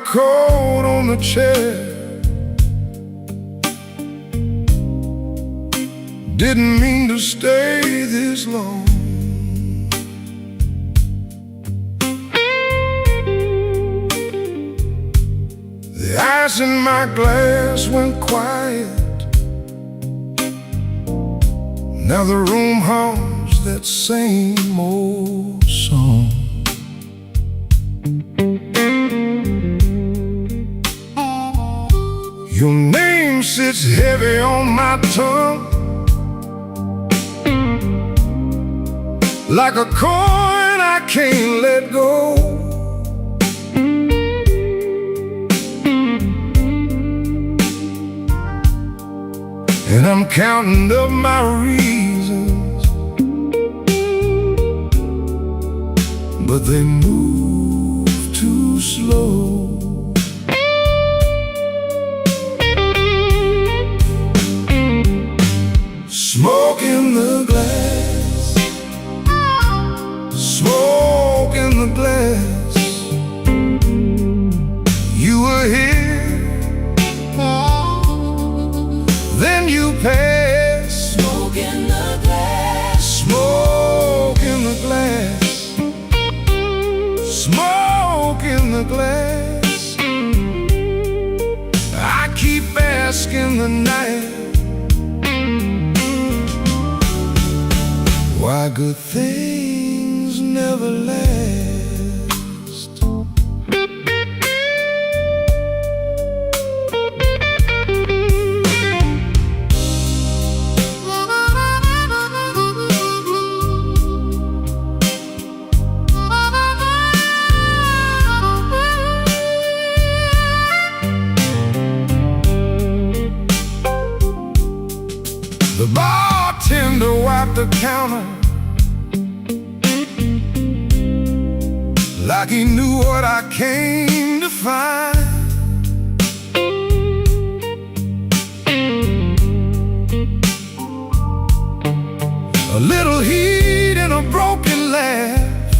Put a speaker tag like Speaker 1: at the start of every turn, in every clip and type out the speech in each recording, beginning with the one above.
Speaker 1: coat on the chair. Didn't mean to stay this long. The ice in my glass went quiet. Now the room hums that same old song. Your name sits heavy on my tongue, like a coin I can't let go. And I'm counting up my reasons, but they move too slow. Smoke in the glass, smoke in the glass. You were here, then you passed.
Speaker 2: Smoke in the glass,
Speaker 1: smoke in the glass, smoke in the glass. I keep asking the night why good things never last. The bartender wiped the counter like he knew what I came to find. A little heat and a broken laugh,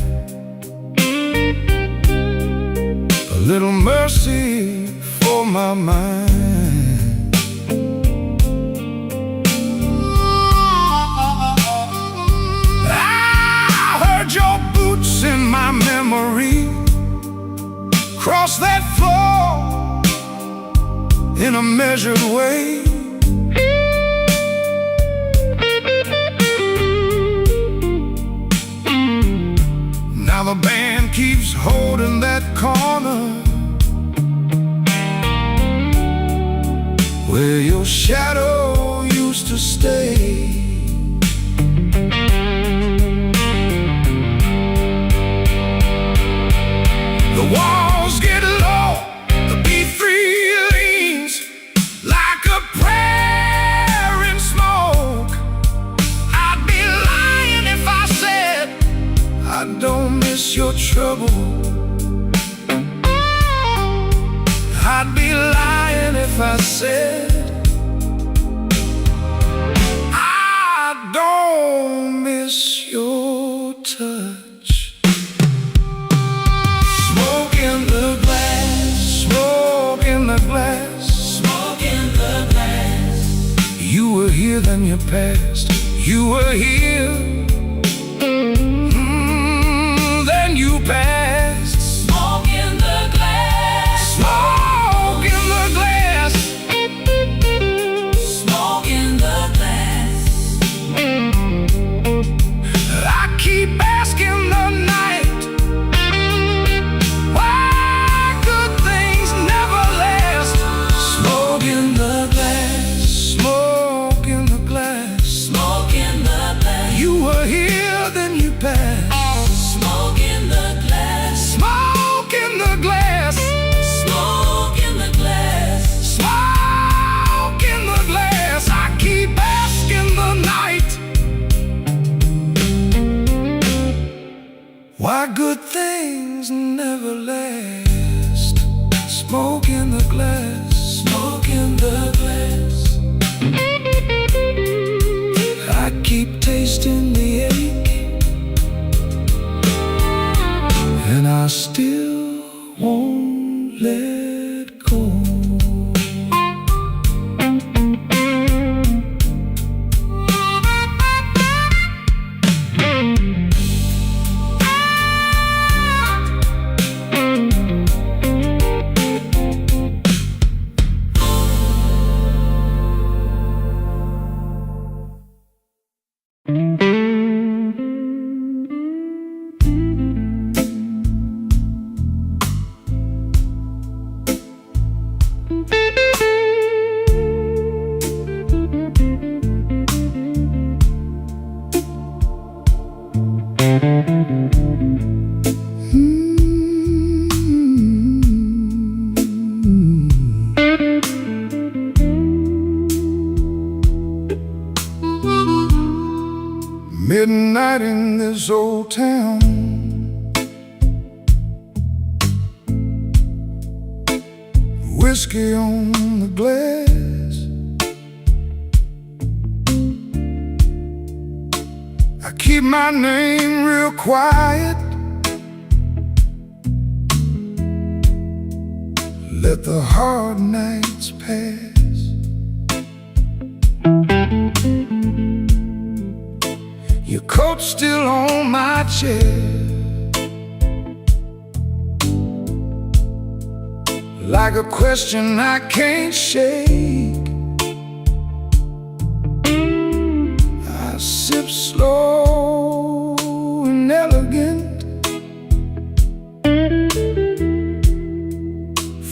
Speaker 1: a little mercy for my mind. Your boots in my memory cross that floor in a measured way. Now the band keeps holding that corner where your shadow used to stay. The walls get low, the B3 leans like a prayer in smoke. I'd be lying if I said I don't miss your trouble. I'd be lying if I said I don't miss your touch. Smoke in the glass, smoke in the glass,
Speaker 2: smoke in the glass.
Speaker 1: You were here, then you passed. You were here, then you passed.
Speaker 2: Smoke in the glass,
Speaker 1: smoke in the glass,
Speaker 2: smoke in the glass.
Speaker 1: I keep asking the night pass.
Speaker 2: Smoke in the glass,
Speaker 1: smoke in the glass,
Speaker 2: smoke in the glass,
Speaker 1: smoke in the glass. I keep asking the night why good things never last. Smoke in the glass,
Speaker 2: smoke in the glass.
Speaker 1: I keep tasting the ache, and I still won't let in this old town. Whiskey on the glass, I keep my name real quiet. Let the hard nights pass. Your coat's still on my chair, like a question I can't shake. I sip slow and elegant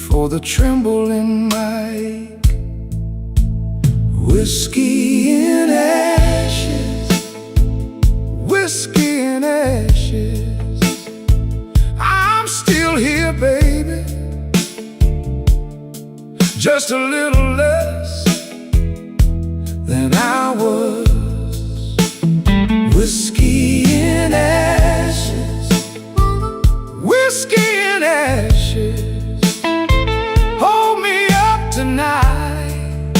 Speaker 1: for the tremble in my ache. Whiskey in ashes, whiskey in ashes. I'm still here, baby, just a little less than I was. Whiskey in ashes, whiskey in ashes. Hold me up tonight,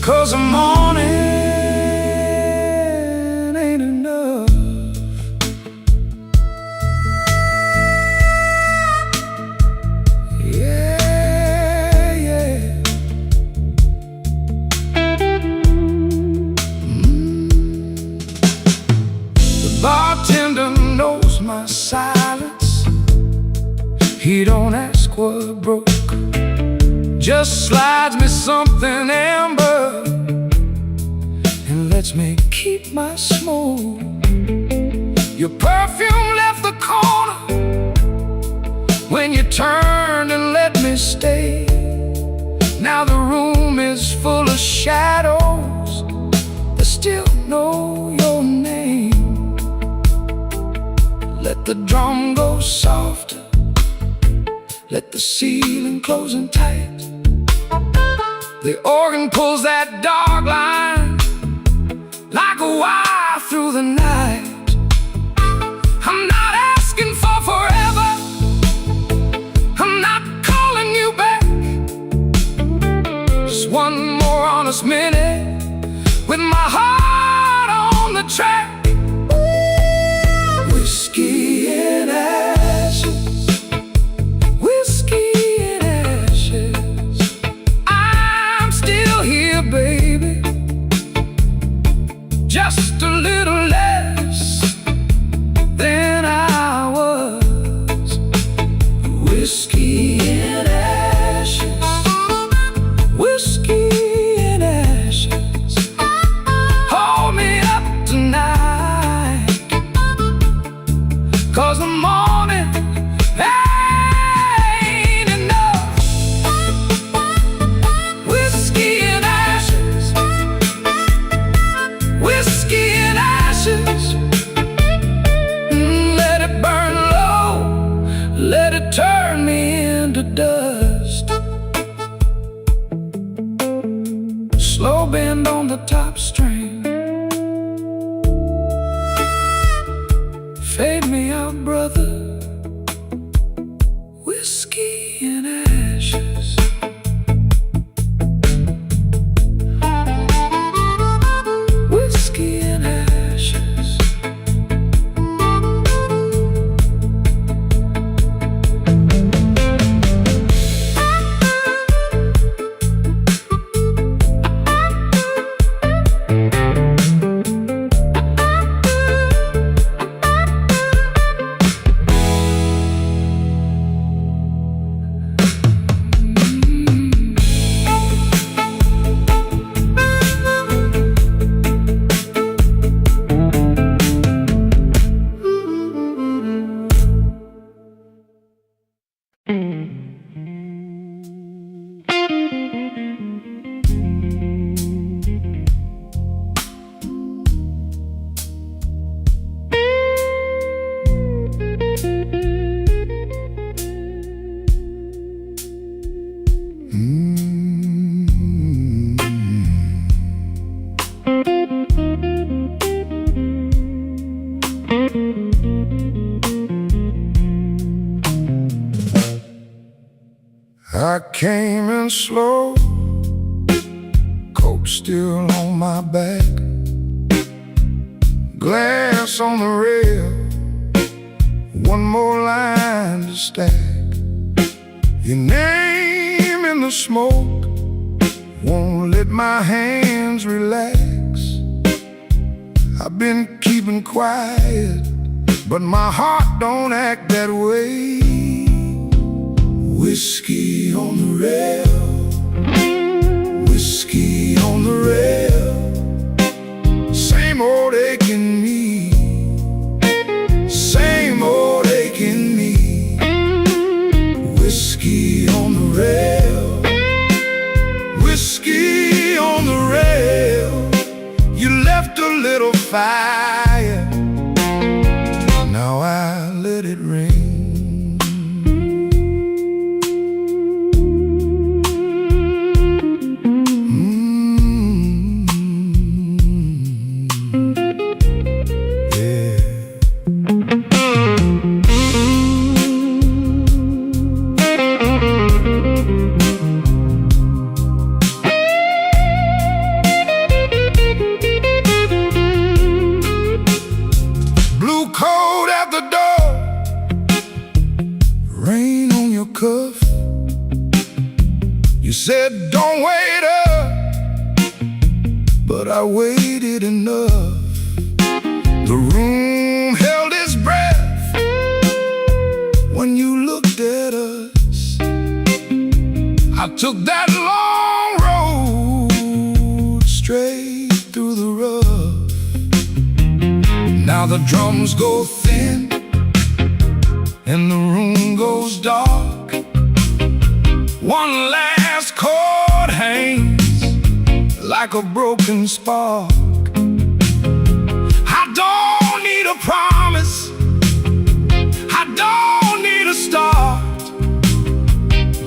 Speaker 1: 'cause the morning ain't enough. Bartender knows my silence. He don't ask what broke, just slides me something amber and lets me keep my smoke. Your perfume left the corner when you turned and let me stay. Now the room is full of shadows that still know your name. Let the drum go softer, let the ceiling close in tight. The organ pulls that dog line like a wire through the night. I'm not asking for forever, I'm not calling you back. Just one more honest minute with my heart on the track. Whiskey in ashes, whiskey in ashes. I'm still here, baby, just a little less came in slow, coat still on my back, glass on the rail, one more line to stack. Your name in the smoke won't let my hands relax. I've been keeping quiet, but my heart don't act that way. Whiskey on the rail, whiskey on the rail, same old aching me, same old aching me. Whiskey on the rail, whiskey on the rail. You left a little fire, now I let it rain. Cold at the door, rain on your cuff. You said don't wait up, but I waited enough. The room held its breath when you looked at us. I took that long road straight through the rough. Now the drums go thin and the room goes dark. One last chord hangs like a broken spark. I don't need a promise, I don't need a start,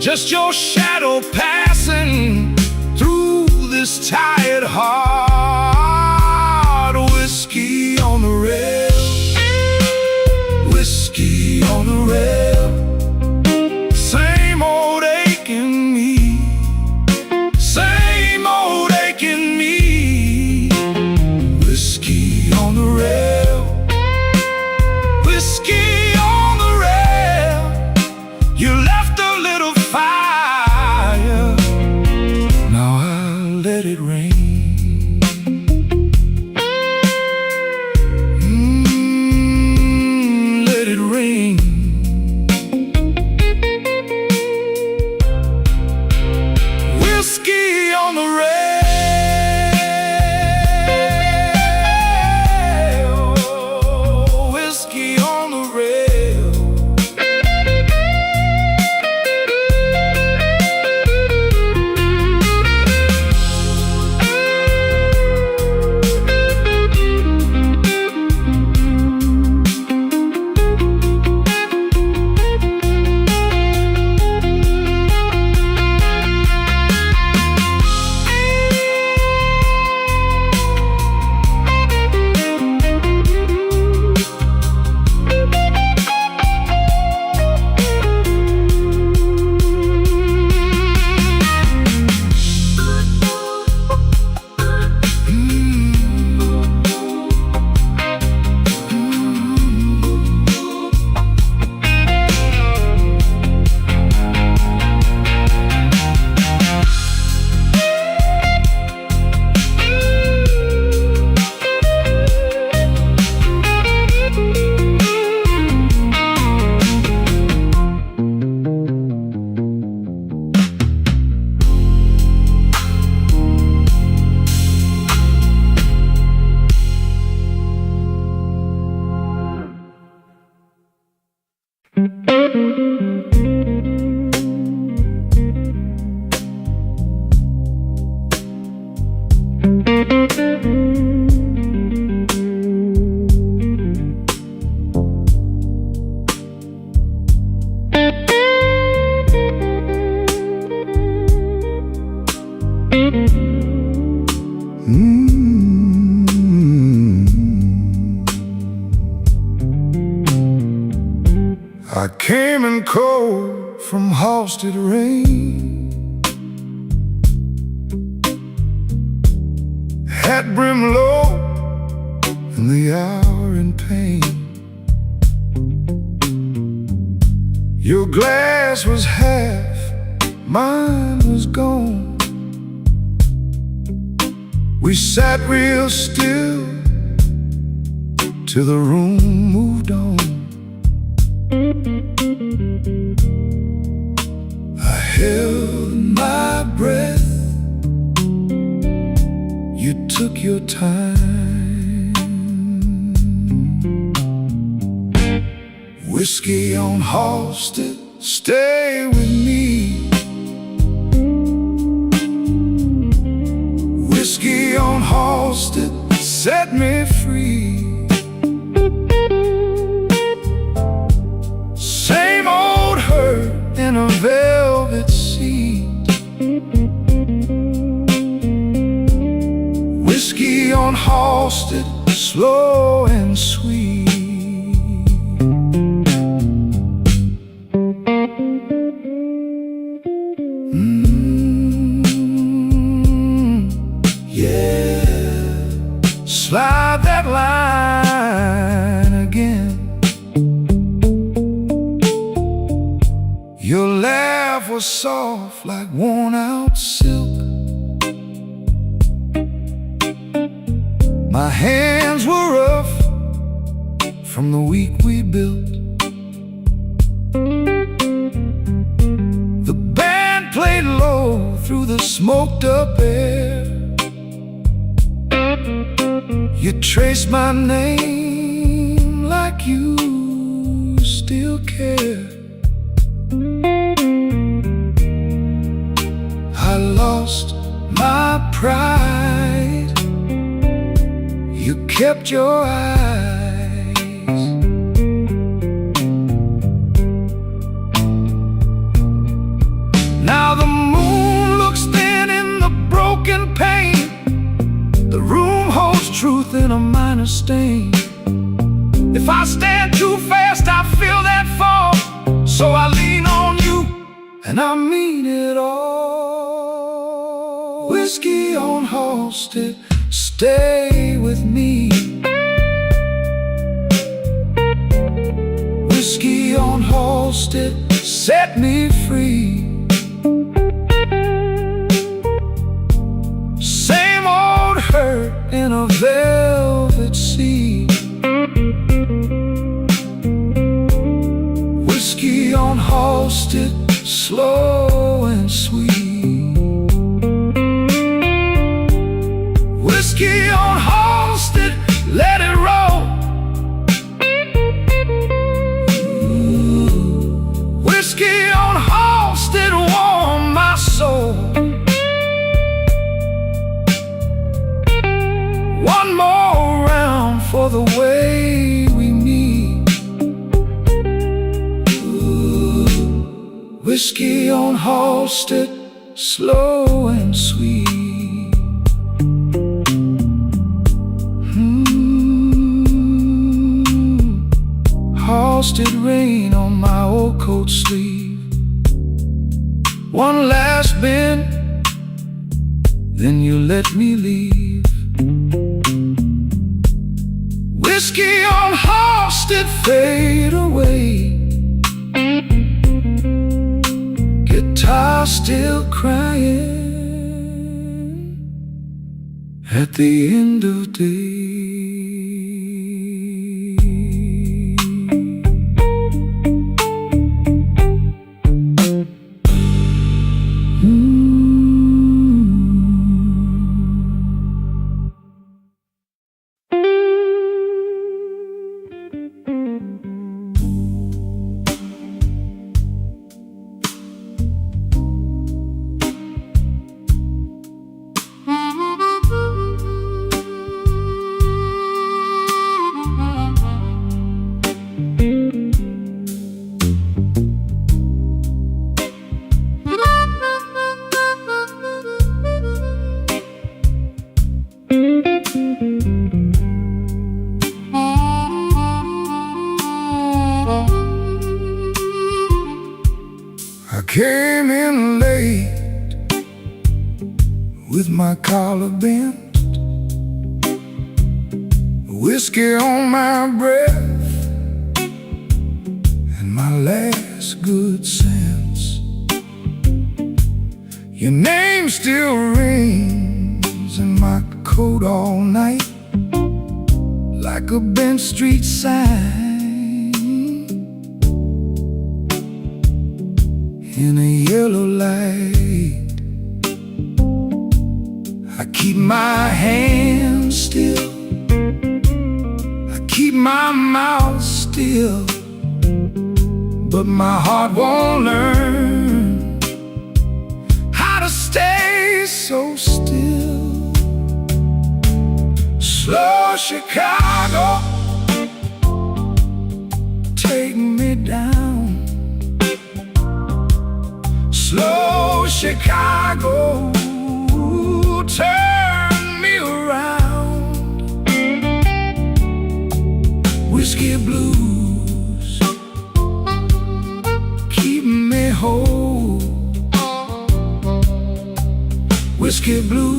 Speaker 1: just your shadow passing through this tired heart. Whiskey on the rail, whiskey on the rail, same old aching me, same old aching me. Whiskey on the rail, whiskey on the rail. You left a little fire, now I'll let it rain. Whiskey on the rail, whiskey on the rail. I came in cold from Halstead rain. in the hour in pain. Your glass was half, mine was gone. We sat real still till the room moved on. I held my breath. You took your time. Whiskey on Halsted, stay with me. Whiskey on Halsted, set me free. Same old hurt in a velvet seat. Whiskey on Halsted, slow and sweet. Slide that line again. Your laugh was soft like worn out silk. My hands were rough from the week we built. The band played low through the smoked up air. You traced my name like you still care. I lost my pride. You kept your eyes. Now the moon looks thin in the broken pane. The room holds truth in a minor stain. If I stand too fast, I feel that fall. So I lean on you, and I mean it all. Whiskey on Halsted, stay with me. Whiskey on Halsted, set me free. Same old hurt in a velvet sea. Whiskey on Halsted, slow and sweet. Whiskey on Halsted, let it roll. Whiskey on Halsted, warm my soul. One more round for the way we meet. Whiskey on Halsted, slow and sweet. Halsted rain on my old coat sleeve. One last bend, then you let me leave. Whiskey on Halsted, fade away. Guitar still crying at the end of day. Came in late with my collar bent. whiskey on my breath and my last good sense. Your name still rings in my coat all night, like a bent street sign in a yellow light. I keep my hands still, I keep my mouth still, but my heart won't learn how to stay so still. Slow Chicago, take me down. Slow Chicago, turn me around. Whiskey blues, keep me whole. Whiskey blues,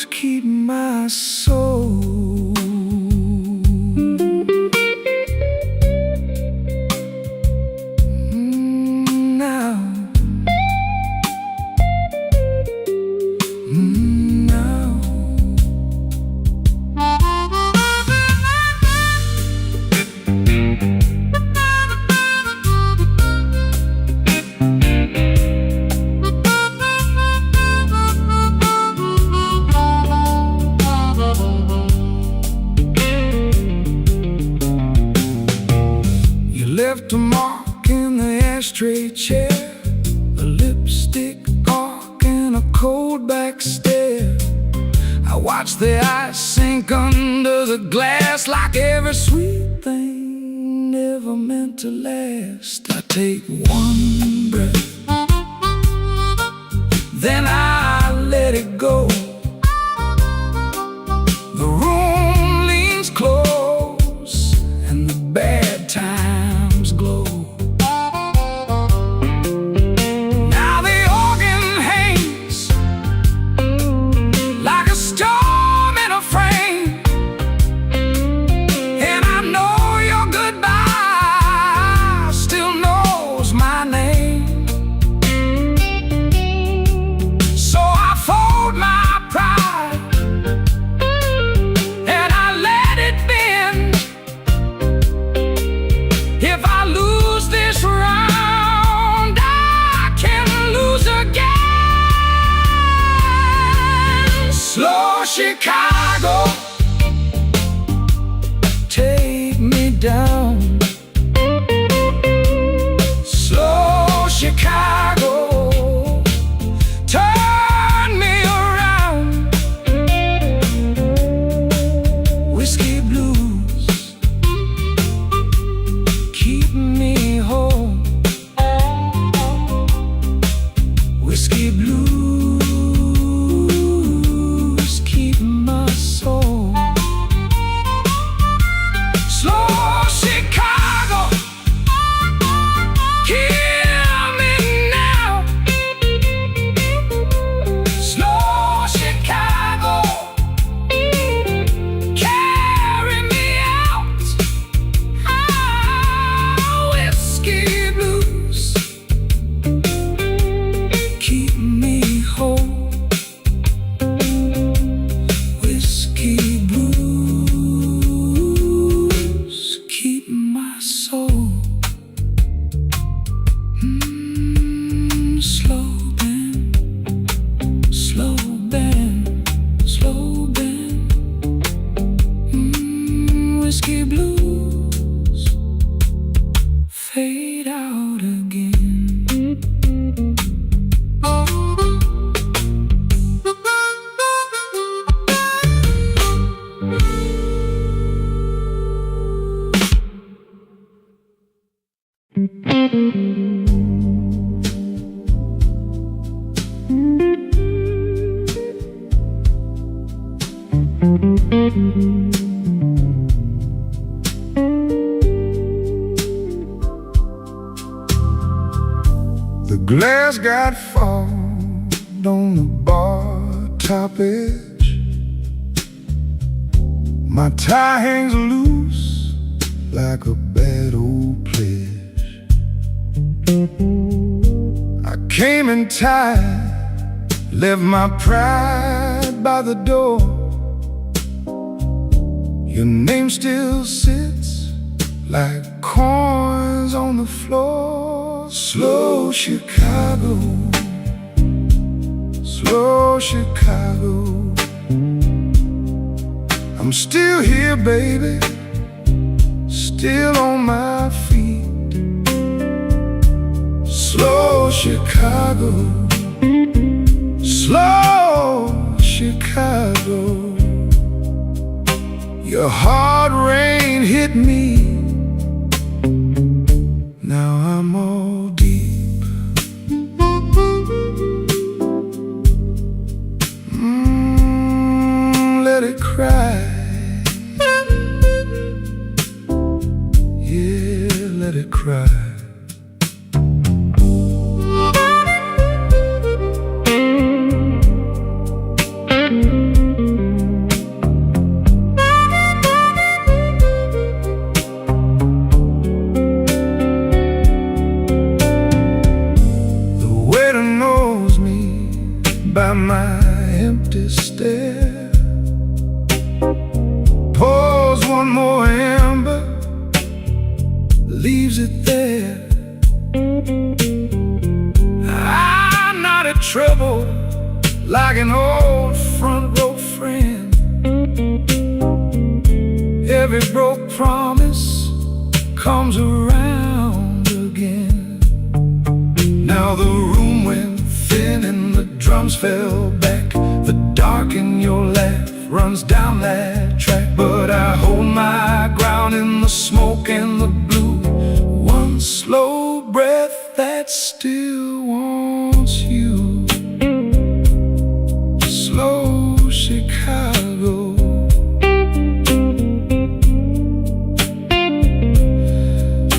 Speaker 1: keep my soul. Left a mark in the ashtray chair, a lipstick mark and a cold back stare. I watch the ice sink under the glass like every sweet thing never meant to last. I take one breath, then I let it go. The room leans close and the bad times glow. Now the organ hangs like a storm in a frame, and I know your goodbye still knows my name. So I fold my pride and I let it bend. If I lose this round, I can lose again. Slow Chicago, take me down. Slow Chicago, turn me around. Whiskey blues, keep me whole. Whiskey blues, keep my soul. Slow Chicago, kill me now. Slow Chicago, carry me out. Whiskey blues, keep me whole. Whiskey blues, keep my soul. Slow bend, slow bend, slow bend. Whiskey blues, fade out again. The glass got fogged on the bar top edge. My tie hangs loose like a bad old pledge. I came in tired, left my pride by the door. Your name still sits like coins on the floor. Slow Chicago, slow Chicago. I'm still here, baby, still on my feet. Slow Chicago, slow Chicago. Your hard rain hit me, now I'm all deep. Let it cry. Let it cry. The waiter knows me by my empty stare, pours one more amber, leaves it there. I'm not in trouble like an old front row friend. Every broke promise comes around again. Now the room went thin and the drums fell back. The dark in your laugh runs down that track, but I hold my ground in the smoke and the blue. One slow breath that still wants you. Slow Chicago,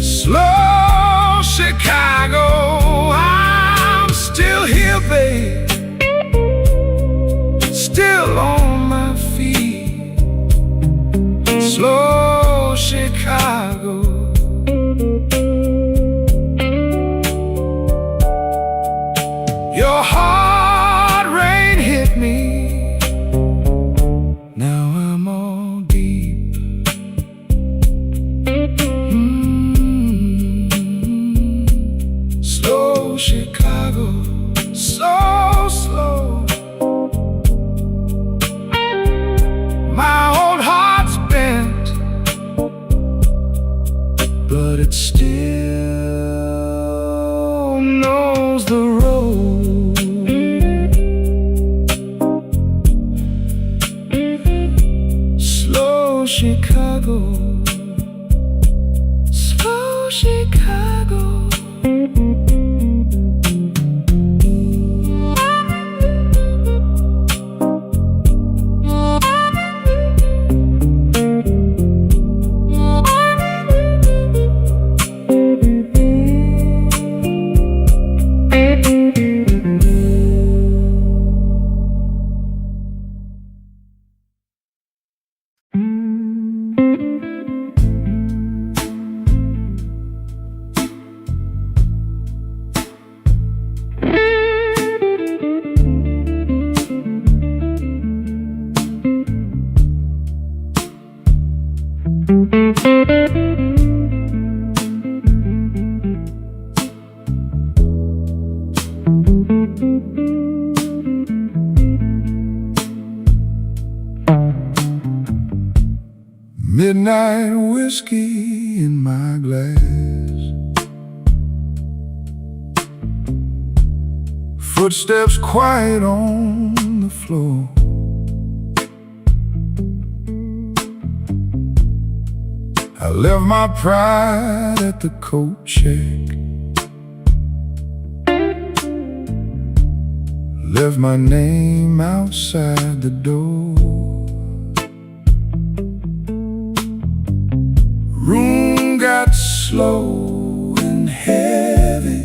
Speaker 1: slow Chicago. I'm still here, babe, still on my feet. Slow Chicago. Your hard rain hit me, now I'm all deep. Slow Chicago, so slow. My old heart's bent, but it still knows the road. Slow Chicago, slow Chicago. Midnight whiskey in my glass, footsteps quiet on the floor. I left my pride at the coat check, left my name outside the door. Room got slow and heavy,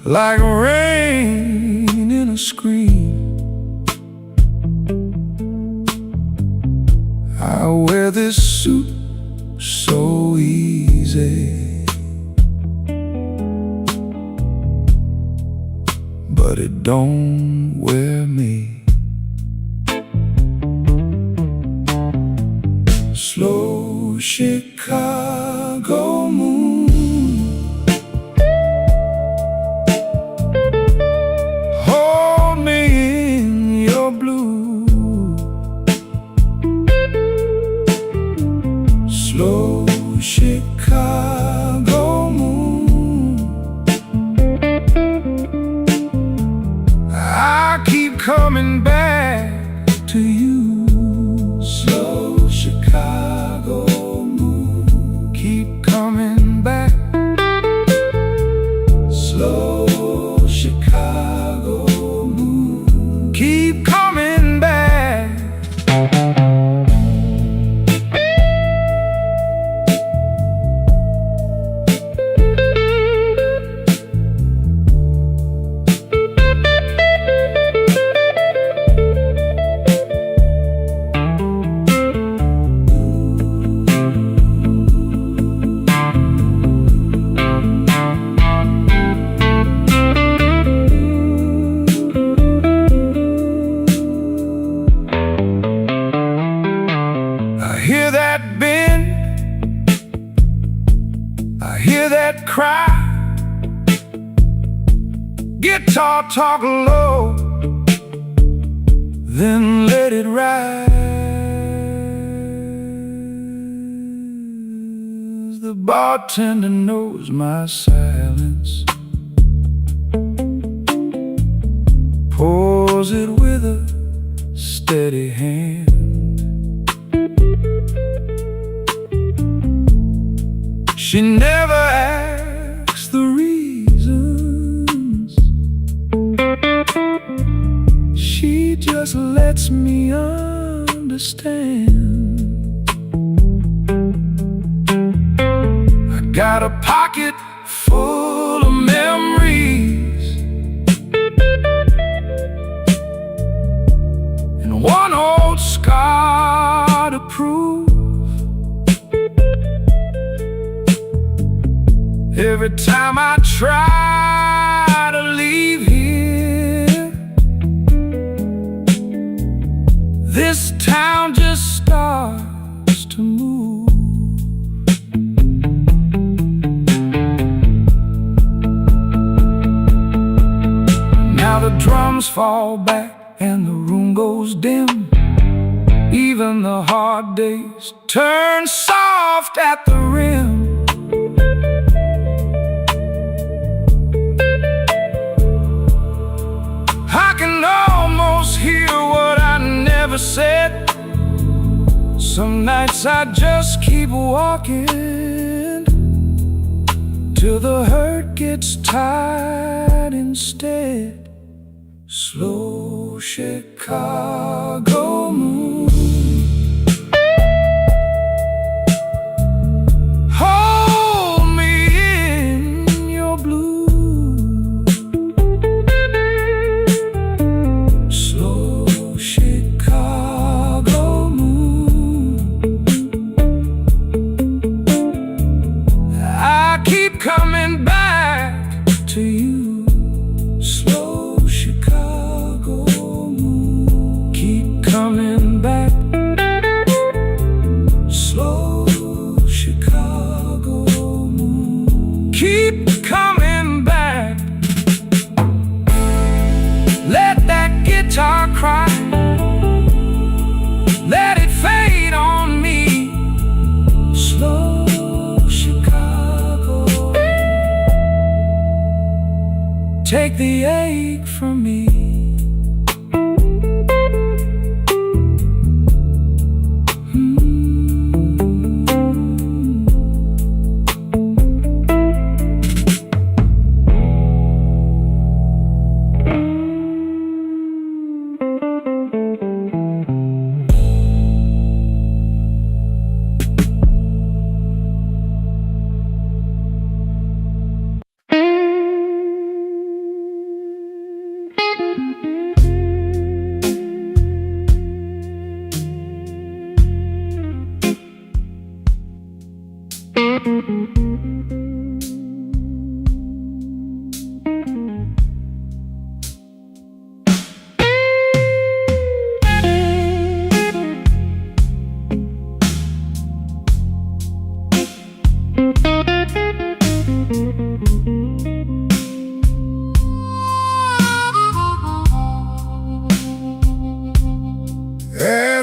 Speaker 1: like rain in a screen. I wear this suit so easy, but it don't wear me. Slow Chicago moon, hold me in your blue. Slow Chicago moon, I keep coming back to you. Slow Chicago moon, keep coming back. Slow Chicago moon, keep coming back. I hear that bend, I hear that cry. Guitar talk low, then let it rise. The bartender knows my silence, pours it with a steady hand. She never asks the reasons, she just lets me understand. I got a pocket full of memories and one old scar to prove. Every time I try to leave here, this town just starts to move. Now the drums fall back and the room goes dim. Even the hard days turn soft at the rim. I can almost hear what I never said. Some nights I just keep walking till the hurt gets tired instead. Slow Chicago moon, hold me in your blue. Slow Chicago moon, I keep coming back to you. Slow Chicago moon, keep coming back. Slow Chicago moon, keep coming back. Let that guitar cry, let it fade on me. Slow Chicago, take the ache from me.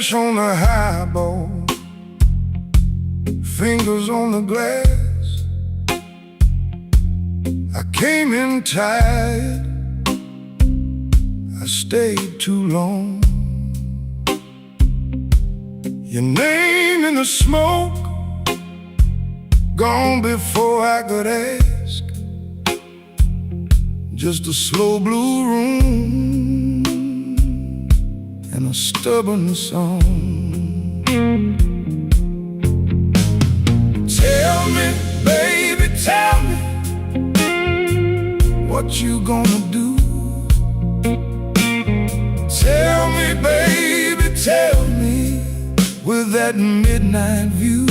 Speaker 1: Ash on the highball, fingers on the glass. I came in tired, I stayed too long. Your name in the smoke, gone before I could ask. Just a slow blue room and a stubborn song. Tell me, baby, tell me, what you gonna do? Tell me, baby, tell me, with that midnight view.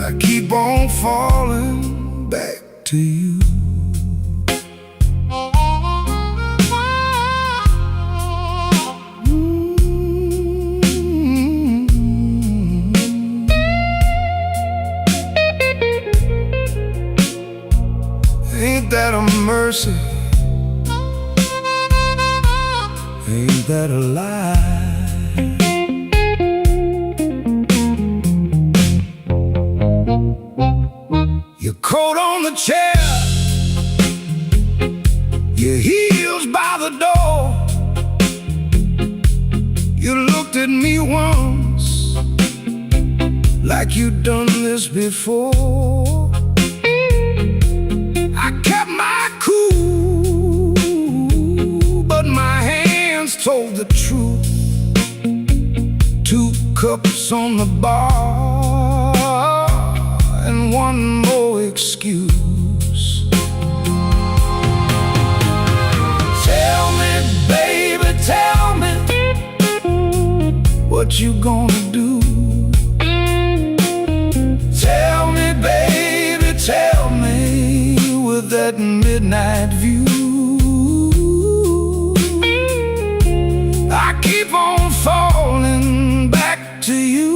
Speaker 1: I keep on falling back to you. Ain't that a mercy? Ain't that a lie? Your coat on the chair, your heels by the door. You looked at me once like you'd done this before. I kept my cool, but my hands told the truth. 2 cups on the bar and one more excuse. Tell me, baby, tell me, what you gonna do? Tell me, baby, tell me, with that midnight view. I keep on falling back to you.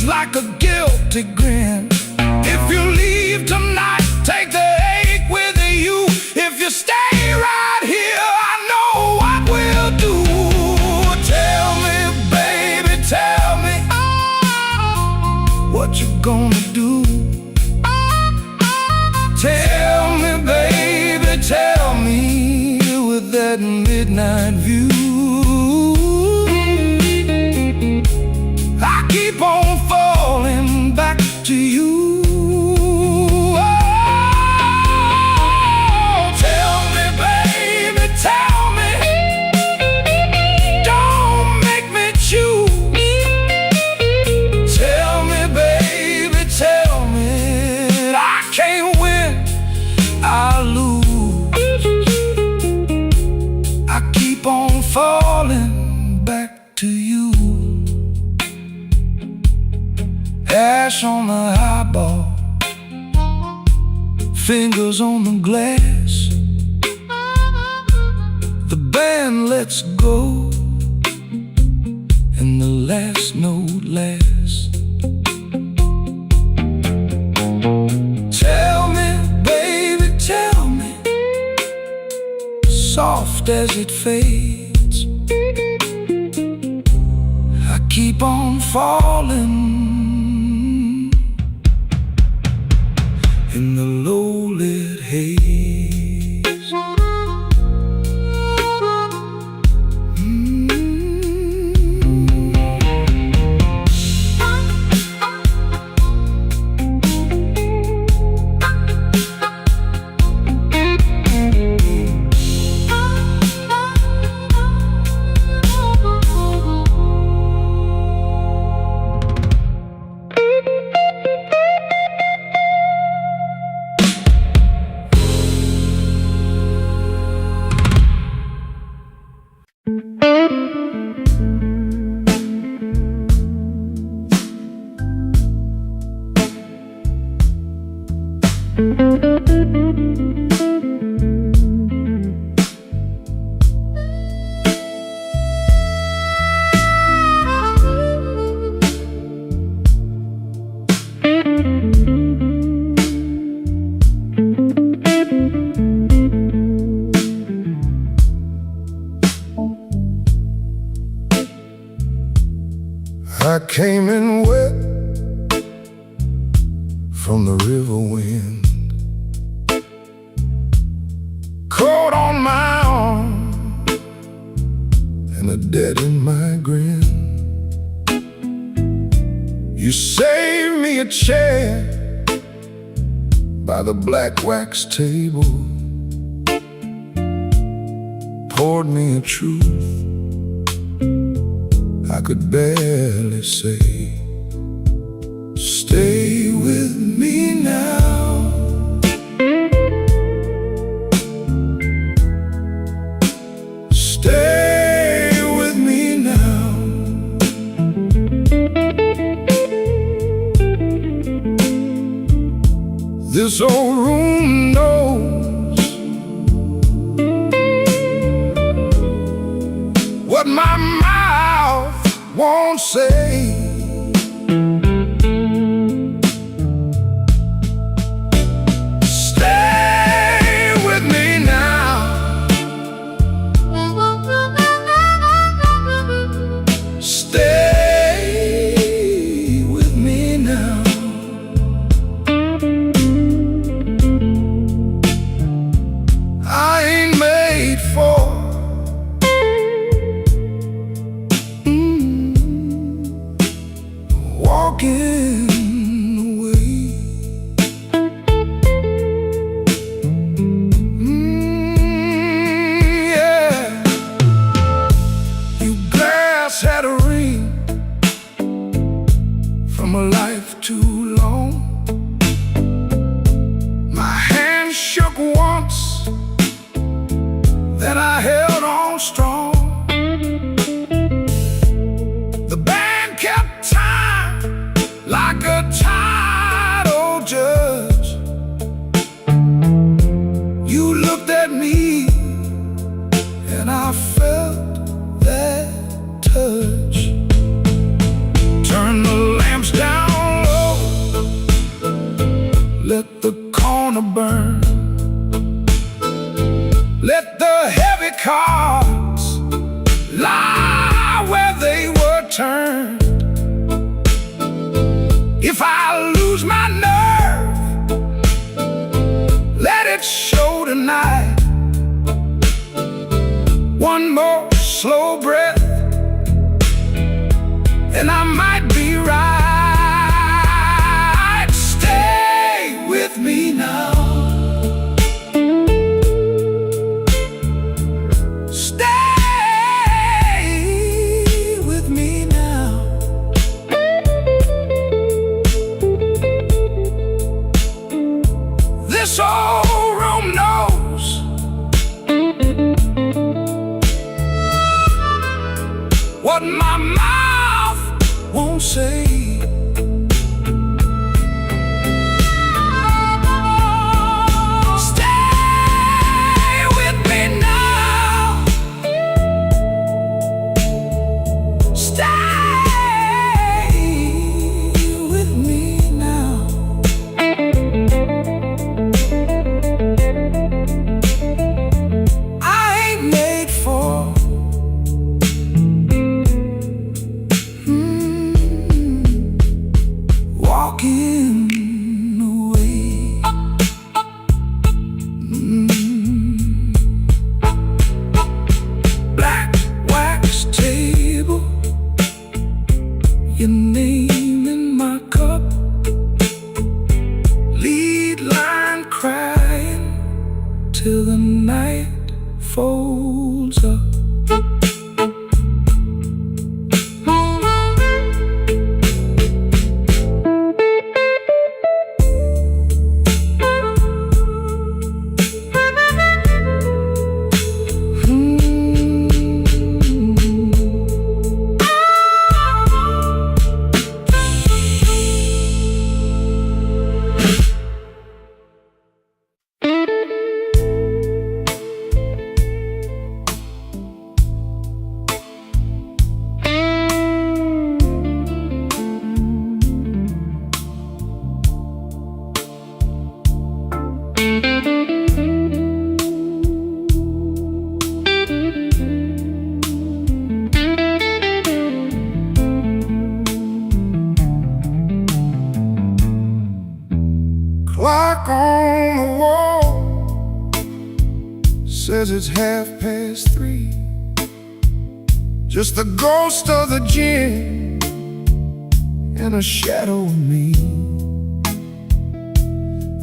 Speaker 1: Like a guilty grin. If you leave tonight, take the ache with you. If you stay right here, I know what we'll do. Tell me, baby, tell me, what you gonna do? Tell me, baby, tell me, with that midnight view. I keep on falling back to you. Oh, tell me, baby, tell me, don't make me choose. Tell me, baby, tell me, I can't win, I lose. I keep on falling back to you. Ash on the highball, fingers on the glass. The band lets go, and the last note lasts. Tell me, baby, tell me, soft as it fades. I keep on falling in the low-lit haze. I came in wet from the river wind, cold on my arm and a debt in my grin. You saved me a chair by the black wax table, poured me a truth I could barely say. Stay with me now. Stay with me now. This old room knows what my mouth won't say. Stay with me now. Stay with me now. I ain't made for walking away. Yeah. You glass had a ring from a life too long. My hand shook once, then I held on strong. The band kept time like a title judge. You looked at me and I felt that touch. Turn the lamps down low, let the corner burn, let the heavy cards lie where they were turned. If I lose my nerve, let it show tonight. One more slow breath and I might be right. Stay with me now. Stay with me now. This old room knows what my mouth won't say. Stay with me now. Stay with me now. I ain't made for walking away. Black wax table, your name in my cup, lead line crying till the night folds up. says it's 3:30. Just the ghost of the gin and a shadow of me.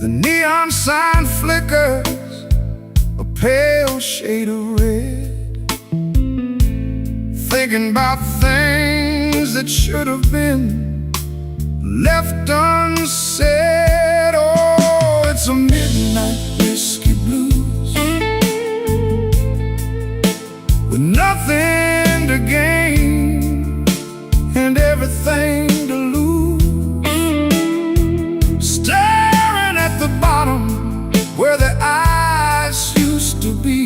Speaker 1: The neon sign flickers a pale shade of red, thinking about things that should have been left unsaid. Oh, it's a midnight whiskey blues with nothing to gain and everything to lose, staring at the bottom where the eyes used to be,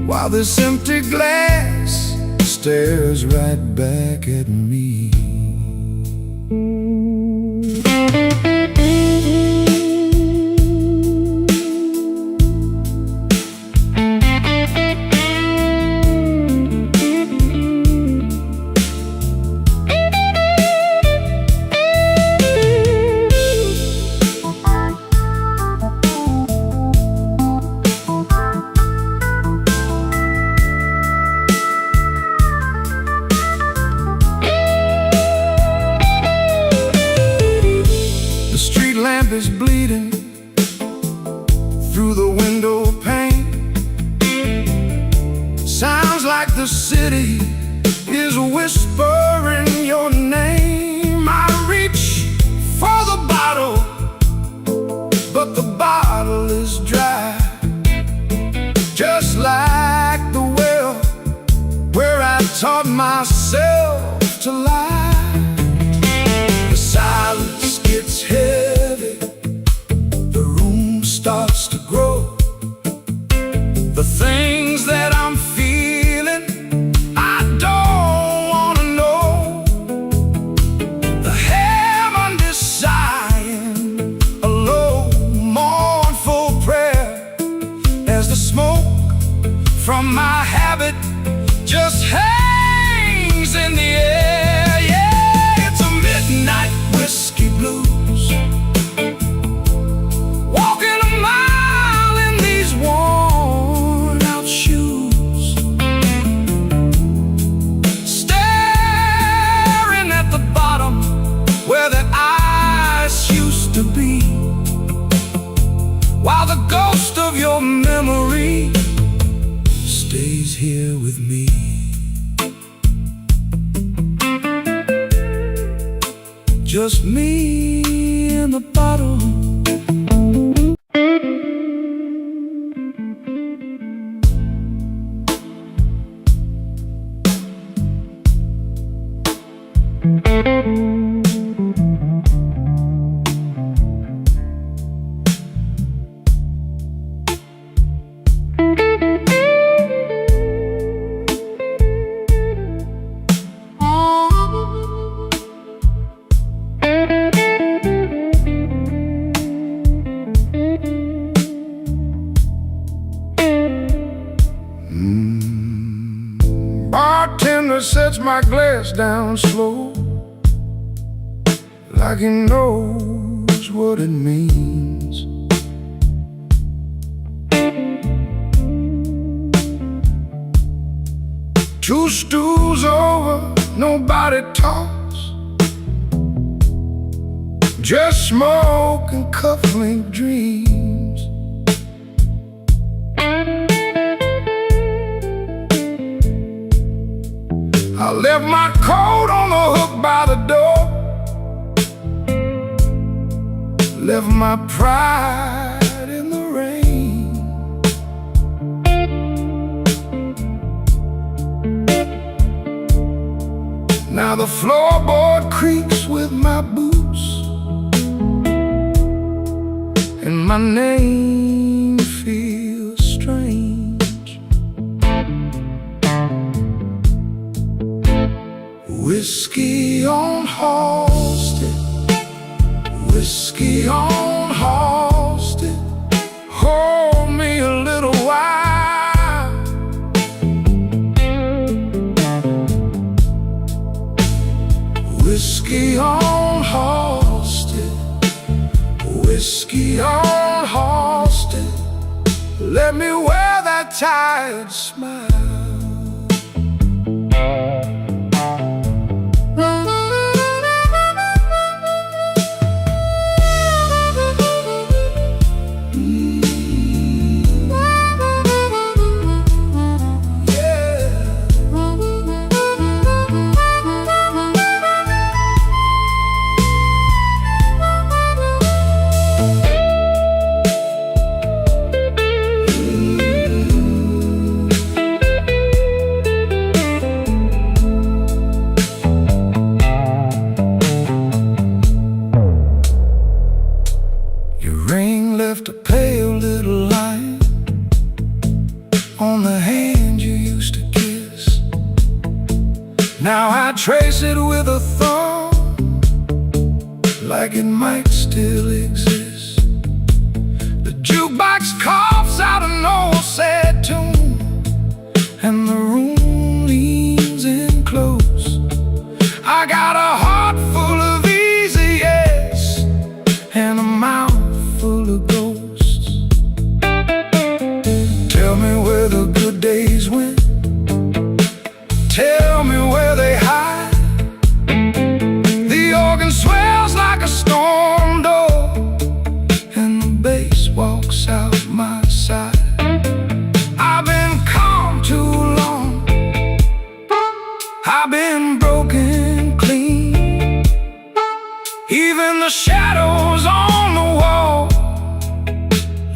Speaker 1: while this empty glass stares right back at me. Lamp is bleeding through the window pane. Sounds like the city is whispering your name. I reach for the bottle, but the bottle is dry, just like the well where I taught myself to lie. The silence gets heavy, starts to grow. The things that I'm feeling, I don't wanna know. The heaven is sighing a low, mournful prayer as the smoke from my habit just hangs in the air. Yeah, it's a midnight whiskey blues. While the ghost of your memory stays here with me. Just me and the bottle. Bartender sets my glass down slow, like he knows what it means. Two stools over, nobody talks, just smoke and cufflink dreams. I left my coat on the hook by the door, left my pride in the rain. Now the floorboard creaks with my boots, and my name feels strange. Whiskey on Halsted, whiskey on Halsted, hold me a little while. Whiskey on Halsted, whiskey on Halsted, Let me wear that tired smile. Left a pale little line on the hand you used to kiss. Now I trace it with a thumb, like it might still exist. The jukebox coughs out an old sad tune, and the room leans in close. I got a heart full of easy yes and a mouth full of ghosts. Tell me where the good days went. Tell me where they hide. The organ swells like a storm door, and the bass walks out my side. I've been calm too long. I've been broken clean. Even the shadows on the wall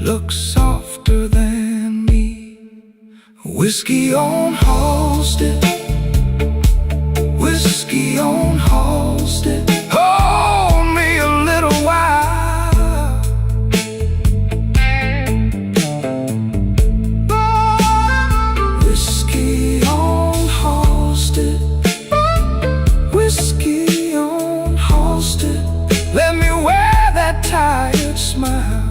Speaker 1: look softer than me. Whiskey on Halsted, whiskey on Halsted. Hold me a little while. Whiskey on Halsted, whiskey on Halsted. Let me wear that tired smile.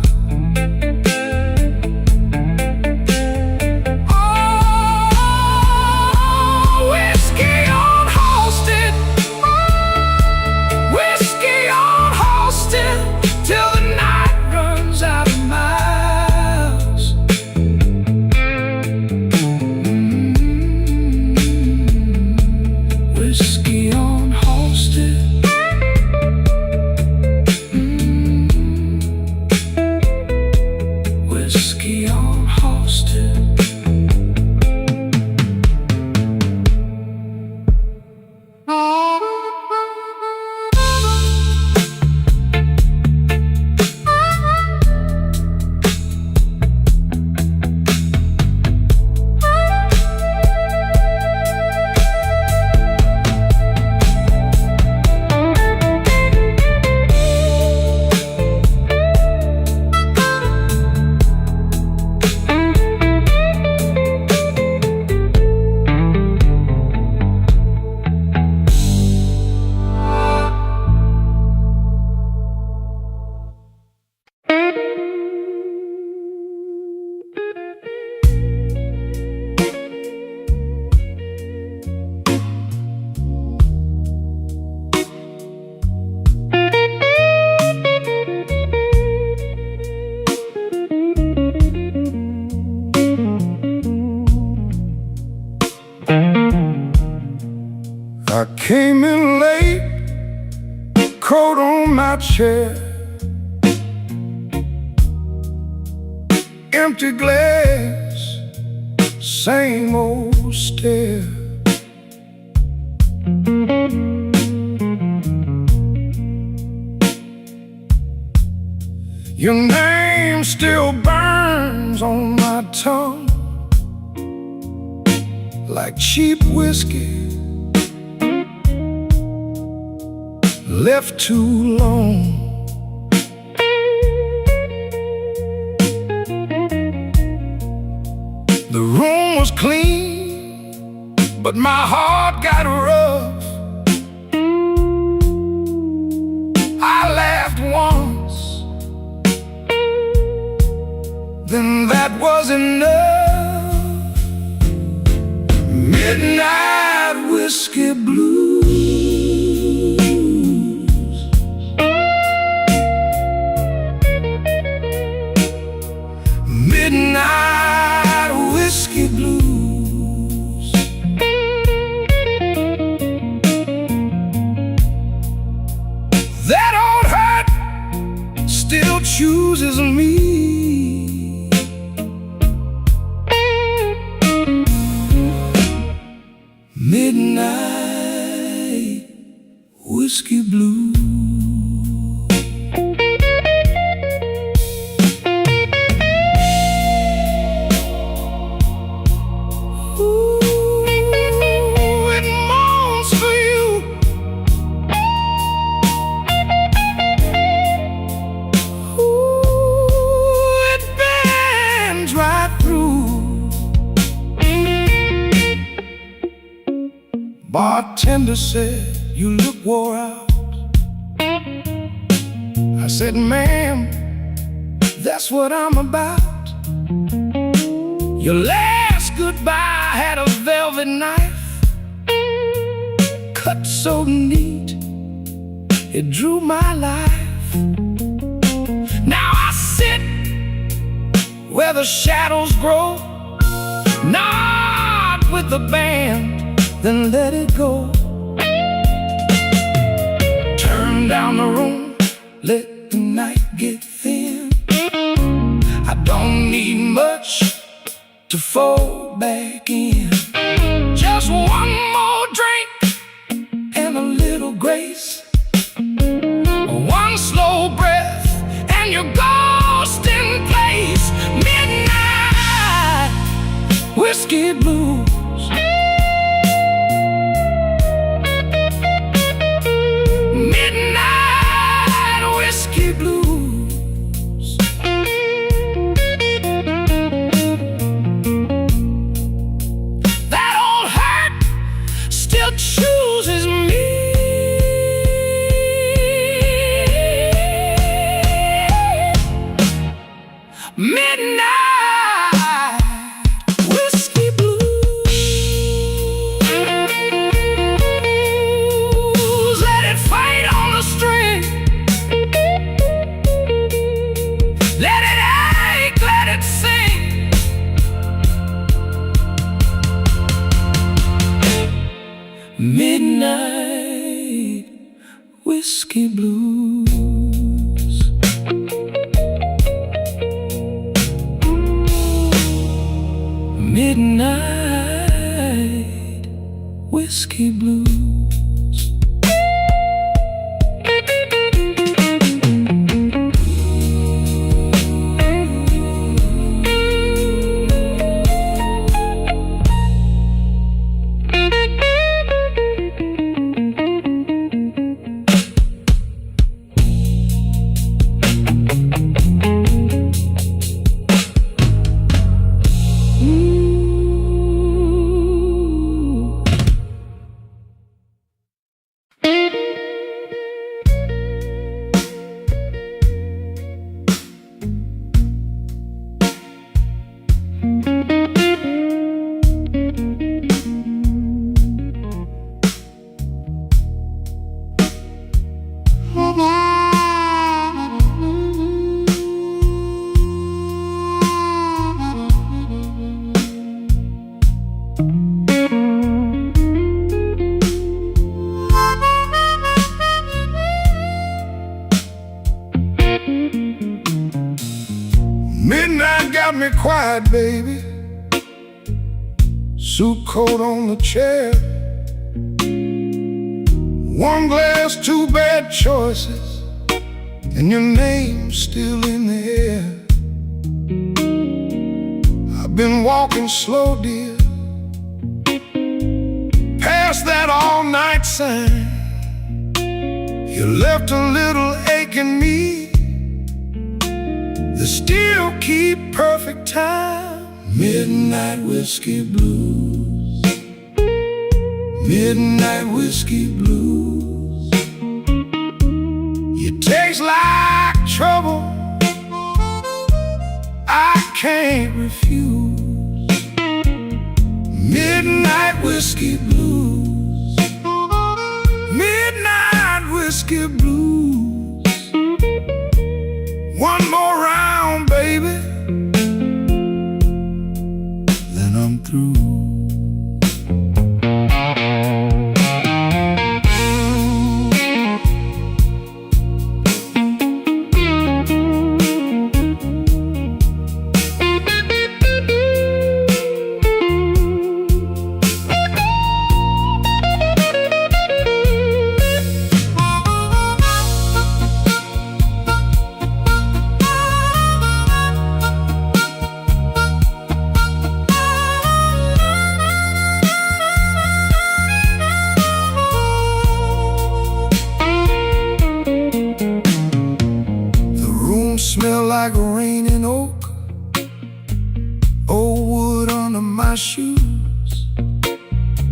Speaker 1: I came in late, coat on my chair, empty glass, same old stare. Your name still burns on my tongue like cheap whiskey left too long. The room was clean, but my heart got rough. I laughed once, then that was enough. Midnight whiskey blues. Midnight
Speaker 2: whiskey blue.
Speaker 1: Bartender said, "You look wore out." I said, "Ma'am, that's what I'm about." Your last goodbye had a velvet knife, cut so neat, it drew my life. Now I sit where the shadows grow, nod with the band, then let it go. Turn down the room, let the night get thin. I don't need much to fold back in. Just one more drink and a little grace, one slow breath and you're ghost in place. Midnight whiskey blues. Chooses me. Midnight whiskey blues. Let it fight on the string. Let it ache, let it sing. Midnight whiskey blues. Midnight whiskey blues. Midnight got me quiet, baby. Suit coat on the chair. One glass, two bad choices, and your name's still in the air. I've been walking slow, dear, past that all-night sign. You left a little ache in me that still keep perfect time. Midnight whiskey blues. Midnight whiskey blues. You taste like trouble, I can't refuse. Midnight whiskey blues. Midnight whiskey blues. One more round, baby, then I'm through. my shoes.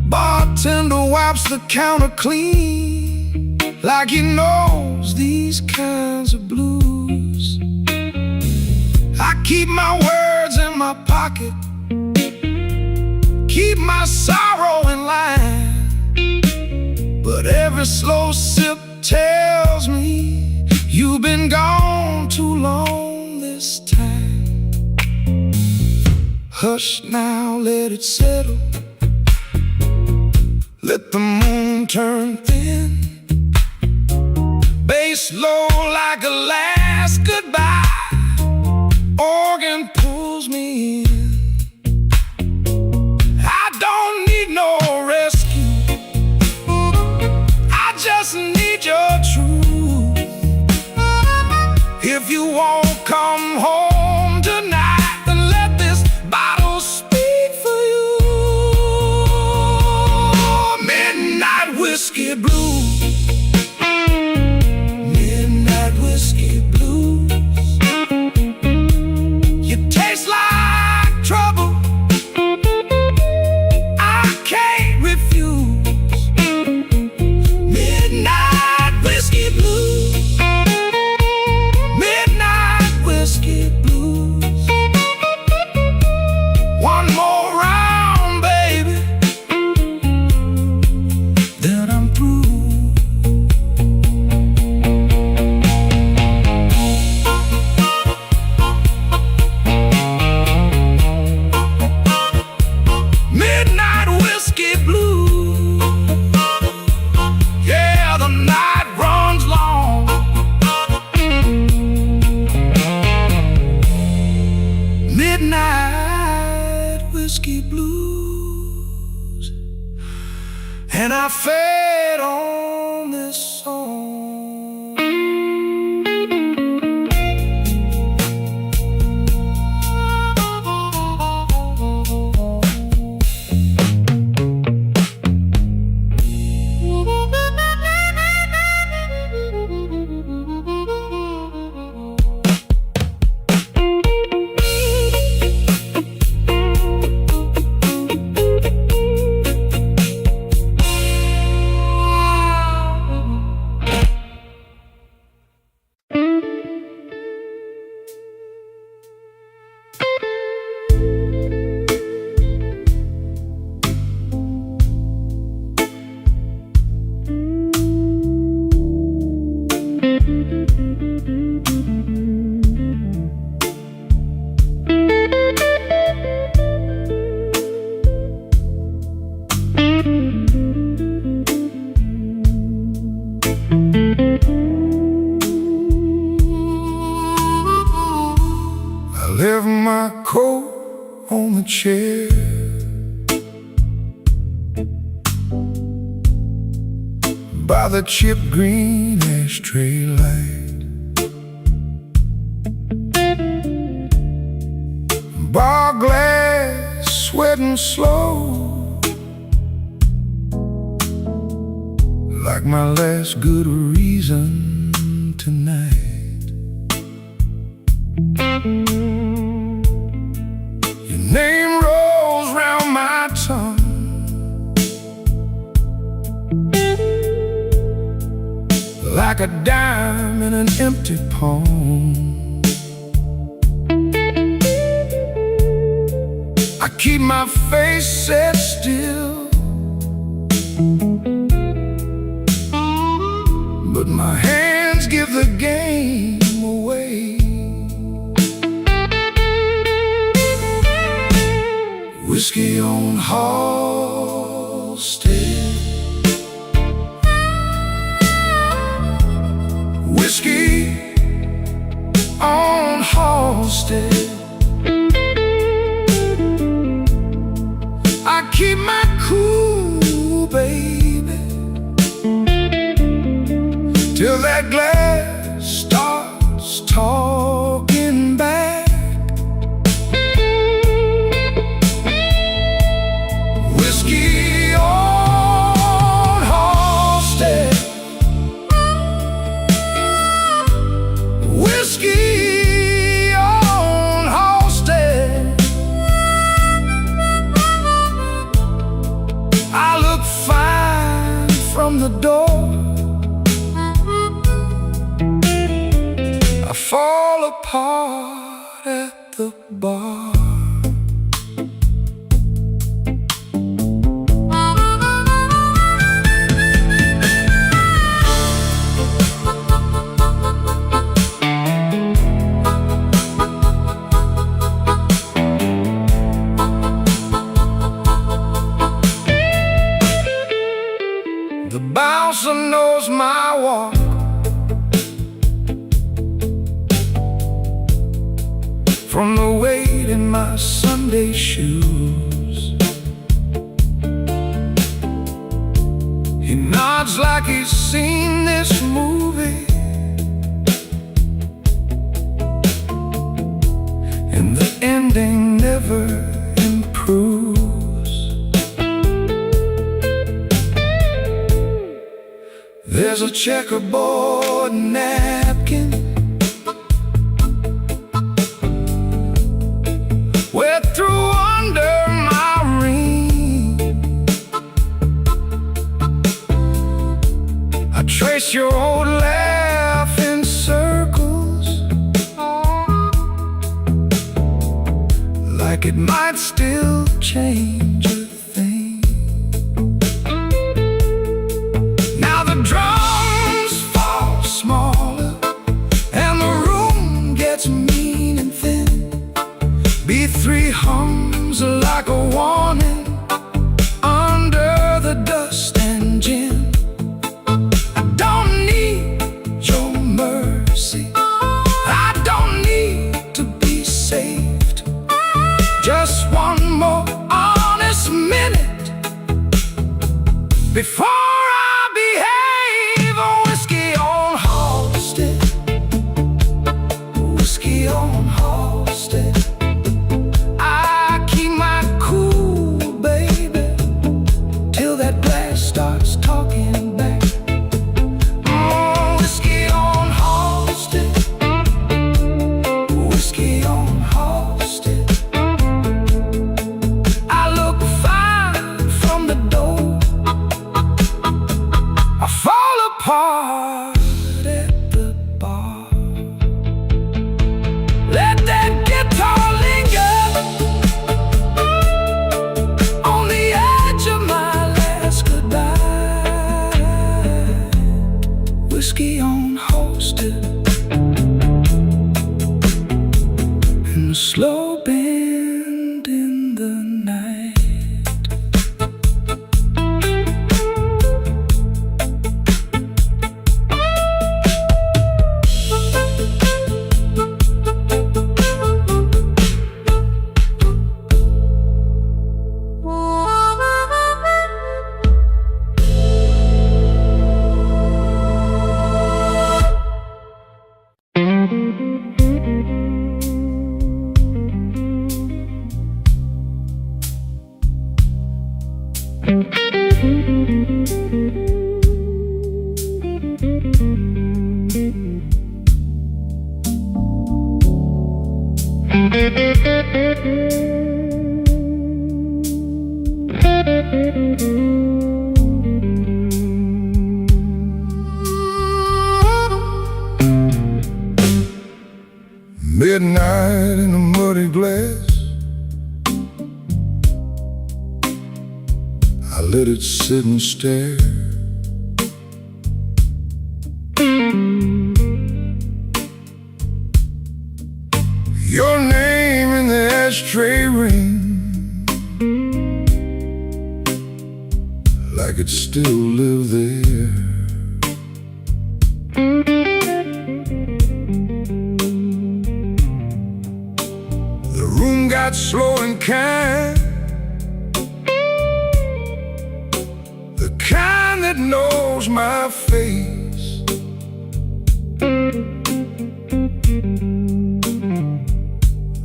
Speaker 1: Bartender wipes the counter clean, like he knows these kinds of blues. I keep my words in my pocket, keep my sorrow in line, but every slow sip tells me you've been gone too long this time. Hush now, let it settle, let the moon turn thin, bass low like a last goodbye, organ pulls me in. I don't need no rescue, I just need your truth. If you won't come home tonight, then let this bottle speak for you. Midnight whiskey blues, midnight whiskey blues. You taste like trouble, I can't refuse. Midnight whiskey blues, midnight whiskey blues. One more round, baby, then I'm through. Midnight whiskey blues. Yeah, the night runs long. Midnight whiskey blues. And I fed on this song. I left my coat on the chair, by the chip green ashtray light. Bar glass, sweating slow, like my last good reason tonight. Your name rolls round my tongue like a dime in an empty palm. I keep my face set still, but my hands give the game away. Whiskey on Halstead, whiskey on Halstead. I keep my cool, baby, till that glass starts talking back. Whiskey on Halstead, whiskey on Halstead. from the door. I fall apart at the bar. The bouncer knows my walk. From the weight in my Sunday shoes, he nods like he's seen this movie, and the ending never improves. There's a checkerboard napkin wet through under my ring. I trace your old laugh in circles, like it might still change a thing. Now the drums fall smaller and the room gets mean and thin. B3 hums like a warning under the dust and gin. I don't need your mercy, I don't need to be saved. Just one more honest minute before I behave. A whiskey on Halstead, whiskey on Halstead. I keep my cool, baby, till that glass starts talking back. Oh, whiskey on Halstead, whiskey on Halstead. I look fine from the door, I fall apart at the bar. Let that guitar linger on the edge of my last goodbye. Whiskey on Halstead and a slow bend in the night. Midnight in a muddy glass, I let it sit and stare. Your name in the ashtray ring, like it still lived there. The room got slow and kind, the kind that knows my face.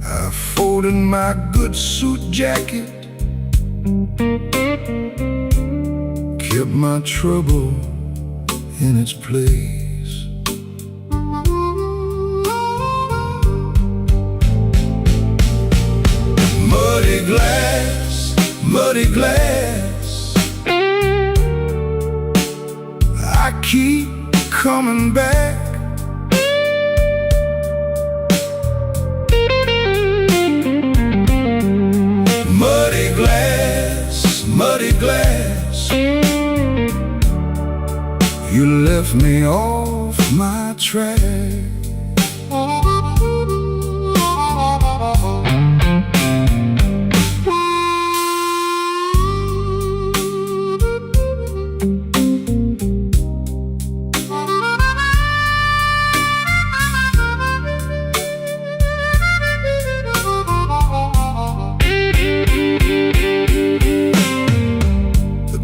Speaker 1: I folded my good suit jacket, kept my trouble in its place. Muddy glass, muddy glass, I keep coming back. Muddy glass, muddy glass, you left me off my track.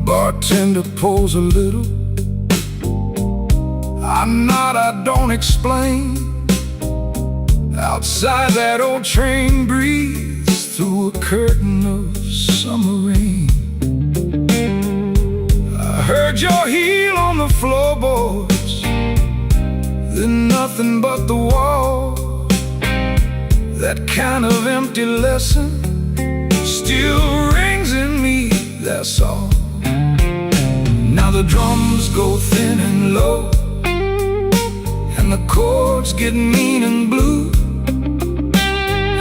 Speaker 1: Bartender pulls a little, I nod, I don't explain. Outside that old train breathes through a curtain of summer rain. I heard your heel on the floorboards, then nothing but the wall. That kind of empty lesson still rings in me, that's all. Now the drums go thin and low, and the chords get mean and blue.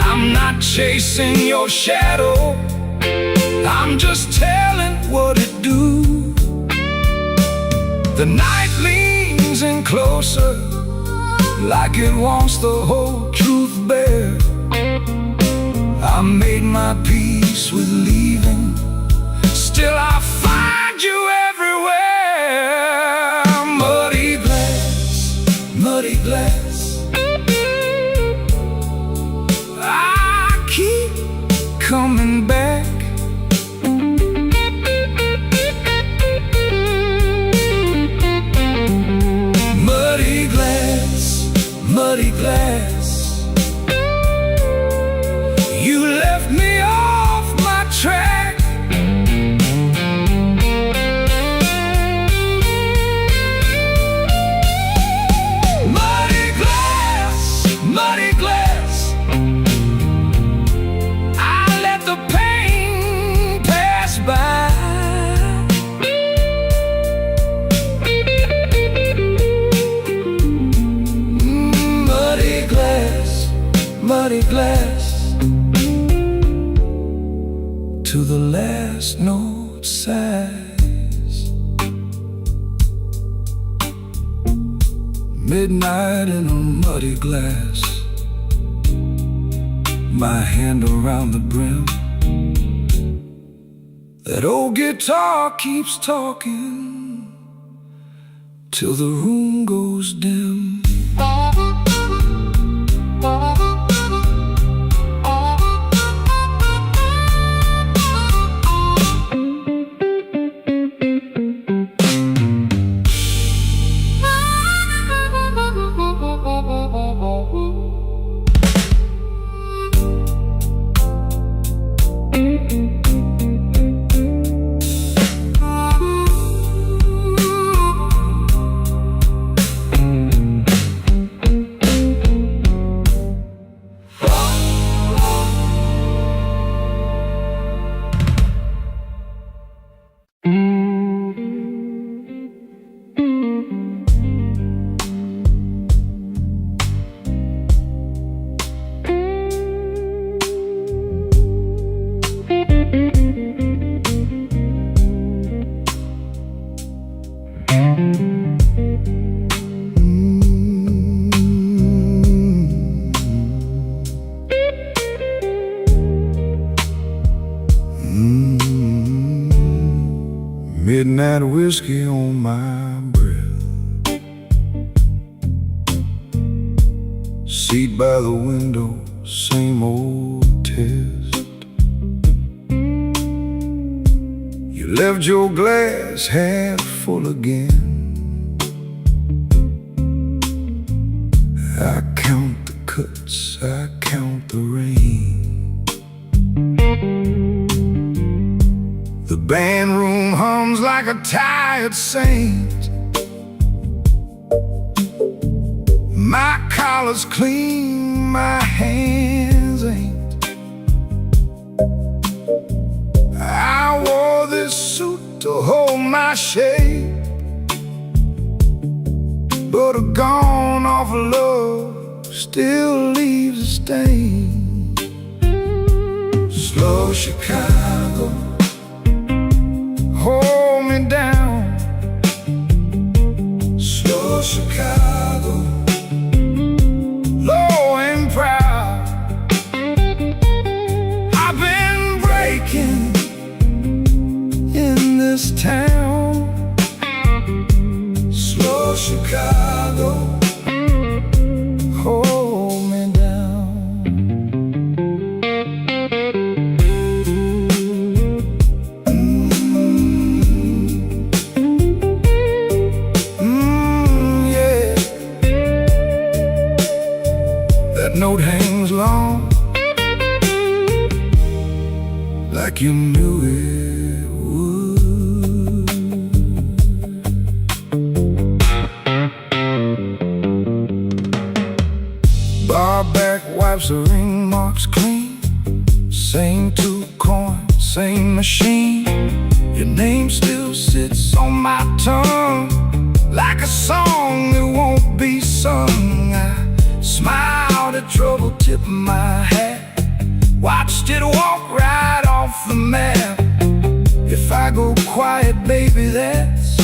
Speaker 1: I'm not chasing your shadow, I'm just telling what it do. The night leans in closer, like it wants the whole truth bare. I made my peace with leaving, still I find you everywhere. Muddy glass, muddy glass, I keep coming back. Muddy glass, muddy glass, you left me off my track. Muddy glass, I let the pain pass by. Muddy glass, muddy glass, to the last note sighs. Midnight in a muddy glass, my hand around the brim. That old guitar keeps talking till the room goes dim. Midnight whiskey on my breath, seat by the window, same old test. You left your glass half full again. I count the cuts, I count the rain. The band room hums like a tired saint. My collar's clean, my hands ain't. I wore this suit to hold my shape. but a gone off love still leaves a stain. Slow Chicago, hold me down. Slow Chicago, low and proud. I've been breaking in this town. Slow Chicago, hold me down. Yeah. That note hangs long, like you knew it would. Bar back wipes the ring marks clean. Same two coins, same machine. Your name still sits on my tongue, like a song that won't be sung. I smiled at trouble, tipped my hat, watched it walk right off the map. If I go quiet, baby, that's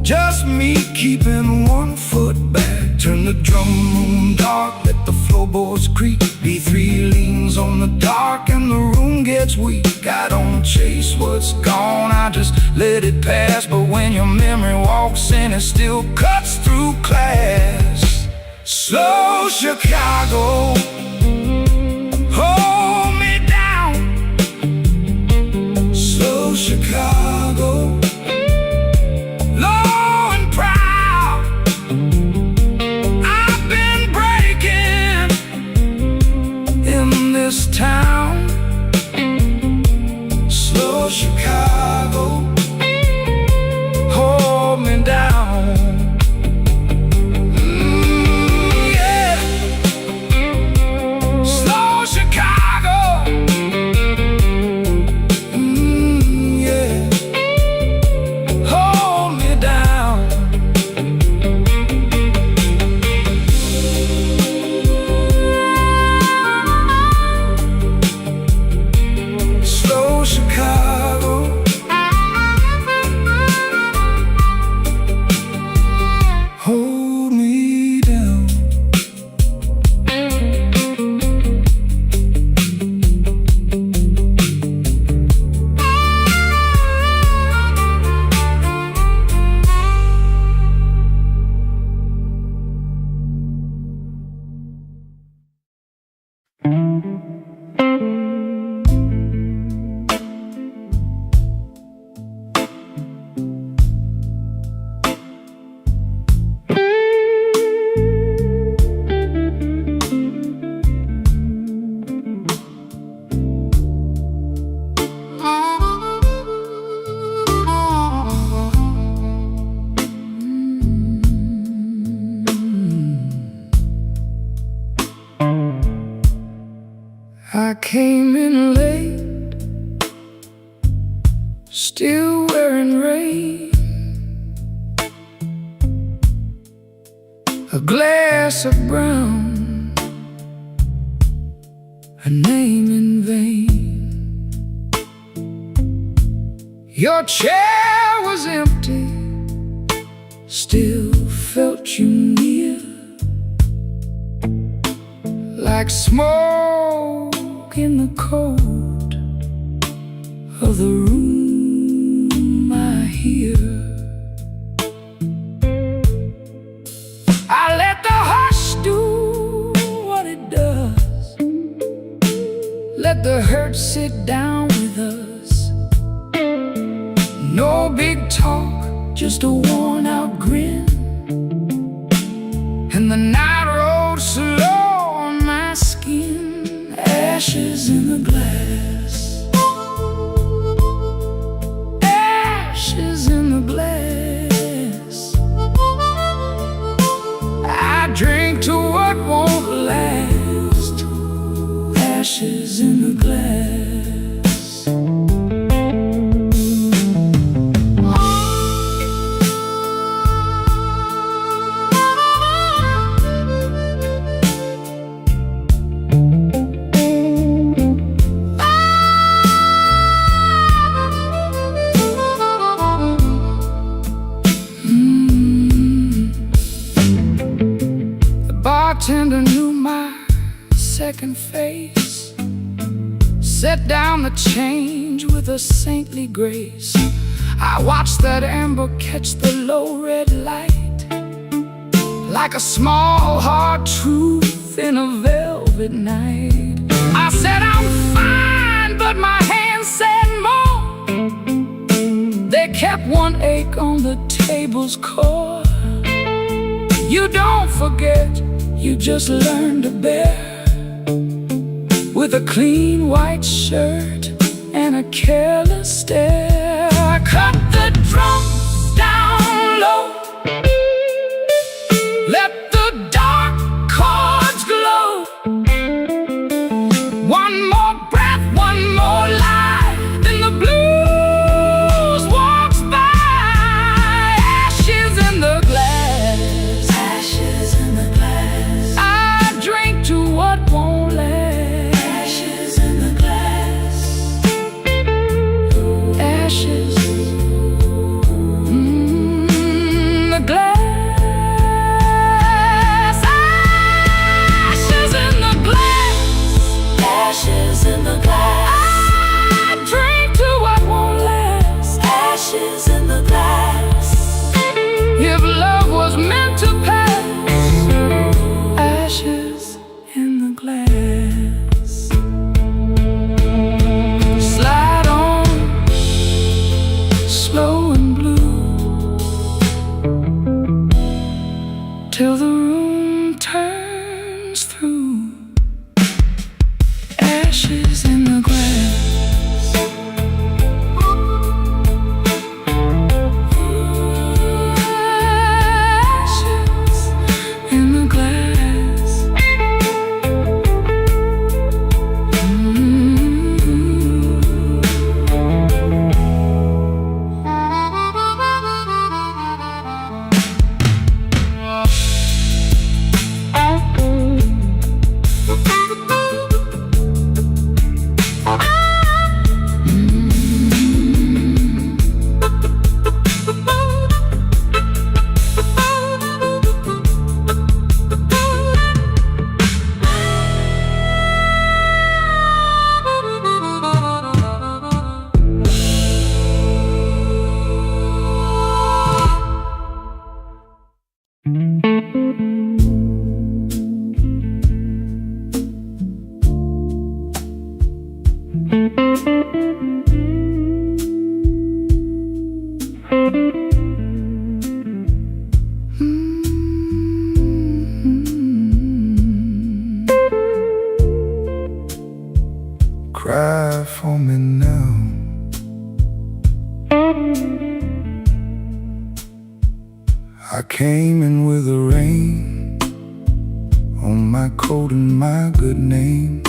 Speaker 1: just me keeping one foot back. Turn the drum room dark, let the floorboards creak. B3 leans on the dark and the room gets weak. I don't chase what's gone, I just let it pass. But when your memory walks in, it still cuts through class. Slow Chicago, hold me down. Slow Chicago, low and proud. I've been breaking in this town. Slow Chicago, hold me down. Yeah. Slow Chicago, yeah. Hold me down. Slow Chicago, hold me down. I came in late, still wearing rain. A glass of brown, a name in vain. Your chair was empty, still felt you near, like smoke in the cold of the room I hear. I let the hush do what it does, let the hurt sit down with us. No big talk, just a worn out grin. And the night rolled slow on my skin, ashes in the glass, ashes in the glass. I drink to what won't last, ashes in the glass. bartender knew my second face, set down the change with a saintly grace. I watched that amber catch the low red light, like a small hard truth in a velvet night. I said I'm fine, but my hands said more. They kept one ache on the table's core. You don't forget, you just learn to bear, with a clean white shirt and a careless stare. I cut the drums down low, let the dark chords glow. One more breath, one more life, then the blues walks by. Ashes in the glass,
Speaker 2: Ashes in the glass.
Speaker 1: I drink to what won't last.
Speaker 2: Ashes in the glass.
Speaker 1: Ashes, the glass. Ashes in the glass.
Speaker 2: Ashes in the glass.
Speaker 1: I drink to what won't last.
Speaker 2: Ashes in the glass.
Speaker 1: If love was meant to pass, ashes in the glass. Slide on, slow and blue, till the room turns through. Ashes in the glass. Ashes in the glass. Cry for me now. I came in with the rain on my coat and my good name.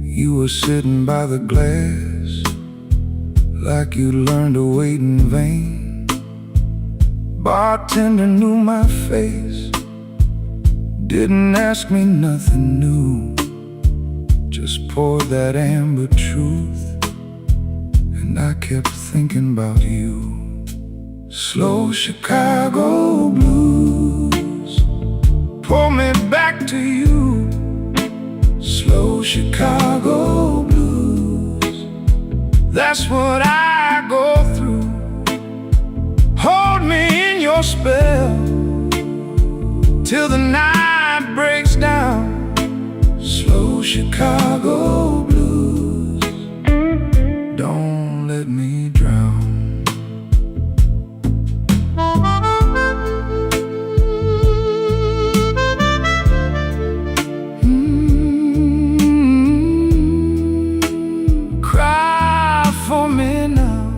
Speaker 1: You were sitting by the glass, like you learned to wait in vain. Bartender knew my face, didn't ask me nothing new, just poured that amber truth, and I kept thinking about you. Slow Chicago blues pull me back to you. Slow Chicago blues, that's what I go through. Hold me in your spell till the night breaks down. Slow Chicago blues, don't let me drown. Cry for me now.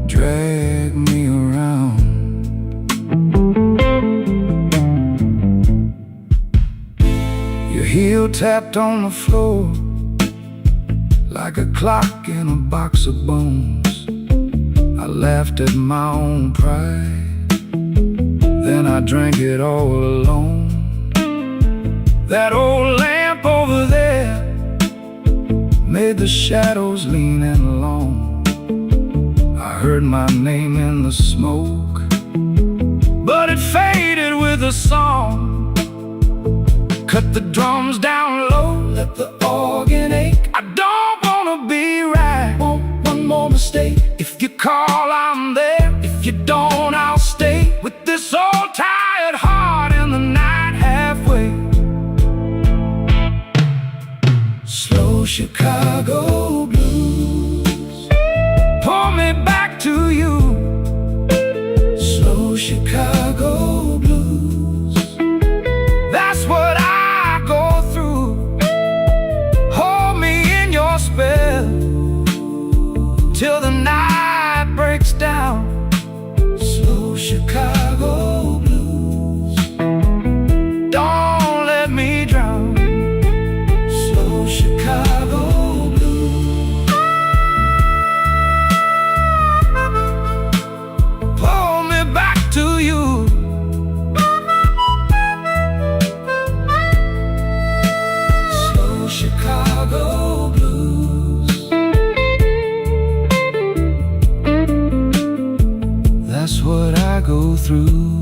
Speaker 1: Drag me around. Your heel tapped on the floor like a clock in a box of bones. I laughed at my own pride, then I drank it all alone. That old lamp over there played the shadows leaning long. I heard my name in the smoke, but it faded with the song. Cut the drums down low, let the organ ache. I don't wanna be right, want one more mistake. If you call, I'm there. If you don't, I'll stay with this old tired heart in the night halfway. Slow Chicago blues, pull me back to you. Slow Chicago blues, that's what I go through. Hold me in your spell till the night breaks down. Slow Chicago blues, don't let me drown. Slow Chicago blues, pull me back to you. Slow Chicago blues, that's what I go through.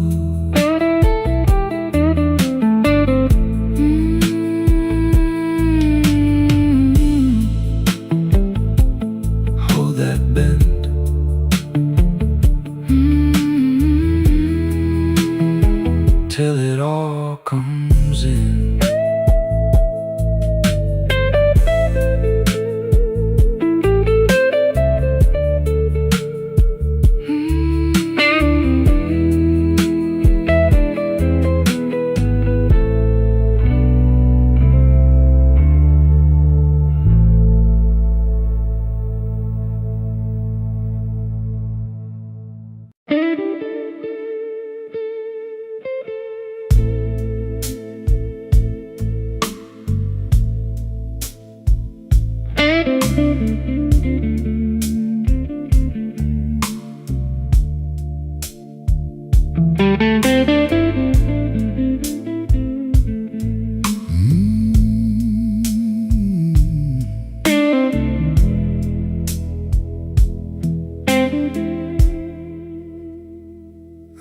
Speaker 1: Hold that bend. Till it all comes in.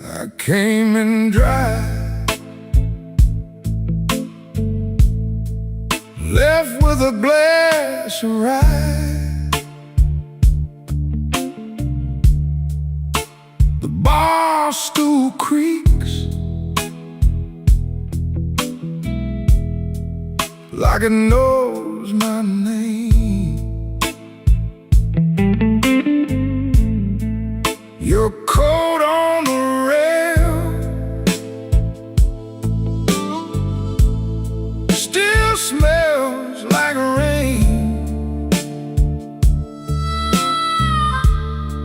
Speaker 1: I came in dry, left with a glass of rye. The bar stool creaks like it knows my name. Your coat on the rail still smells like rain.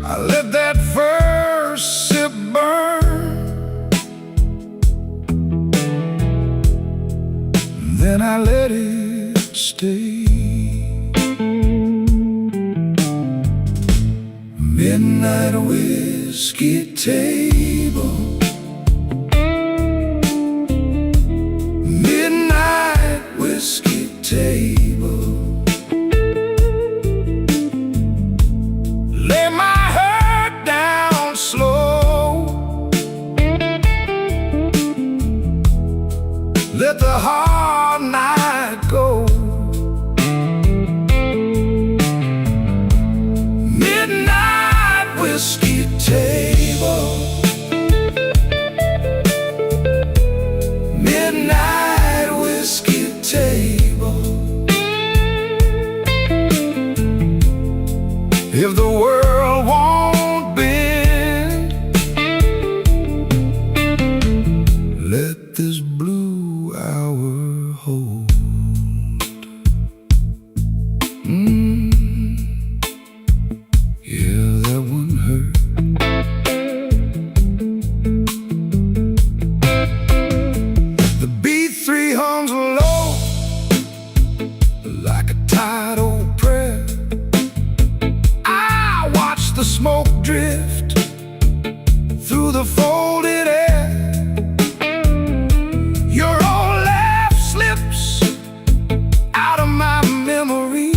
Speaker 1: I let that first sip burn, then I let it stay. Midnight whiskey table, midnight whiskey table. Lay my head down slow, let the hard night go. Midnight whiskey table, midnight whiskey table. If the world won't bend, let this blue hour hold. Yeah, that one hurt. The B3 hums low like a tired old prayer. I watch the smoke drift through the folded air. Your old laugh slips out of my memory.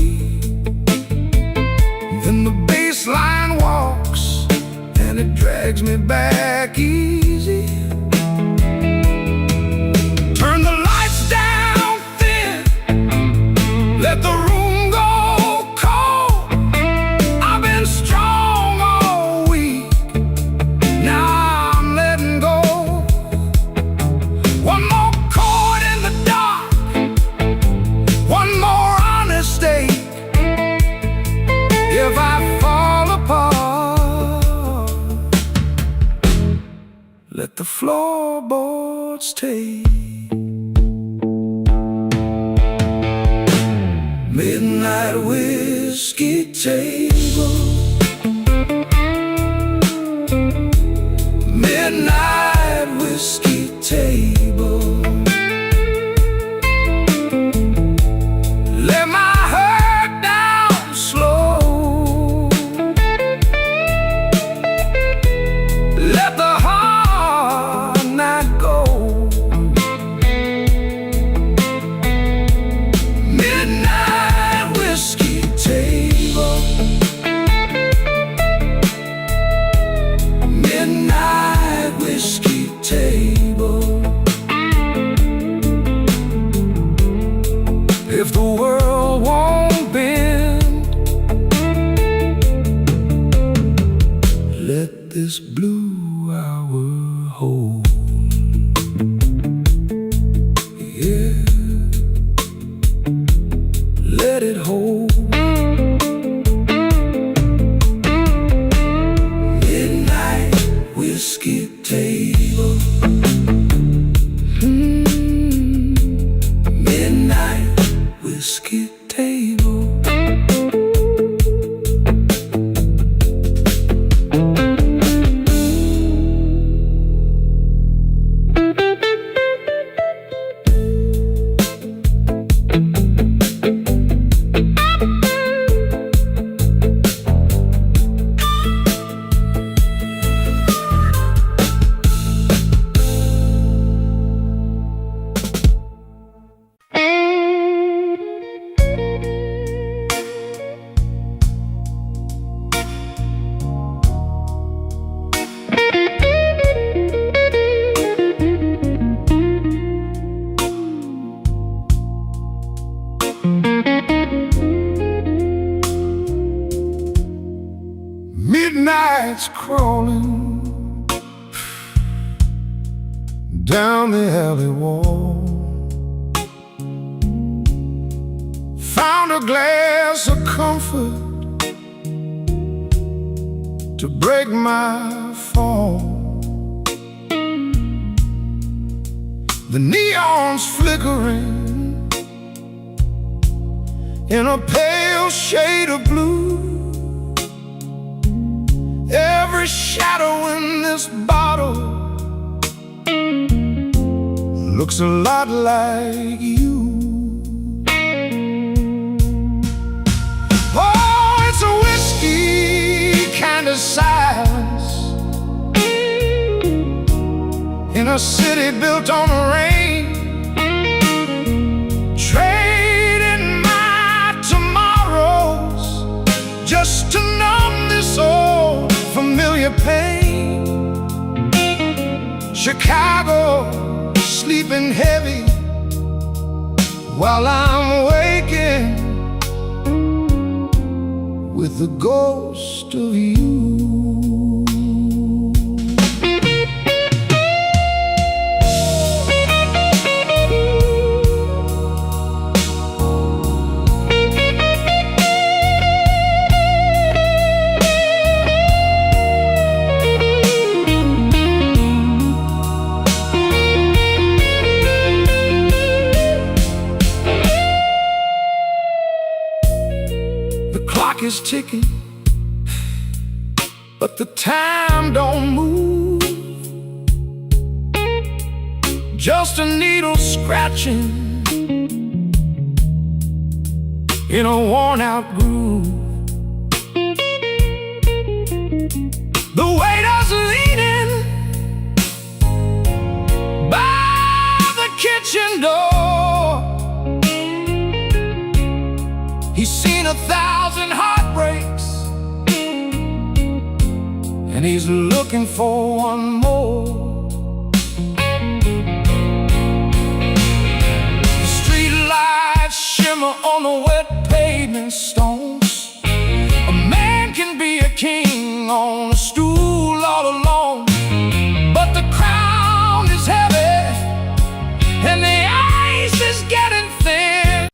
Speaker 1: floorboards take. Midnight whiskey table, midnight whiskey table. Let my heart down slow, let the hard night go. Midnight whiskey table, midnight whiskey table. If the world won't bend, let this blue hour hold. Yeah, let it hold. Midnight whiskey table, midnight whiskey table. Midnight's crawling down the alley wall. Found a glass of comfort to break my fall. The neon's flickering in a pale shade of blue. Every shadow in this bottle looks a lot like you. Oh, it's a whiskey kind of silence in a city built on rain. Trading my tomorrows just to numb this old familiar pain. Chicago sleeping heavy while I'm waking with the ghost of you. Is ticking, but the time don't move. Just a needle scratching in a worn-out groove. The waiter's leaning by the kitchen door. He's seen 1,000 heartbreaks, and he's looking for one more. The street lights shimmer on the wet pavement stones. A man can be a king on a stool all alone, but the crown is heavy and the ice is getting thin.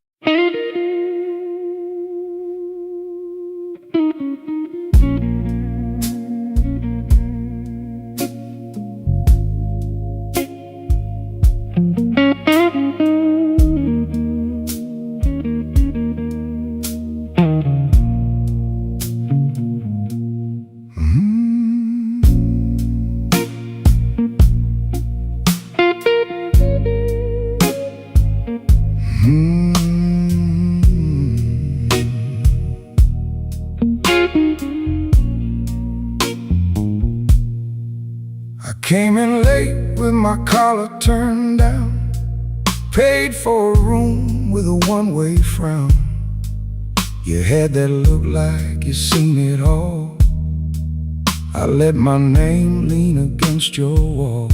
Speaker 1: I came in late with my collar turned down, paid for a room with a one-way frown. You had that look like you seen it all. I let my name lean against your wall.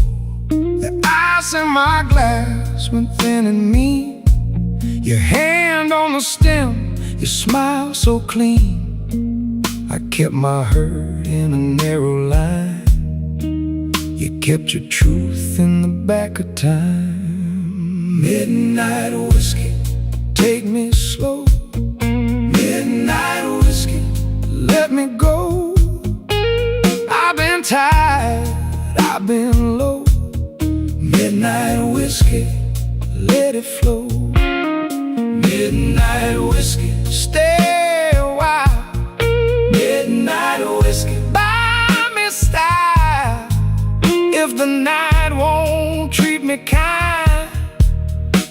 Speaker 1: The ice in my glass went thin and mean. Your hand on the stem, your smile so clean. I kept my hurt in a narrow line. You kept your truth in the back of time. Midnight whiskey, take me slow. Midnight whiskey, let me go. I've been tired, I've been low. Midnight whiskey, let it flow. Midnight whiskey, stay a while. Midnight whiskey, buy me style. If the night won't treat me kind,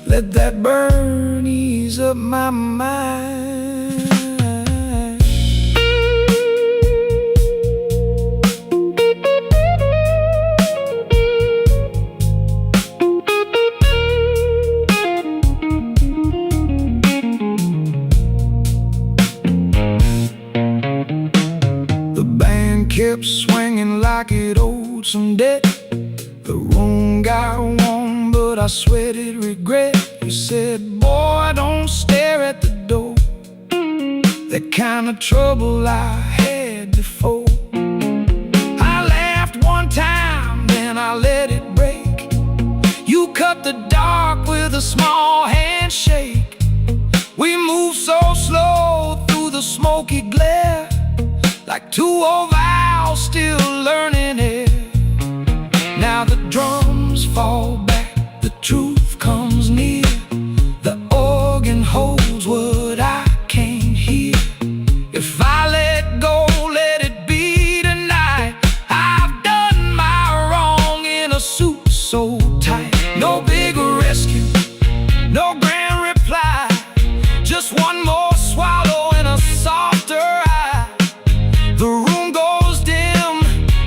Speaker 1: let that burn ease up my mind. The band kept swinging like it owed some debt. The room got warm, but I sweated regret. You said, boy, don't stare at the door. That kind of trouble I had before. I laughed one time, then I let it break. You cut the dark with a small handshake. We moved so slow through the smoky glare, like two old owls still learning it. Now the drums fall back, the truth comes near. The organ holds what I can't hear. If I let go, let it be tonight. I've done my wrong in a suit so tight. No big rescue, no grand reply, just one more swallow and a softer eye. The room goes dim,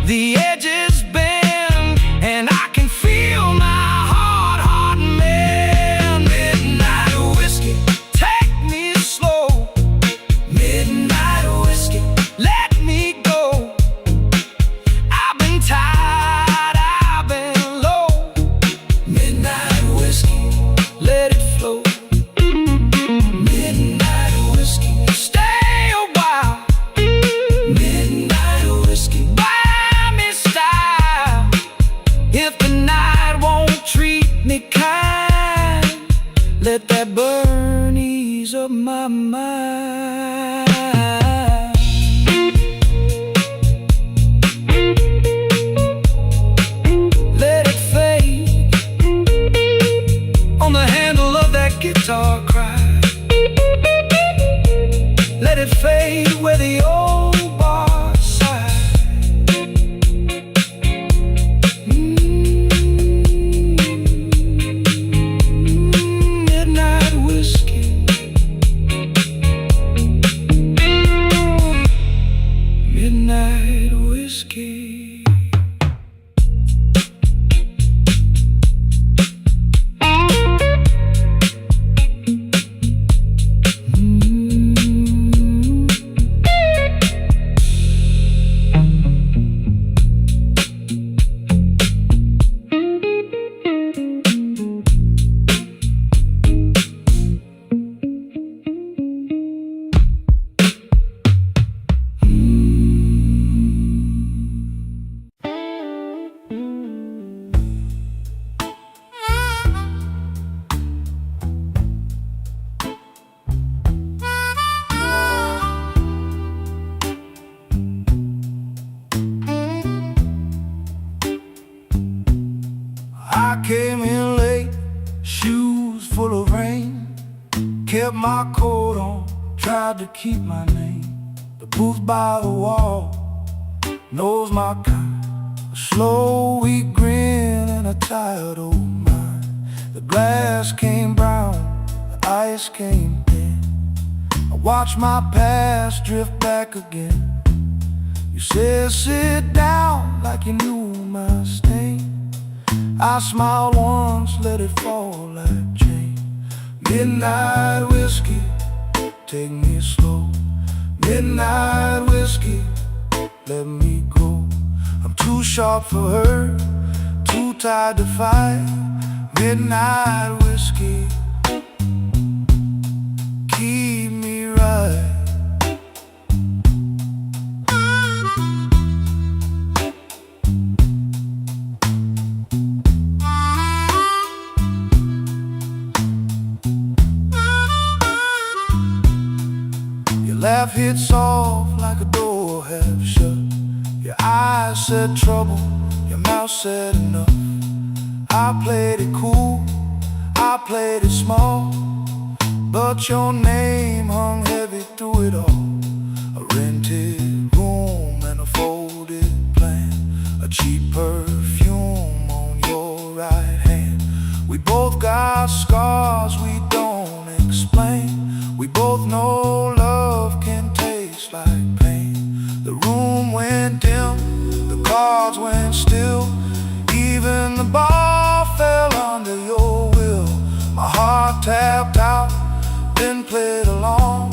Speaker 1: the edges bend, and I can feel my heart mend. Midnight whiskey, take me slow. Midnight whiskey, let me go. I've been tired, I've been low. Midnight whiskey, let it flow. Midnight whiskey, stay a while. Midnight whiskey, buy me style. If the night won't treat me kind, let that burn ease up my mind. Let it fade on the handle of that guitar cry. Let it fade where the old bar sigh. Midnight whiskey, midnight whiskey. I came in late, shoes full of rain. Kept my coat on, tried to keep my name. The booth by the wall knows my kind. A slow, weak grin and a tired old mind. The glass came brown, the ice came thin. I watched my past drift back again. You said sit down like you knew my stain. I smiled once, let it fall like chain. Midnight whiskey, take me slow. Midnight whiskey, let me go. I'm too sharp for her, too tired to fight. Midnight whiskey, keep me right. Your laugh hit soft like a door half shut. Your eyes said trouble, your mouth said enough. I played it cool, I played it small, but your name hung heavy through it all. A rented room and a folded plan, a cheap perfume on your right hand. We both got scars we don't explain. We both know love can taste like pain. The room went dim, the cards went still, even the bar fell under your will. My heart tapped out, then played along.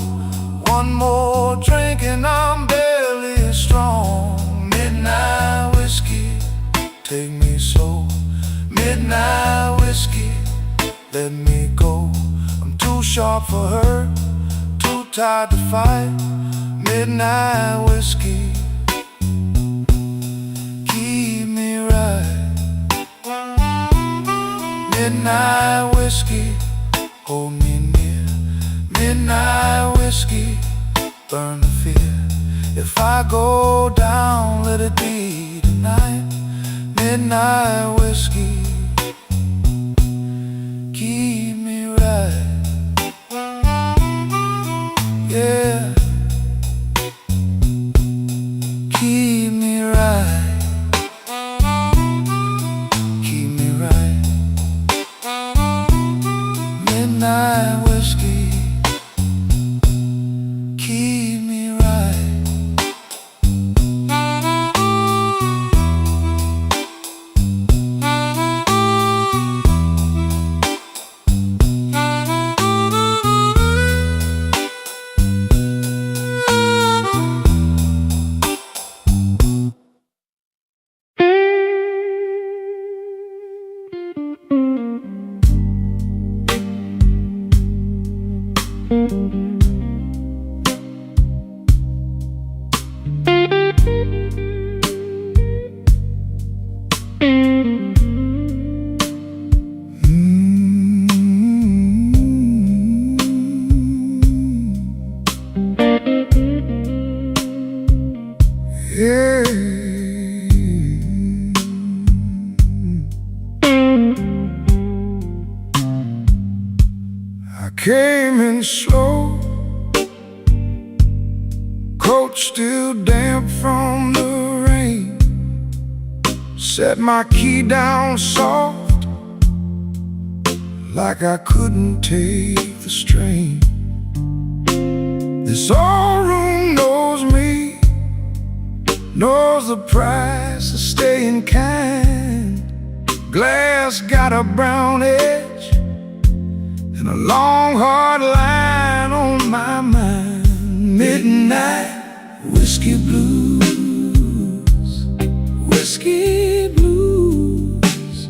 Speaker 1: One more drink and I'm barely strong. Midnight whiskey, take me slow. Midnight whiskey, let me go. I'm too sharp for her, too tired to fight. Midnight whiskey, keep me right. Midnight whiskey, hold me near. Midnight whiskey, burn the fear. If I go down, let it be tonight. Midnight whiskey, keep me right. Yeah, keep me right. Keep me right. Midnight whiskey, keep me right. Yeah. I came in slow, coat still damp from the rain. Set my key down soft, like I couldn't take the strain. This old room knows me, knows the price of staying kind. Glass got a brown edge and a long hard line on my mind. Midnight whiskey blues, whiskey blues,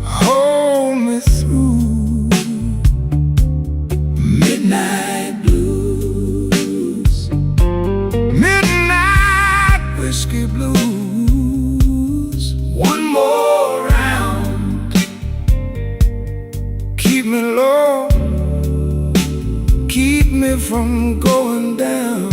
Speaker 1: hold me through. Midnight blues, midnight whiskey blues. One more round, keep me low, keep me from going down.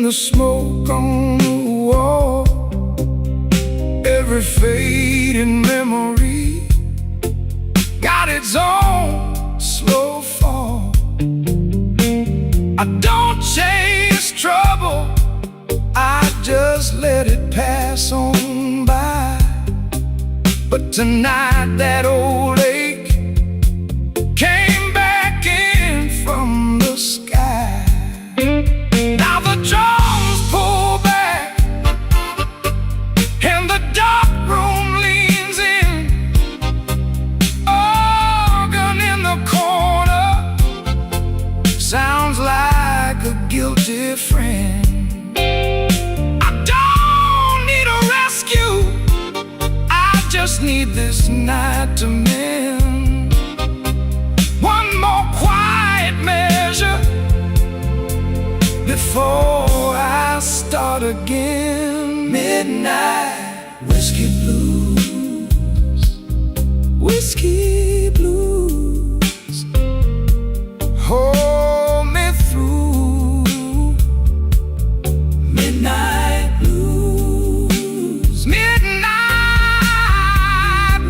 Speaker 1: in the smoke on the wall, every fading memory got its own slow fall. I don't chase trouble, I just let it pass on by. But tonight that old lake came back in from the sky. Now the drums pull back and the dark room leans in. Organ in the corner sounds like a guilty friend. I don't need a rescue, I just need this night to mend. One more quiet measure before I start again. Midnight whiskey blues, whiskey blues, hold me through. Midnight blues, midnight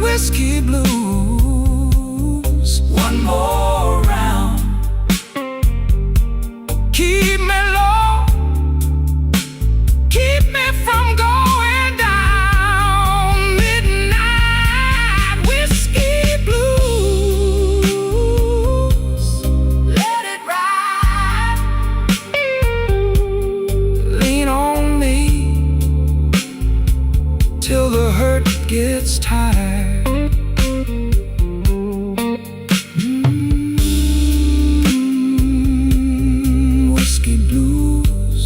Speaker 1: whiskey blues. One more round, keep me low, keep me from going down. Midnight whiskey blues, let it ride. Lean on me till the hurt gets tired. Whiskey blues.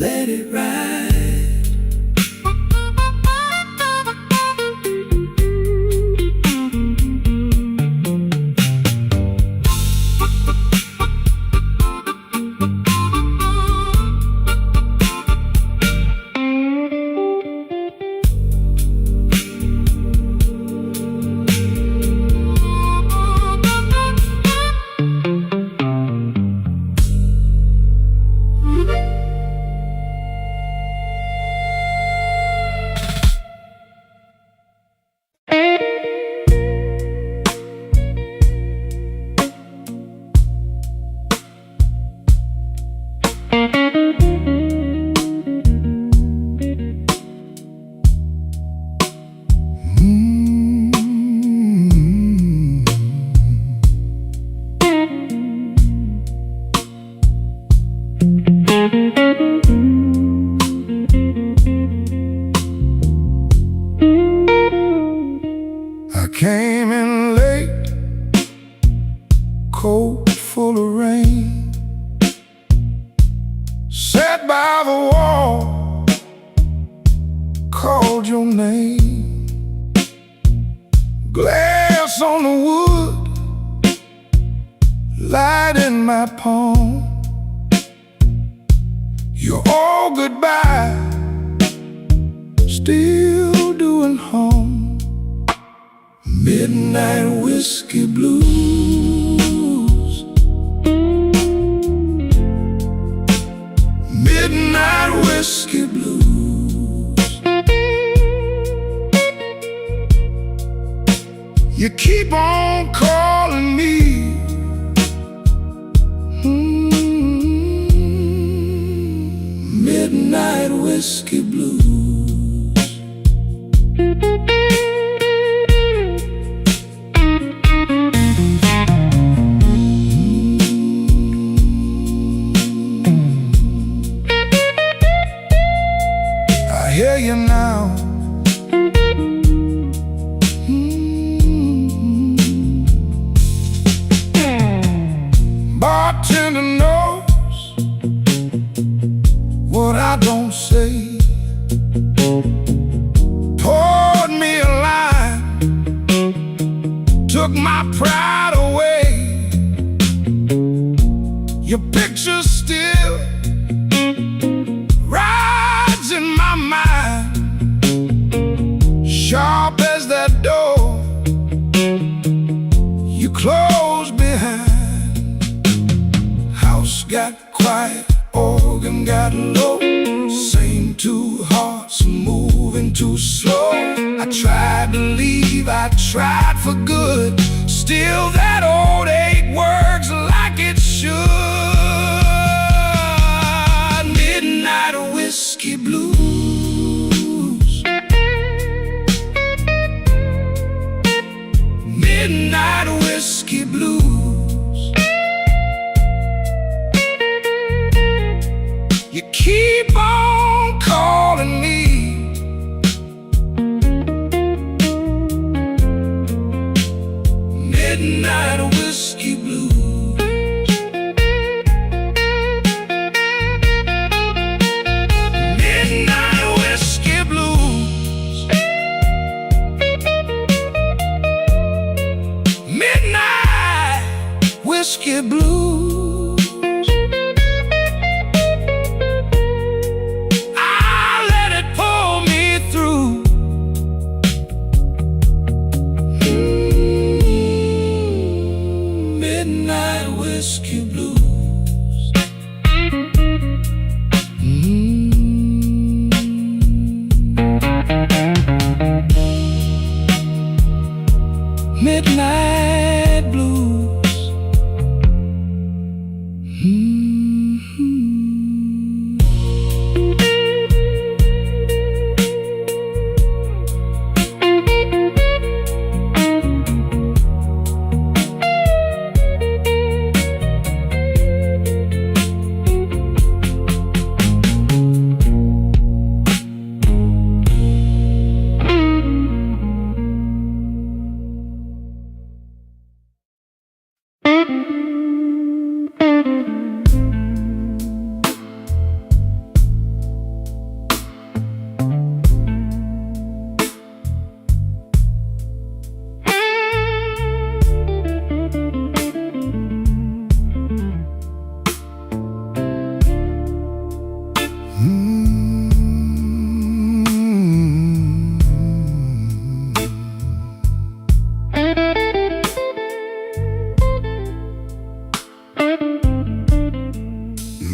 Speaker 1: Let it ride. I came in late, coat full of rain, sat by the wall, called your name. Glass on the wood, light in my palm. You're all goodbye, still doing harm. Midnight whiskey blues, midnight whiskey blues. You keep on calling me. Midnight whiskey blues. I hear you now. Bartender knows what I don't say. Poured me a line, took my pride away. Your picture still rides in my mind, sharp as that door. You clothes behind. House got quiet, organ got low. Same two hearts moving too slow. I tried to leave, I tried for good. Still that old ache works like it should. Midnight whiskey blues. Midnight whiskey blues. You keep on calling me. Midnight whiskey blues. Midnight whiskey blues. Midnight whiskey blues. I let it pull me through. Midnight whiskey blues. Midnight blues.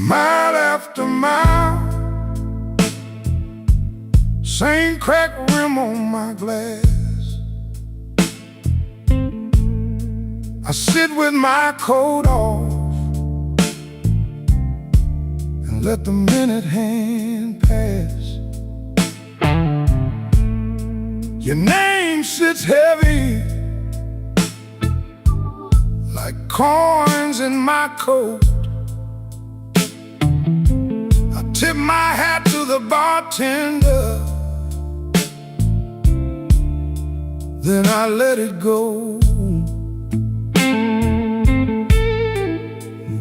Speaker 1: Mile after mile, same cracked rim on my glass. I sit with my coat off and let the minute hand pass. Your name sits heavy like coins in my coat. Tip my hat to the bartender, then I let it go.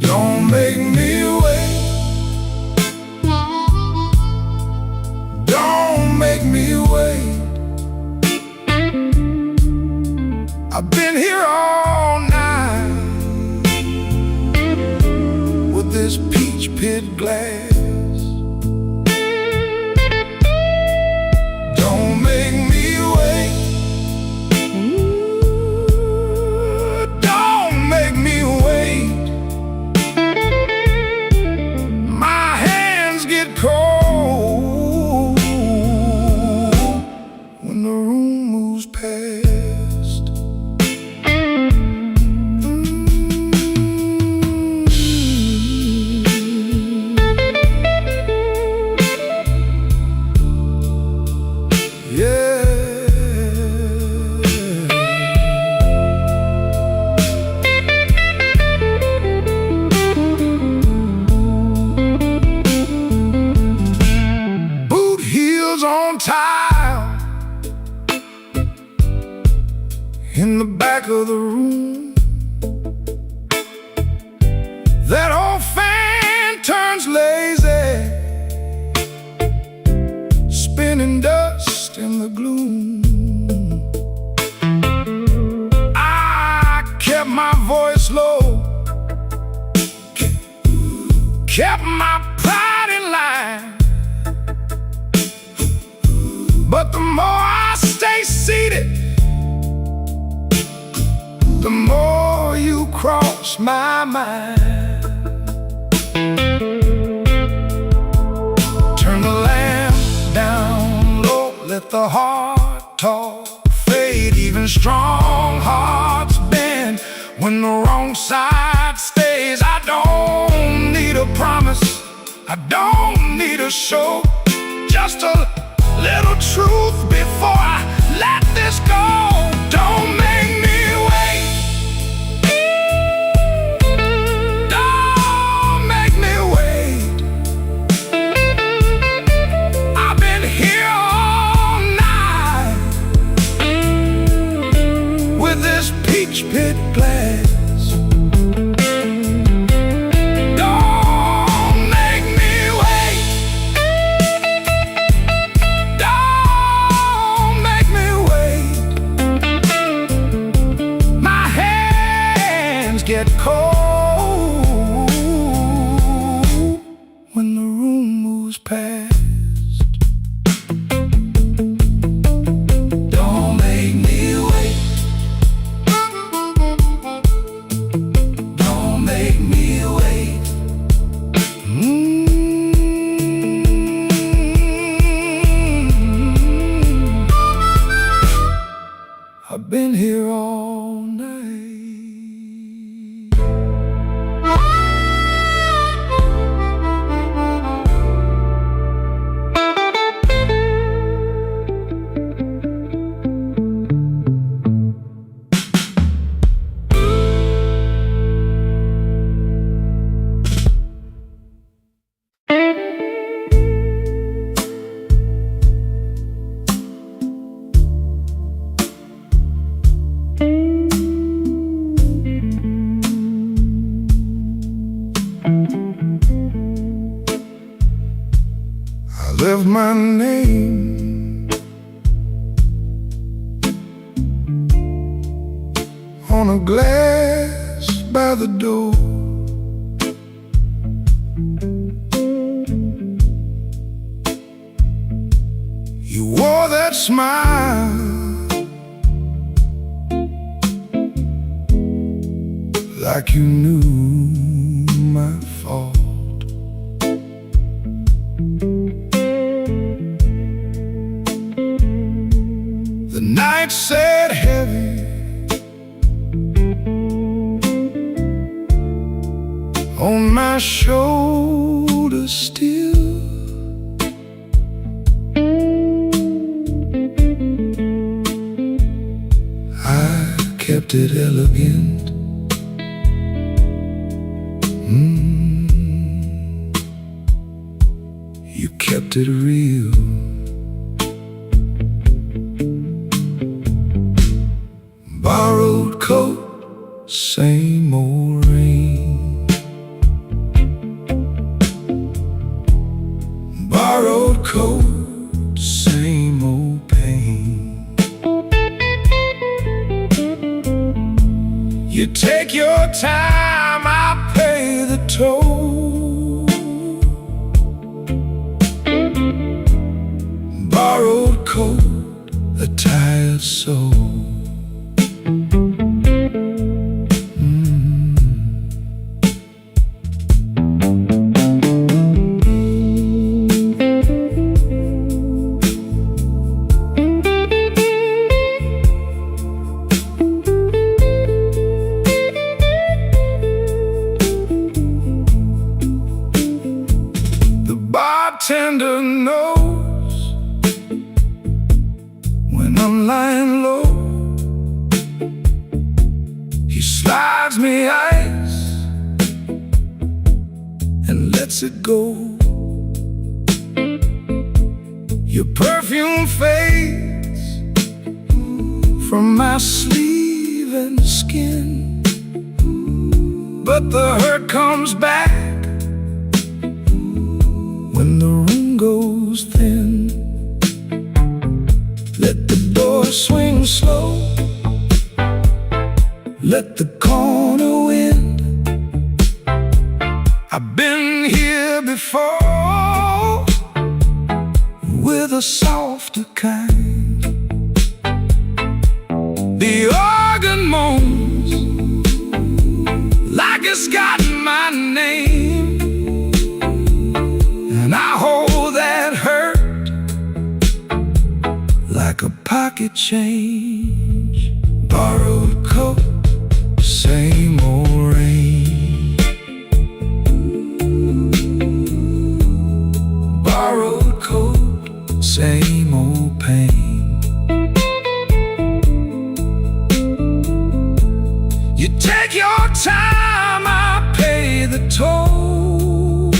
Speaker 1: Don't make me wait. Don't make me wait. I've been here all night with this peach pit glass. In the back of the room, that old fan turns lazy, spinning dust in the gloom. I kept my voice low, kept my pride in line, but the more I stay seated, the more cross my mind. Turn the lamp down low, let the heart talk fade. Even strong hearts bend when the wrong side stays. I don't need a promise, I don't need a show, just a little truth before I let this go. Don't make me wait, don't make me wait. I've been here all night with this peach pit glass. Get cold when the room moves past. Don't make me wait, don't make me wait. I've been here all night. Left my name on a glass by the door. You wore that smile like you knew my fault. The night sat heavy on my shoulders still. I kept it elegant. You kept it real. Borrowed coat, same old rain. Borrowed coat, same old pain. You take your time, I pay the toll. Borrowed coat, a tired soul. Bartender knows when I'm lying low. He slides me ice and lets it go. Your perfume fades from my sleeve and skin, but the hurt comes back when the room goes thin. Let the door swing slow, let the corner wind. I've been here before with a softer kind. The organ moans just got my name, and I hold that hurt like a pocket change. Borrowed coat, same old rain. Borrowed coat, same old pain. You take your time, I pay the toll.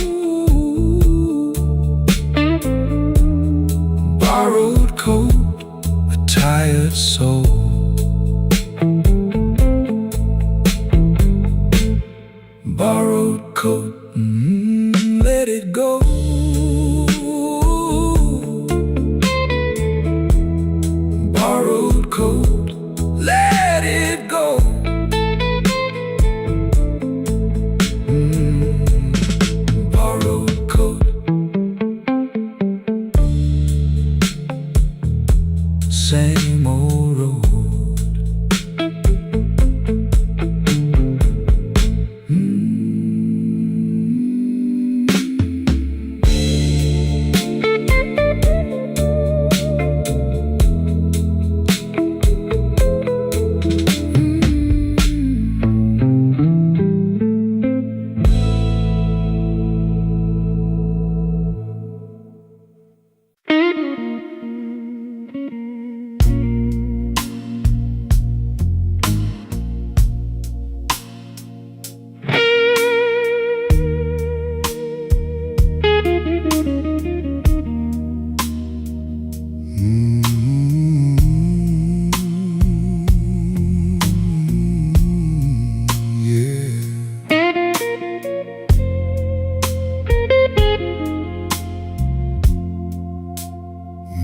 Speaker 1: Borrowed coat, a tired soul. Borrowed coat, let it go. Borrowed coat, let it go. Borrowed coat, same old road.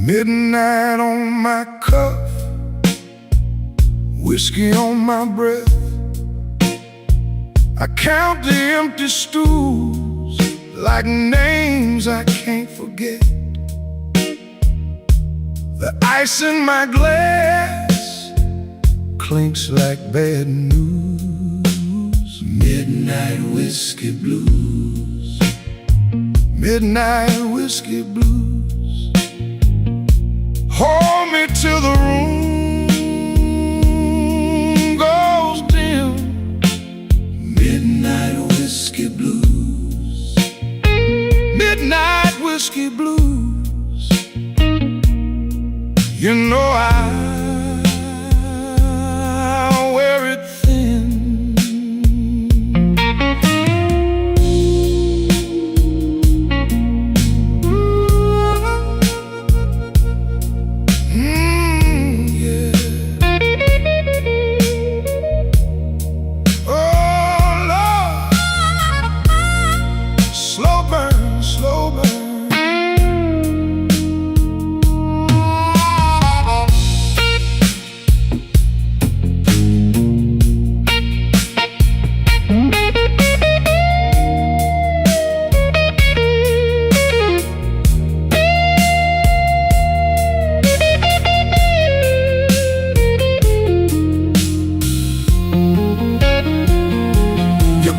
Speaker 1: Midnight on my cuff, whiskey on my breath. I count the empty stools like names I can't forget. The ice in my glass clinks like bad news. Midnight whiskey blues. Midnight whiskey blues. Hold me till the room goes dim. Midnight whiskey blues. Midnight whiskey blues. You know I'll wear it thin.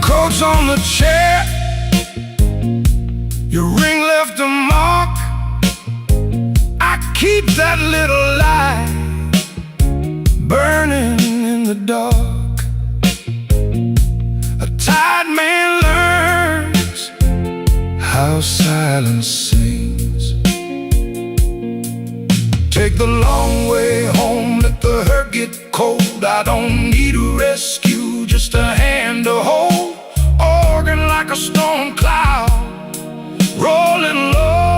Speaker 1: Coat's on the chair, your ring left a mark. I keep that little light burning in the dark. A tired man learns how silence sings. Take the long way home, let the hurt get cold. I don't need a rescue, just a hand to hold. Organ like a storm cloud, rolling low.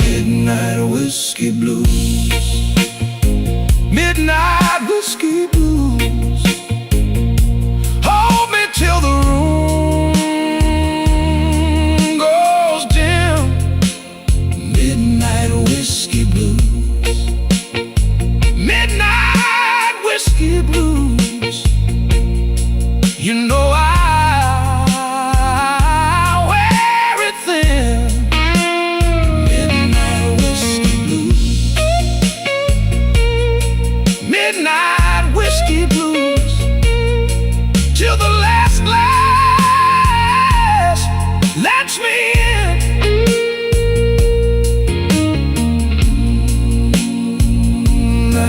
Speaker 1: Midnight whiskey blues. Midnight whiskey blues. Hold me till the room goes dim. Midnight whiskey blues. Midnight whiskey blues. You know I wear it thin. Midnight whiskey blues. Midnight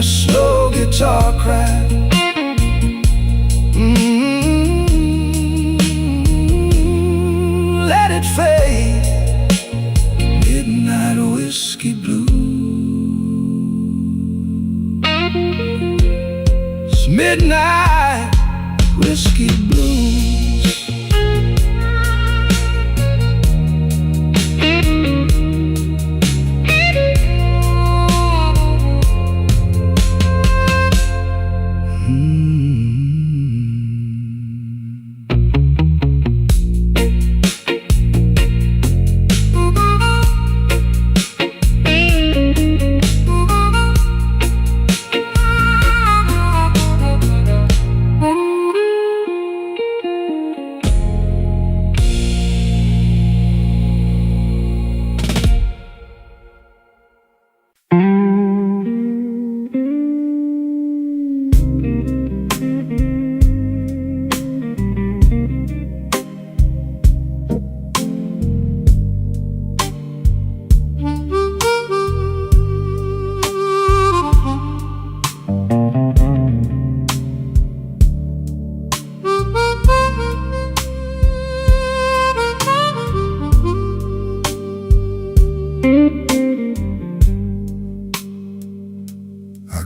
Speaker 1: slow guitar cry. Let it fade. Midnight whiskey blues. Midnight whiskey blues.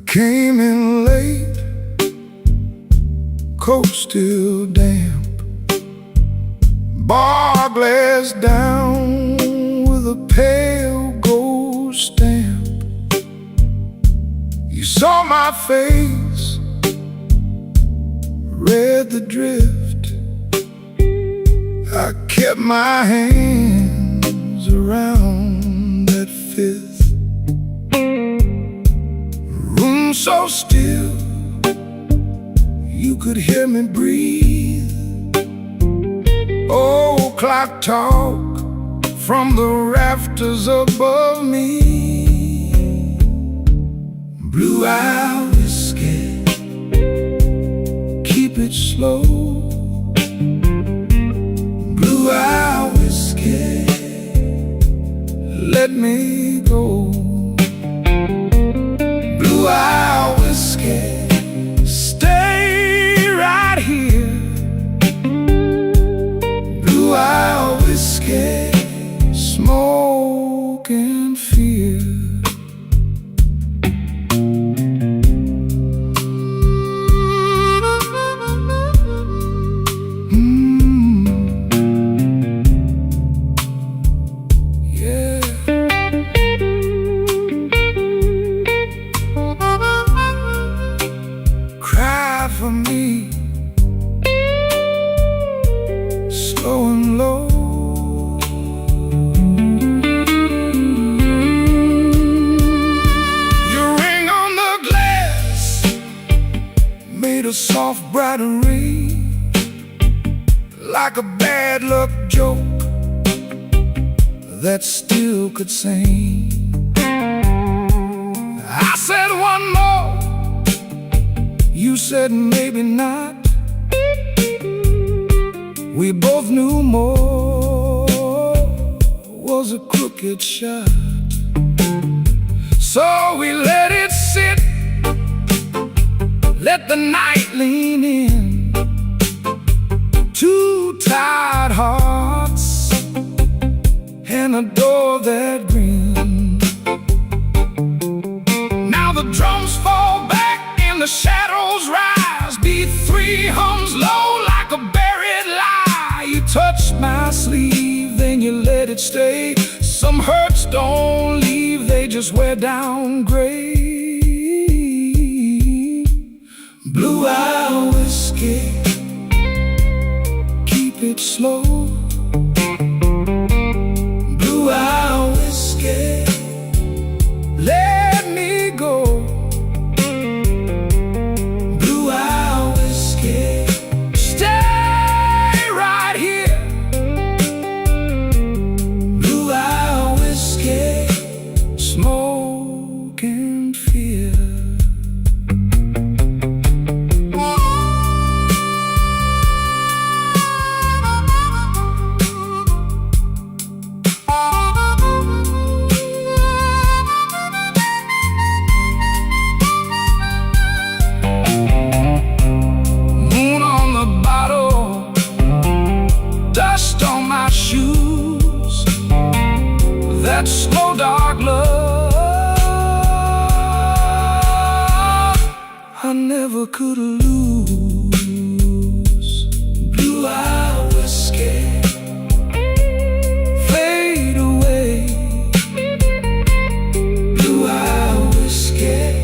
Speaker 1: Came in late, coat still damp, bar glass down with a pale gold stamp. You saw my face, read the drift. I kept my hands around that fifth. Room so still, you could hear me breathe. Old clock talk from the rafters above me. Blue-eye whiskey, keep it slow. Blue-eye whiskey, let me go. Blue-eye whiskey, stay right here. Blue-eye whiskey, smoke and fear. Yeah. Cry for me, slow and low. Your ring on the glass made a soft bright ring, like a bad luck joke that still could sing. I said one more, you said maybe not. We both knew more was a crooked shot. So we let it sit, let the night lean in. Two tired hearts and a door that grinned. Now the drums fall back and the shadows rise. Beat three hums low like a buried lie. You touch my sleeve, then you let it stay. Some hurts don't leave, they just wear down gray. Blue-eye whiskey, keep it slow. Blue-eye whiskey, let me go. Blue-eye whiskey, stay right here. Blue-eye whiskey, smoke and fear. never could lose. Blue eye whiskey, fade away. Blue eye whiskey,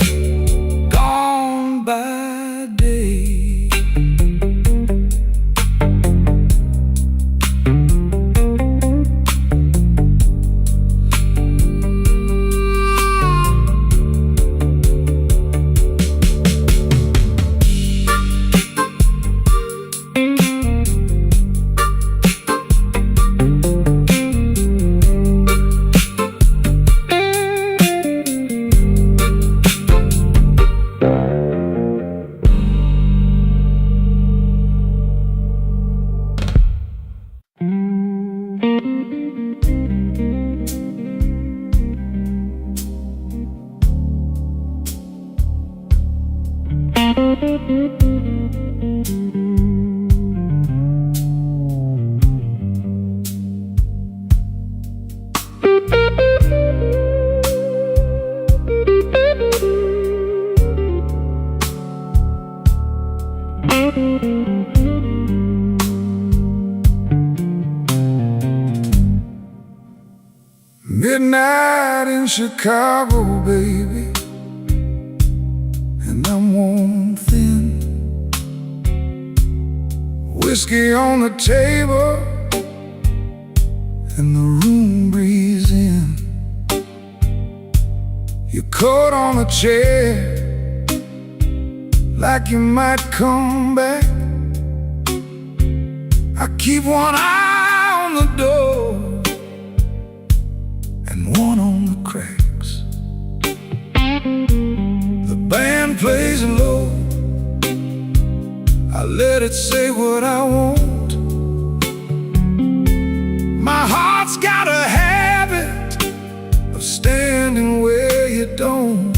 Speaker 1: gone by day. Midnight in Chicago, baby, and I'm worn thin. Whiskey on the table and the room breeze in. Your coat on the chair, like you might come back. I keep one eye on the door and one on the cracks. The band plays low, I let it say what I want. My heart's got a habit of standing where you don't.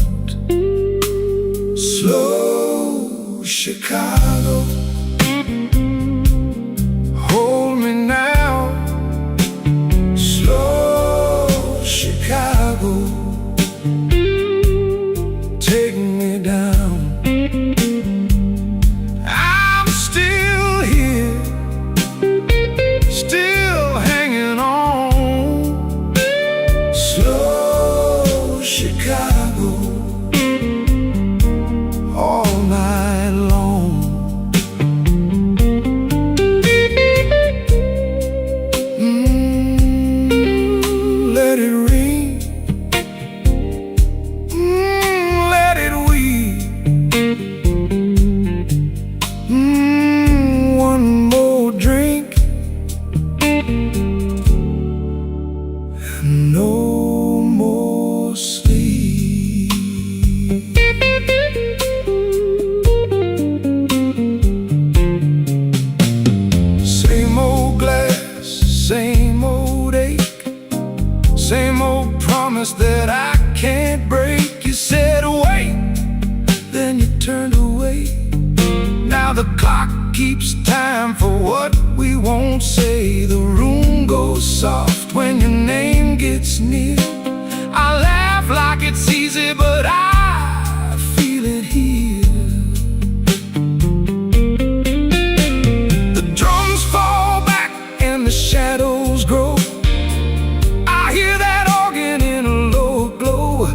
Speaker 1: Slow Chicago, hold me now. Slow Chicago, take me down. I'm still here, still hanging on. Slow Chicago, all night long. Let it ring, let it weep. One more drink and no more sleep. Same old glass, same old ache, same old promise that I can't break. You said wait, then you turned away. Now the clock keeps time for what we won't say. The room goes soft when your name gets near. I laugh like it's easy, but I feel it here. The drums fall back and the shadows grow. I hear that organ in a low glow.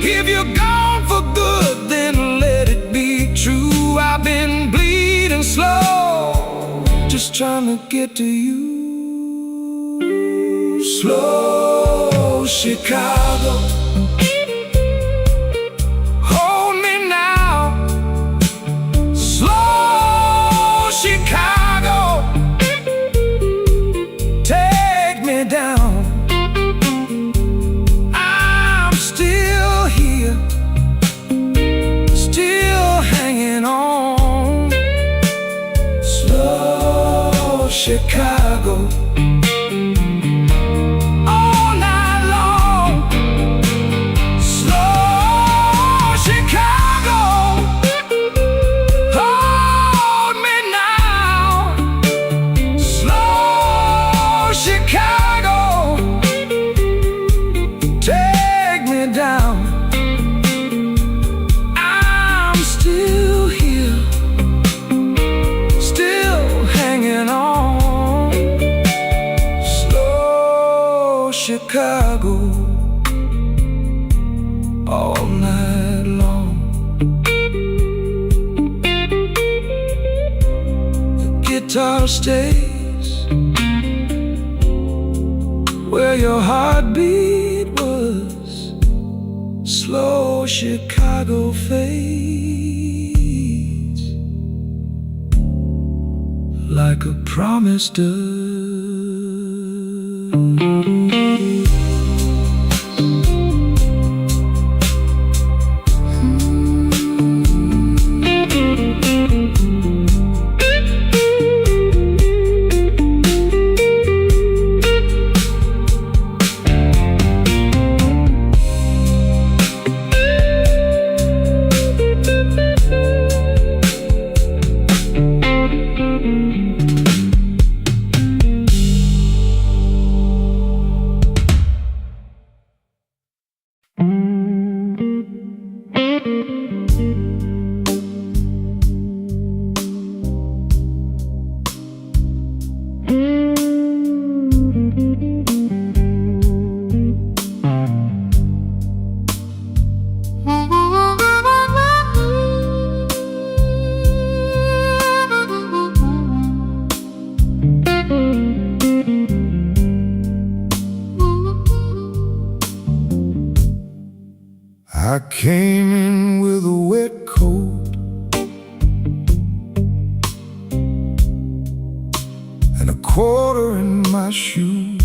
Speaker 1: If you're gone for good, then let it be true. I've been bleeding slow, just trying to get to you. Slow Chicago, hold me now. Slow Chicago, take me down. I'm still here, still hanging on. Slow Chicago, all night long. Slow Chicago, hold me now. Slow Chicago, take me down. I'm still guitar stays where your heartbeat was. Slow Chicago fades like a promise does. I came in with a wet coat and a quarter in my shoe.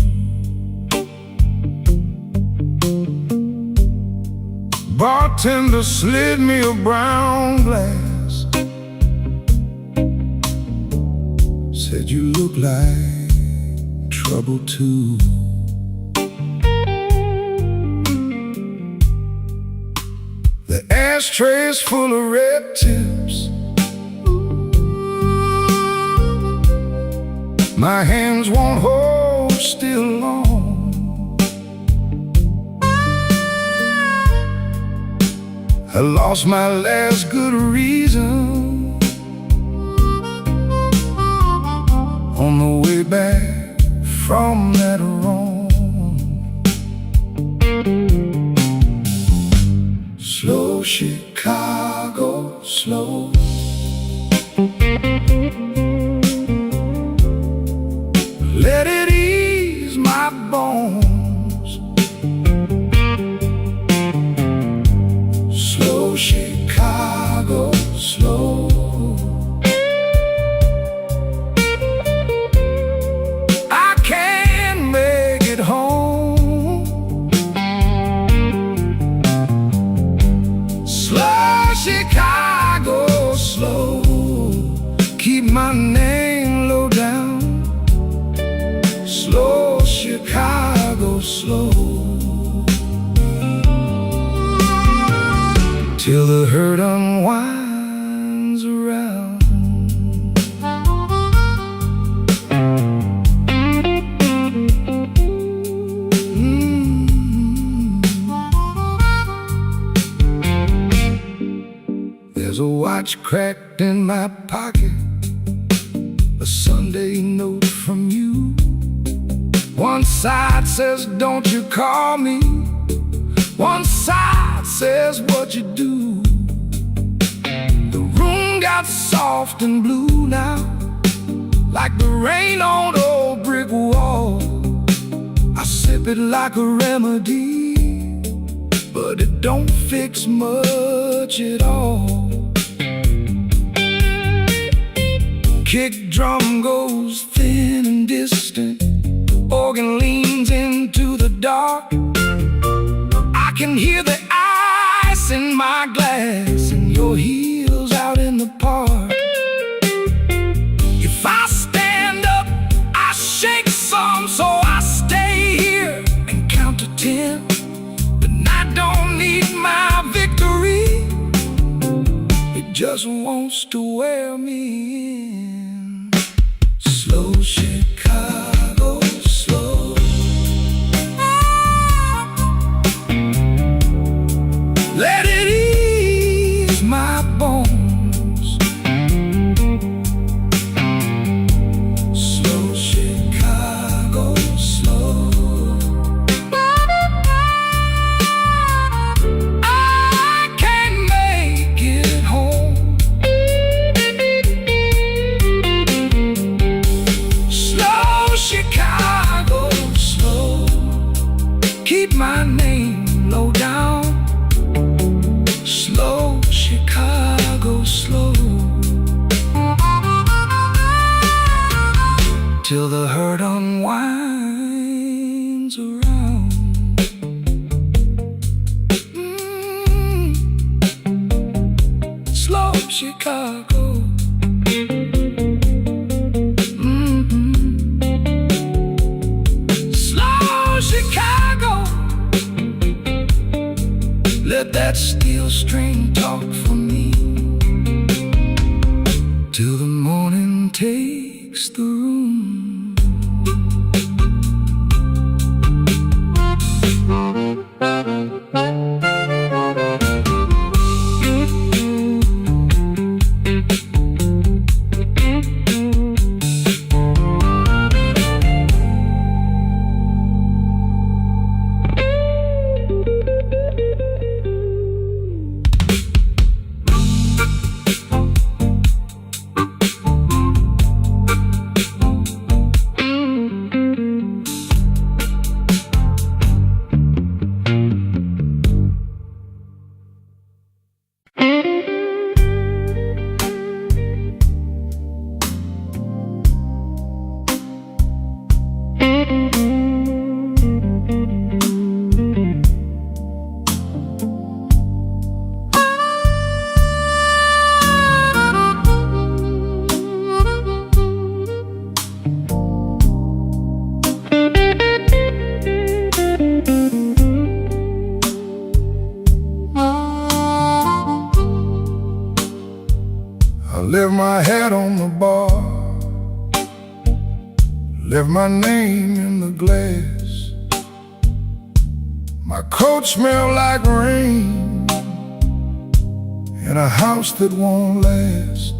Speaker 1: Bartender slid me a brown glass, said you look like trouble too. The ashtray's full of red tips. My hands won't hold still long. I lost my last good reason on the way back from that wrong. Slow Chicago, slow. Let it ease my bones. Slow Chicago, slow. I can't make it home. Slow Chicago, slow. Keep my name low down. Slow Chicago, slow. Till the hurt unwinds around. There's a watch cracked in my pocket, a Sunday note from you. One side says, don't you call me. One side says, what you do. The room got soft and blue now, like the rain on the old brick wall. I sip it like a remedy, but it don't fix much at all. Kick drum goes thin and distant, organ leans into the dark. I can hear the ice in my glass and your heels out in the park. If I stand up, I shake some, so I stay here and count to 10. But I don't need my victory, it just wants to wear me in. Slow Chicago, slow. Let it ease my bones. Slow Chicago, slow. I can't make it home. Chicago slow, till the hurt unwinds around. Slow Chicago. Slow Chicago. Let that steel string talk for me, till the morning takes the room.
Speaker 3: I left my hat on the bar, left my name in the glass. My coat smelled like rain in a house that won't last.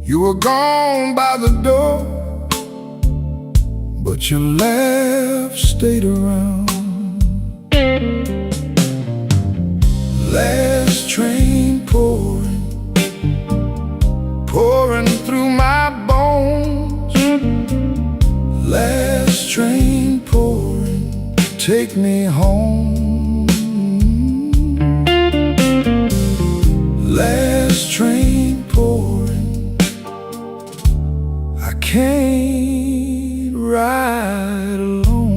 Speaker 3: You were gone by the door, but your laugh stayed around. Last train pouring through my bones. Last train pouring, take me home. Last train pouring, I can't ride alone.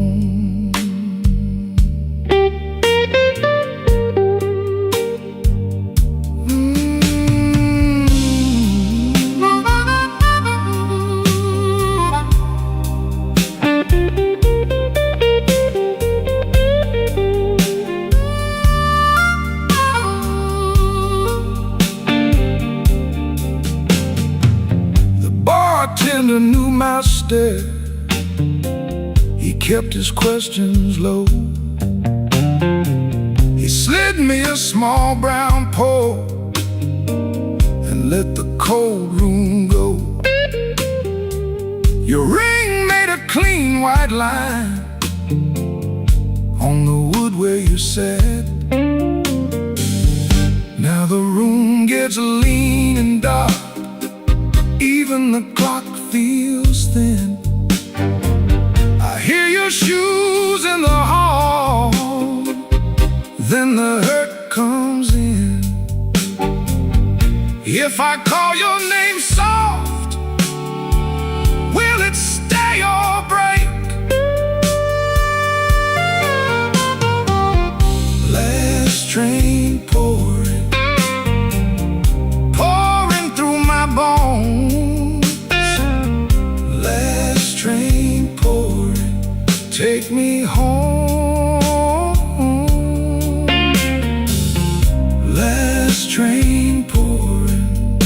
Speaker 3: Bartender knew my stare. He kept his questions low. He slid me a small brown pour and let the cold room go. Your ring made a clean white line on the wood where you sat. Now the room gets lean and dark, even the clock feels thin. I hear your shoes in the hall, then the hurt comes in. If I call your name soft, will it stay or break? Last train pouring through my bones. Last train pouring, take me home. Last train pouring,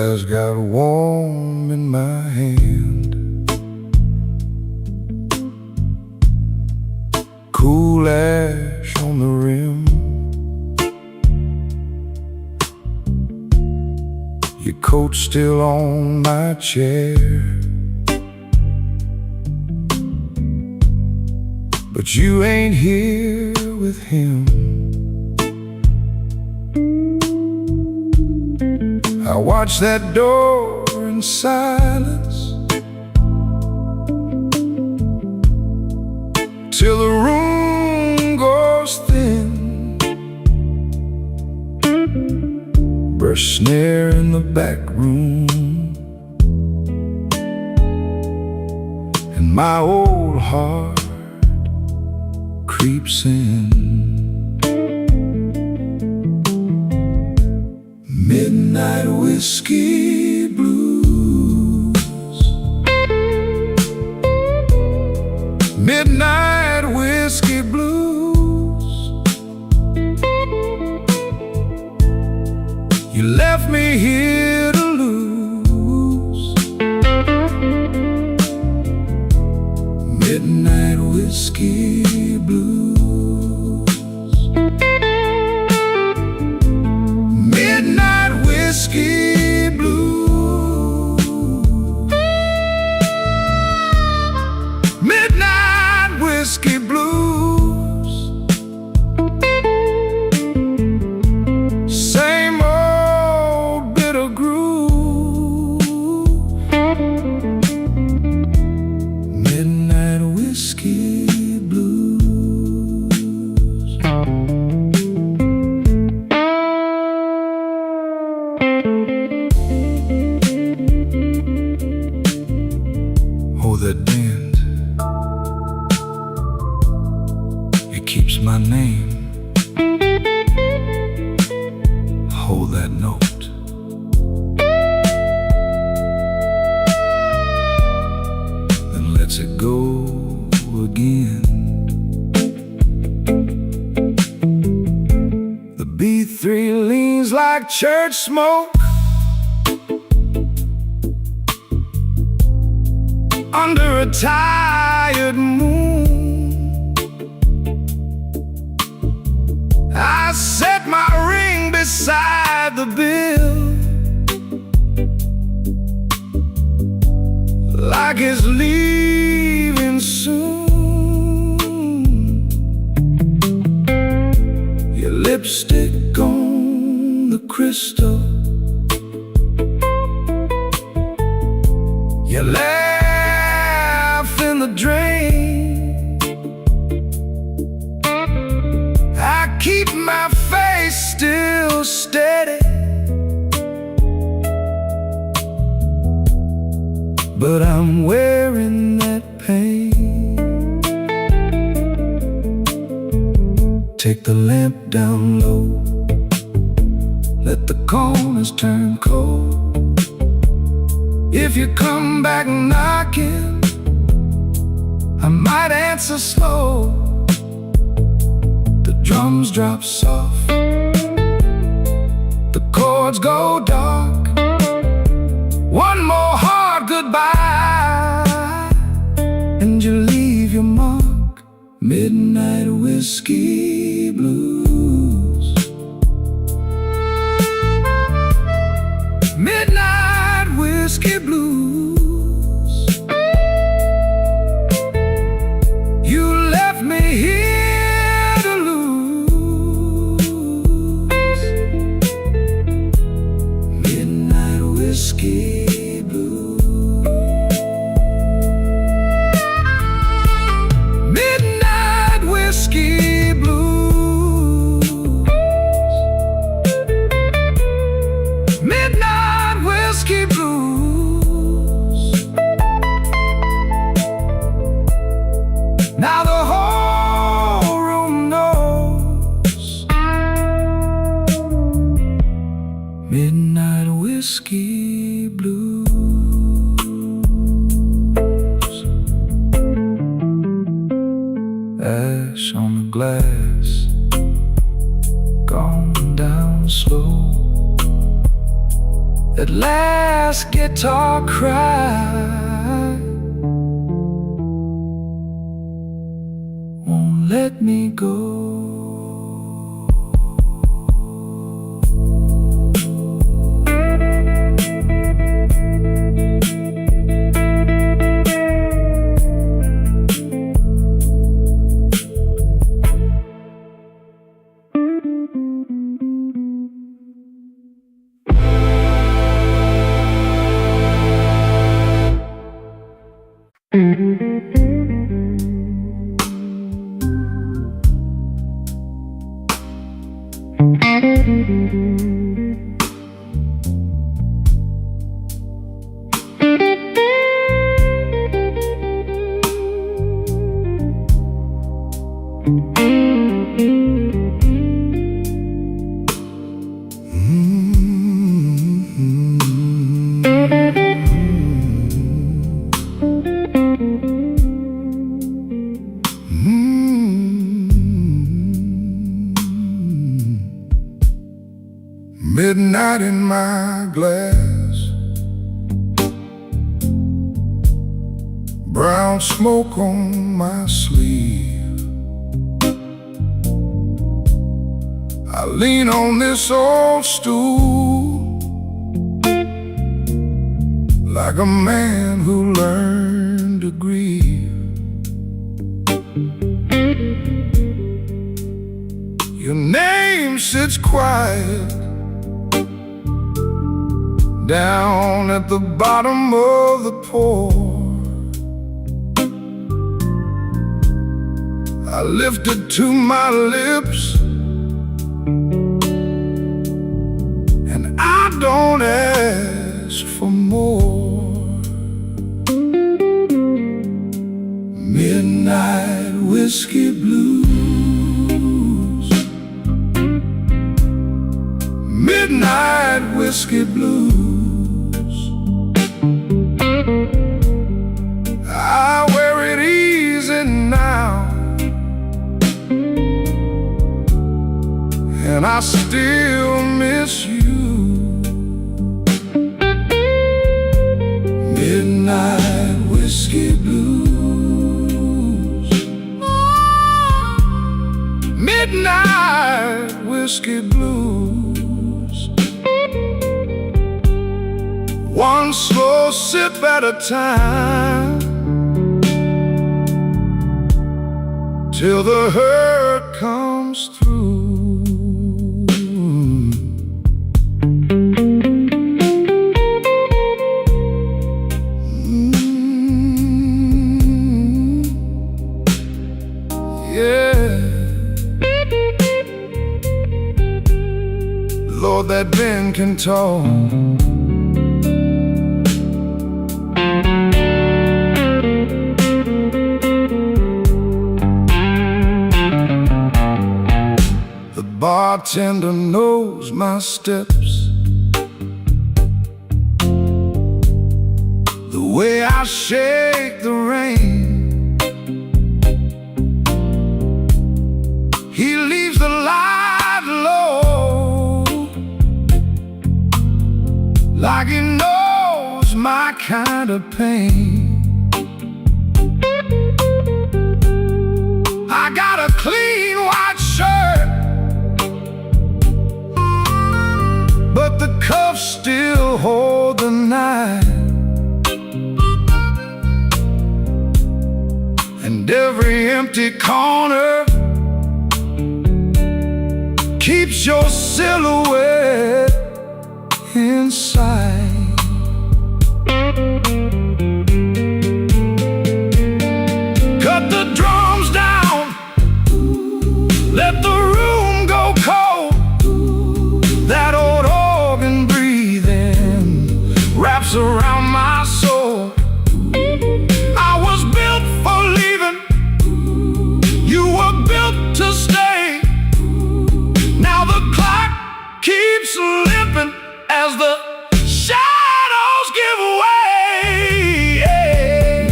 Speaker 3: glass got warm in my hand. Cool ash on the rim. Your coat still on my chair, but you ain't here with him. I watch that door in silence till the room goes thin. Brush snare in the back room, and my old heart creeps in. Midnight whiskey blues. Midnight whiskey blues. You left me here to lose. Midnight whiskey blues. Midnight whiskey blues. Midnight whiskey blues. Same old bitter groove. Midnight whiskey blues. Oh, that bend, it keeps my name. Hold that note. Then let's it go again. The B3 leans like church smoke under a tired moon. I set my ring beside the bill, like it's leaving soon. Your lipstick on the crystal. You laugh in the drain. I keep my face still steady, but I'm wearing that pain. Take the lamp down low, let the corners turn cold. If you come back knocking, I might answer slow. The drums drop soft, the chords go dark. One more hard goodbye, and you leave your mark. Midnight whiskey blues. Midnight whiskey blues. You left me here to lose. Midnight whiskey blues. Midnight whiskey blues. Midnight whiskey blues. Now the whole room knows. Midnight whiskey blues. Ash on the glass, gone down slow. that last guitar cry won't let me go. Midnight in my glass, brown smoke on my sleeve. I lean on this old stool like a man who learned to grieve. Your name sits quiet down at the bottom of the pour. I lift it to my lips, and I don't ask for more. Midnight whiskey blues, midnight whiskey blues. I wear it easy now, and I still miss you. Midnight whiskey blues, midnight whiskey blues. One slow sip at a time, till the hurt comes through. Yeah, Lord, that Ben can talk. Bartender knows my steps, the way I shake the rain. He leaves the light low, like he knows my kind of pain. I got a clean white shirt, but the cuffs still hold the knife. And every empty corner keeps your silhouette inside. Cut the drums down, let the room go cold. That old organ breathing wraps around my soul. I was built for leaving, you were built to stay. Now the clock keeps limping as the shadows give way.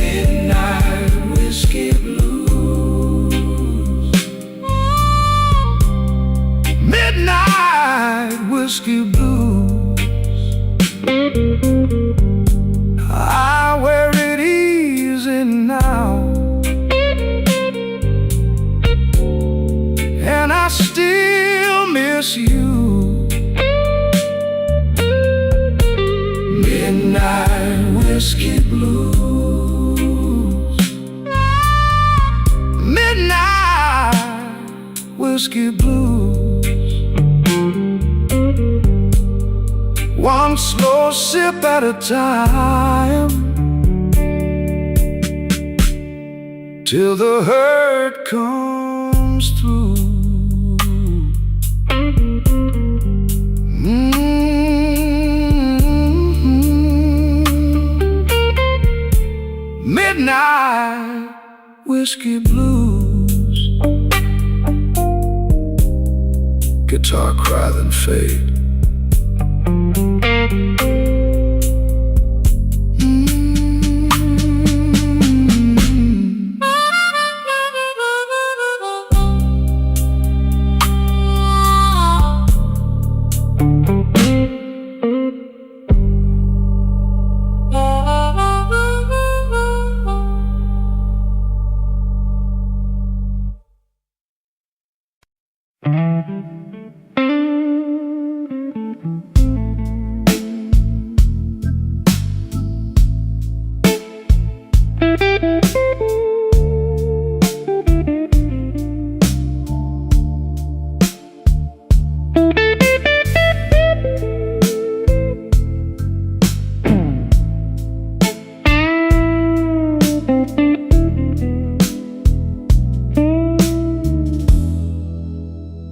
Speaker 3: Midnight whiskey blues, midnight whiskey blues. I still miss you. Midnight whiskey blues. Midnight whiskey blues. One slow sip at a time, till the hurt comes through. Midnight whiskey blues. Guitar cry then fade.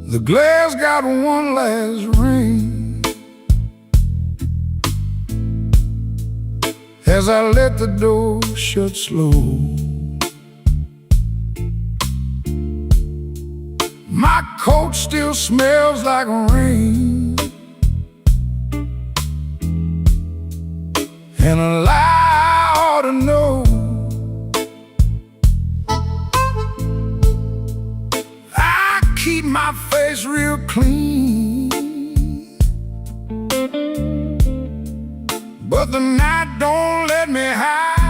Speaker 3: The glass got one last ring as I let the door shut slow. My coat still smells like rain, and a lie ought to know. Keep my face real clean, but the night don't let me hide.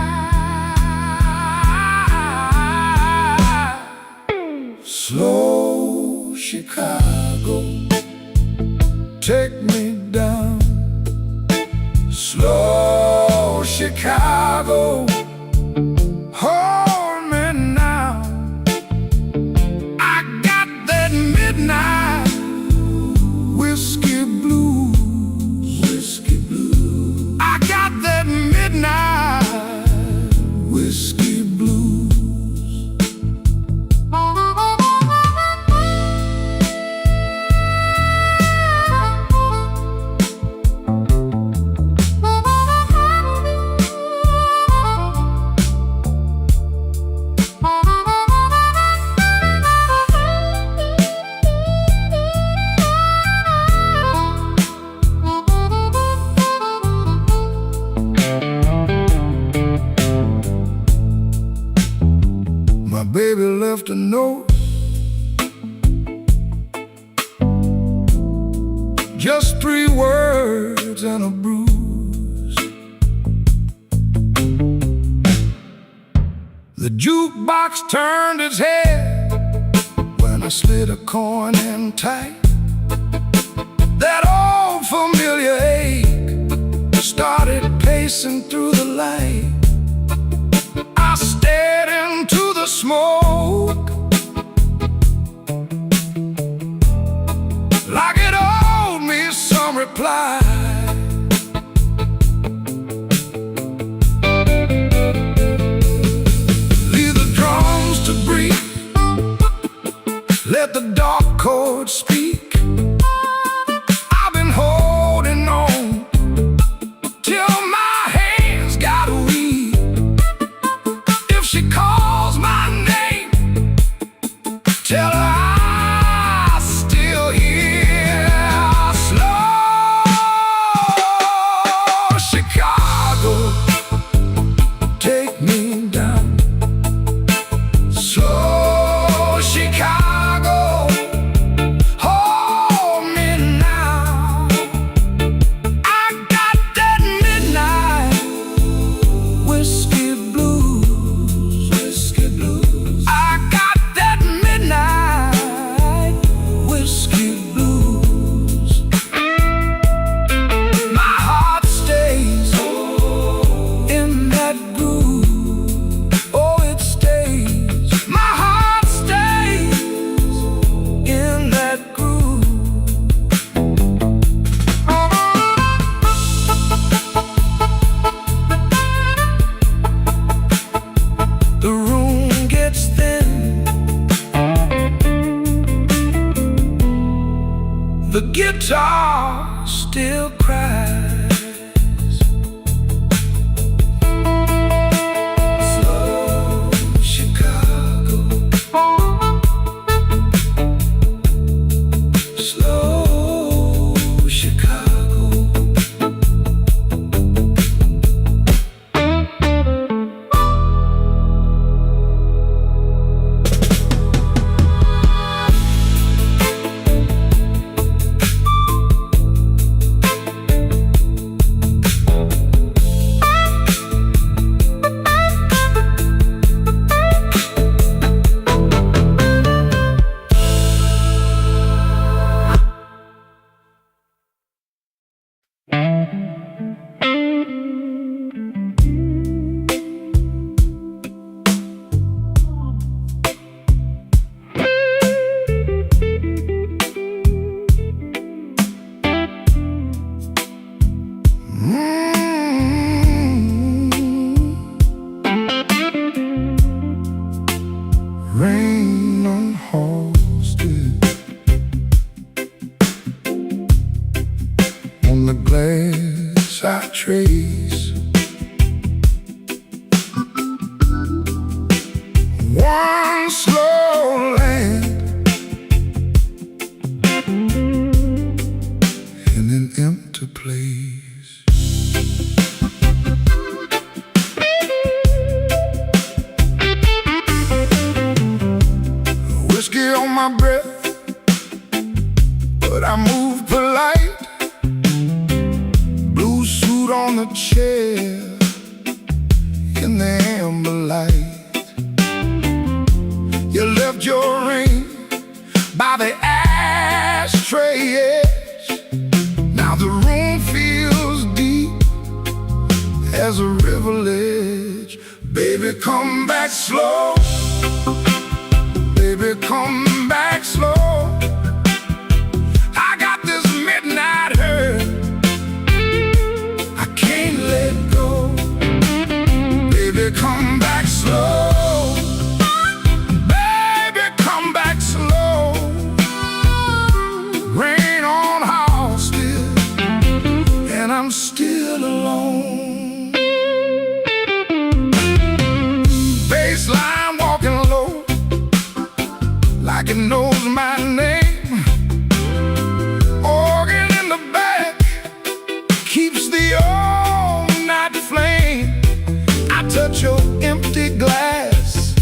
Speaker 3: Slow Chicago, take me down. Slow Chicago, hold me now. Midnight whiskey blues. Whiskey blues. I got that midnight whiskey blues. My baby left a note, just 3 words and a bruise. The jukebox turned its head when I slid a coin in tight. That old familiar ache started pacing through the light. I stared into the smoke like it owed me some reply. Leave the drums to breathe, let the dark chords speak. I've been holding on till my hands got weak. If she calls my name, tell her I still hear. Slow Chicago, take me down. Slow Chicago, hold me now. I got that midnight whiskey blues. Whiskey blues. I got that midnight the guitar still cries. Slow Chicago, slow Chicago. Rain on Halsted, on the glass I trace one slow land in an empty place. Whiskey on my breath, but I move polite. Blue suit on the chair in the amber light. You left your ring by the ashtray edge. Now the room feels deep as a river ledge. Baby, come back slow. Baby, come back slow. I got this midnight hurt, I can't let go. Baby, come back slow. Baby, come back slow. Rain on Halsted, and I'm still alone. Baseline walking low, like it knows my name. Organ in the back keeps the all-night flame. I touch your empty glass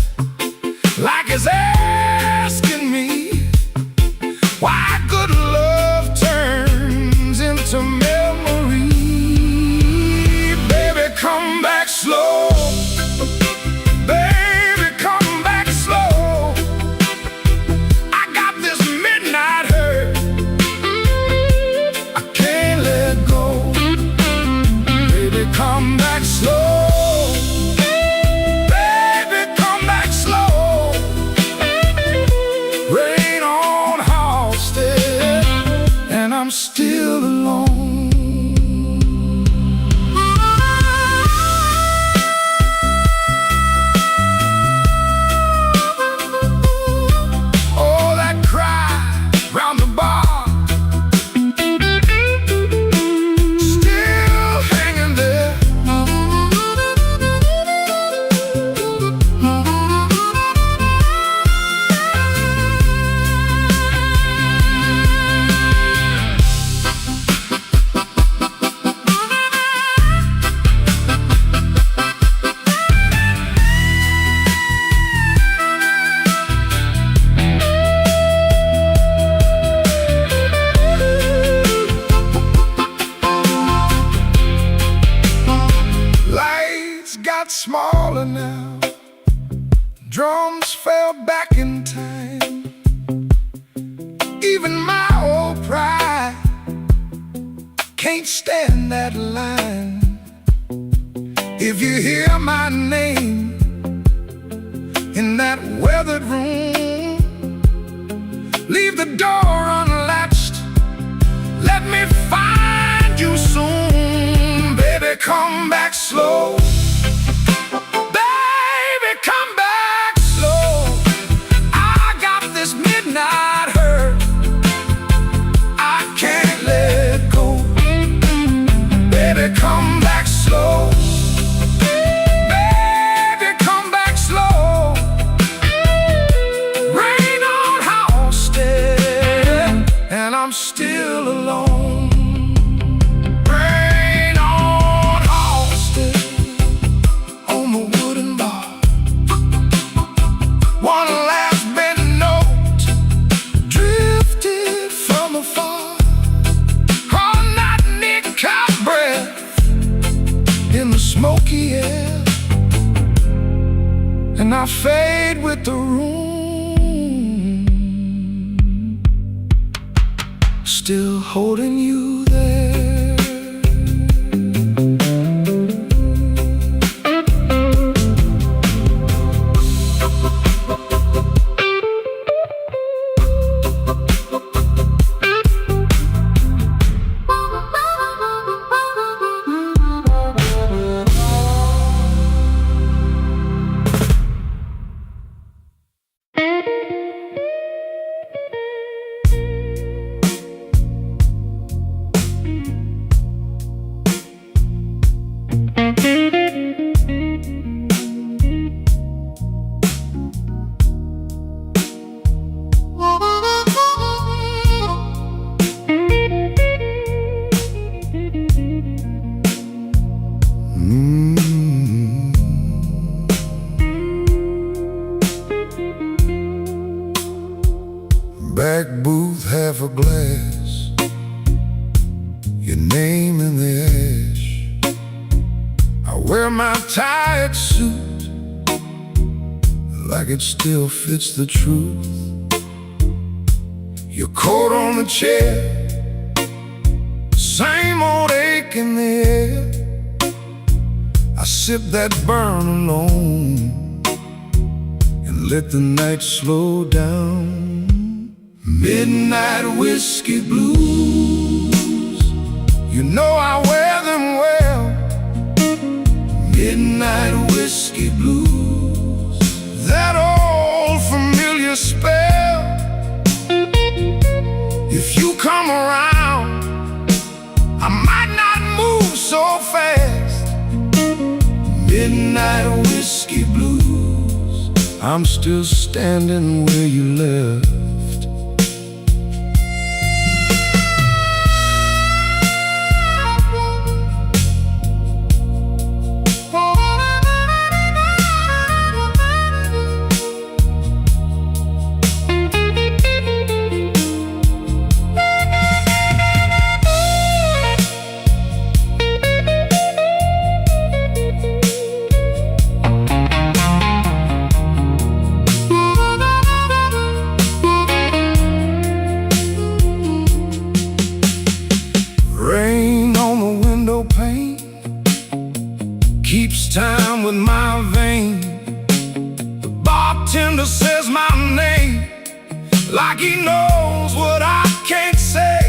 Speaker 3: like it's asking me why good love turns into memory. Baby, come back slow. Come back slow. Baby, come back slow. Rain on Halsted, and I'm still alone. Oh, that cry round the bar, got smaller now. Drums fell back in time. Even my old pride can't stand that line. If you hear my name in that weathered room, leave the door unlatched. Let me find you soon. Baby, come back slow. I and I fade with the room, still holding you there. Back booth, half a glass, your name in the ash. I wear my tired suit like it still fits the truth. Your coat on the chair, same old ache in the air. I sip that burn alone and let the night slow down. Midnight whiskey blues, you know I wear them well. Midnight whiskey blues, that old familiar spell. If you come around, I might not move so fast. Midnight whiskey blues, I'm still standing where you left. Keeps time with my vein. The bartender says my name like he knows what I can't say.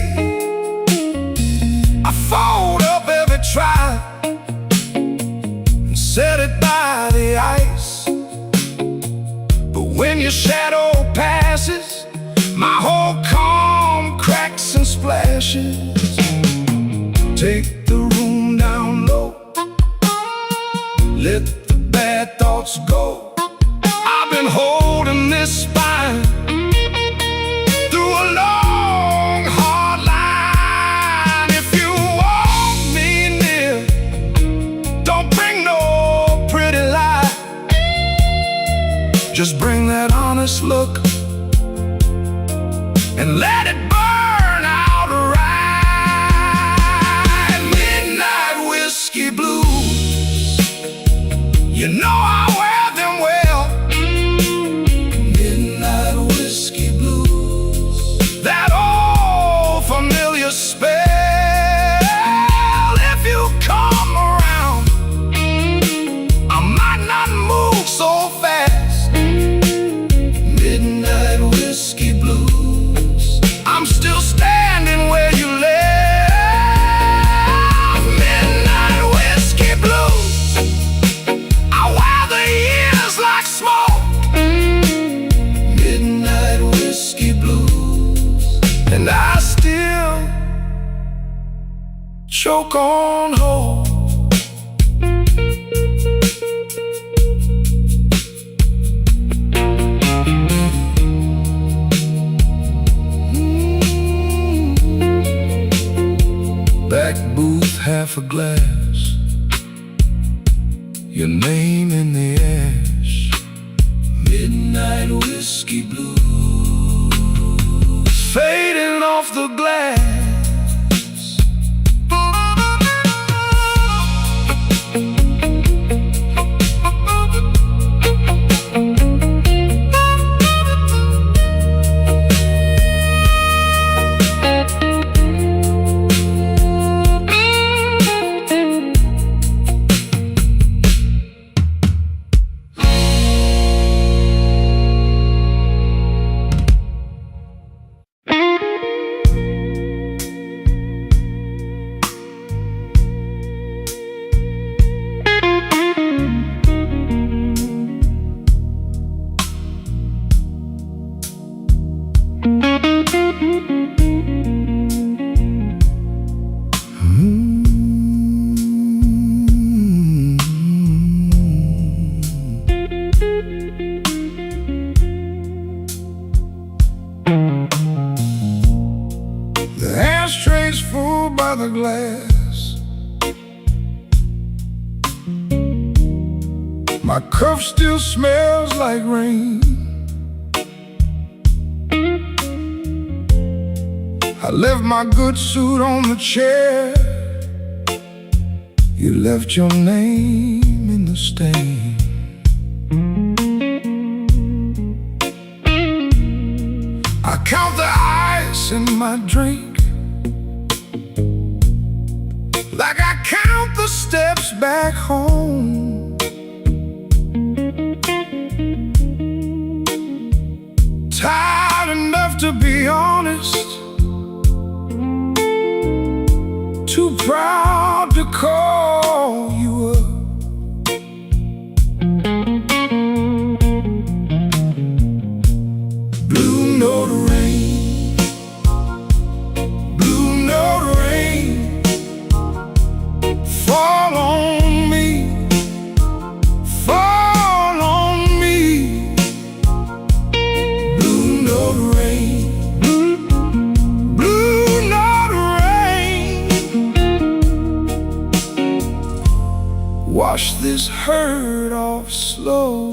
Speaker 3: I fold up every try and set it by the ice. But when your shadow passes, my whole calm cracks and splashes. Take the room down low, let the bad thoughts go. I've been holding this spine through a long, hard line. If you want me near, don't bring no pretty lie. Just bring that honest look and let it burn out right. Midnight whiskey blues, you know I wear them well. Midnight whiskey blues, that old familiar spell. If you come around, I might not move so fast. Midnight whiskey blues, I'm still standing where you left. Midnight whiskey blues, midnight whiskey blues, and I still choke on hope. Back booth, half a glass, your name in the ash. Midnight whiskey blues, fading off the glass. The ashtray's full by the glass. My cup still smells like rain. I left my good suit on the chair. You left your name in the stain. I count the ice in my drink, like I count the steps back home. Tired enough to be honest, too proud to call you up. Blue note rain, blue note rain, fall on me, fall on me. Blue note rain, blue note rain, wash this hurt off slow.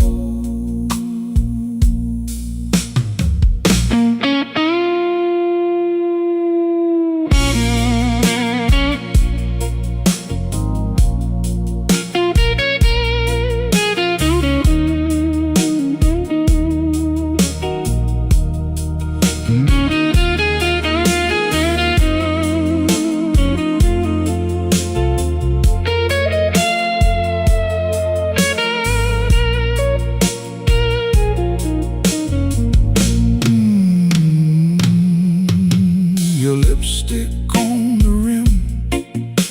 Speaker 3: Your lipstick on the rim,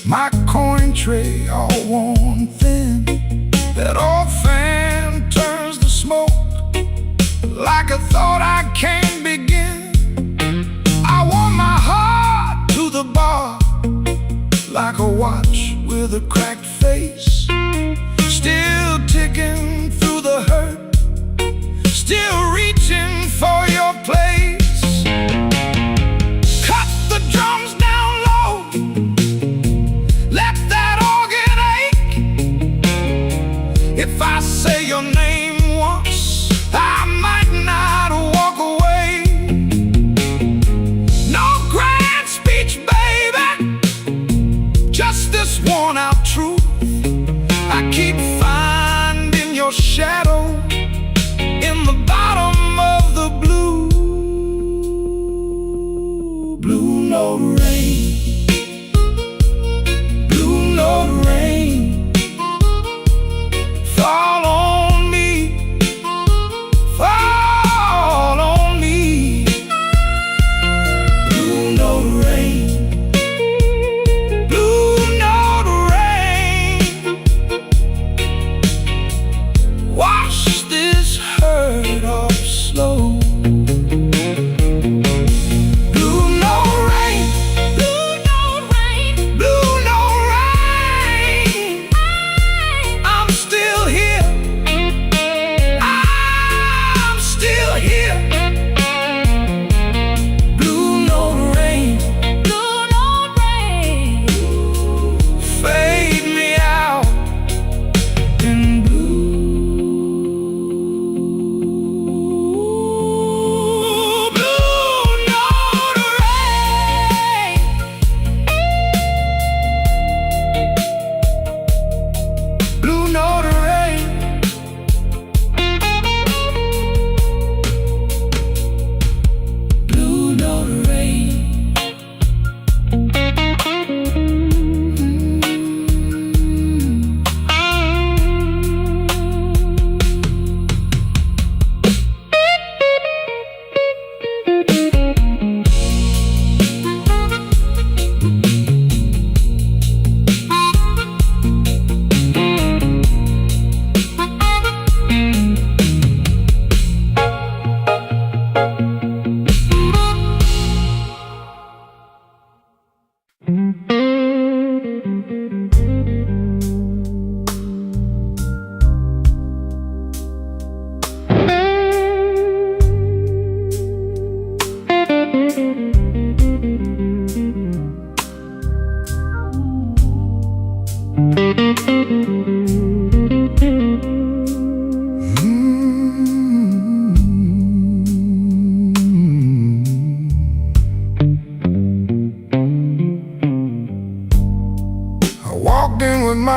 Speaker 3: my coin tray all worn thin. That old fan turns to smoke, like a thought I can't begin. I want my heart to the bar, like a watch with a cracked face, still ticking through the hurt, still reaching for your place. Cut the drums down low, let that organ ache. If I say your name once, I might not walk away. No grand speech, baby, just this worn out truth. I keep finding your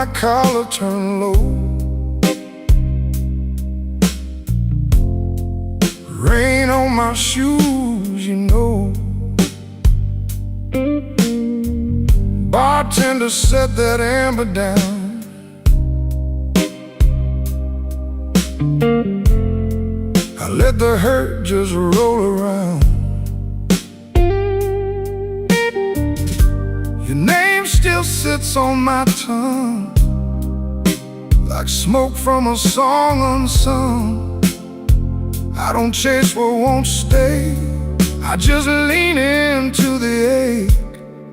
Speaker 3: my collar turned low. Rain on my shoes, you know. Bartender set that amber down. I let the hurt just roll around. Your name still sits on my tongue, like smoke from a song unsung. I don't chase what won't stay, I just lean into the ache.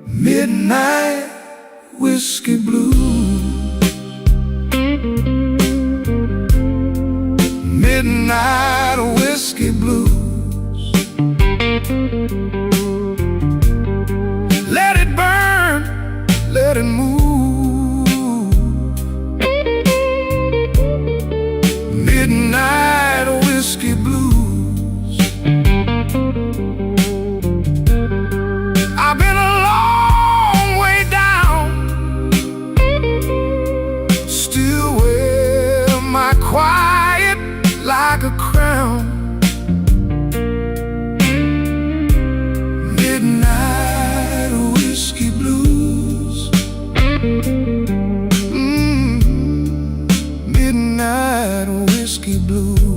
Speaker 3: Midnight whiskey blues. Midnight whiskey blues. Let it burn, let it move. Midnight whiskey blues. I've been a long way down, still wear my quiet like a crown. Midnight whiskey blues. Midnight whiskey blues.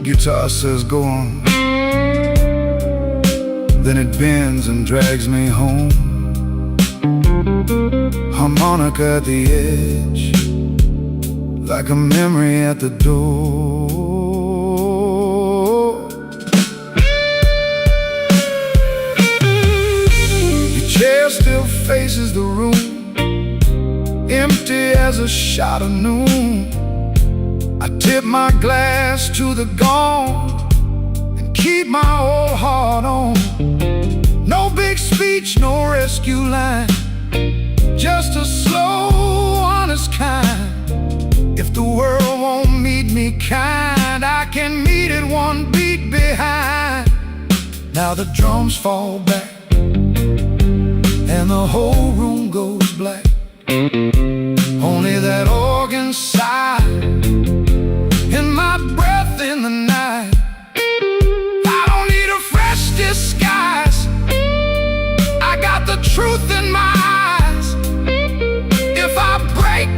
Speaker 3: Guitar says go on, then it bends and drags me home. Harmonica at the edge, like a memory at the door. Your chair still faces the room, empty as a shot of noon. I tip my glass to the gone and keep my old heart on. No big speech, no rescue line, just a slow, honest kind. If the world won't meet me kind, I can meet it one beat behind. Now the drums fall back and the whole room goes black. Only that organ sigh and my breath in the night. I don't need a fresh disguise, I got the truth in my eyes. If I break,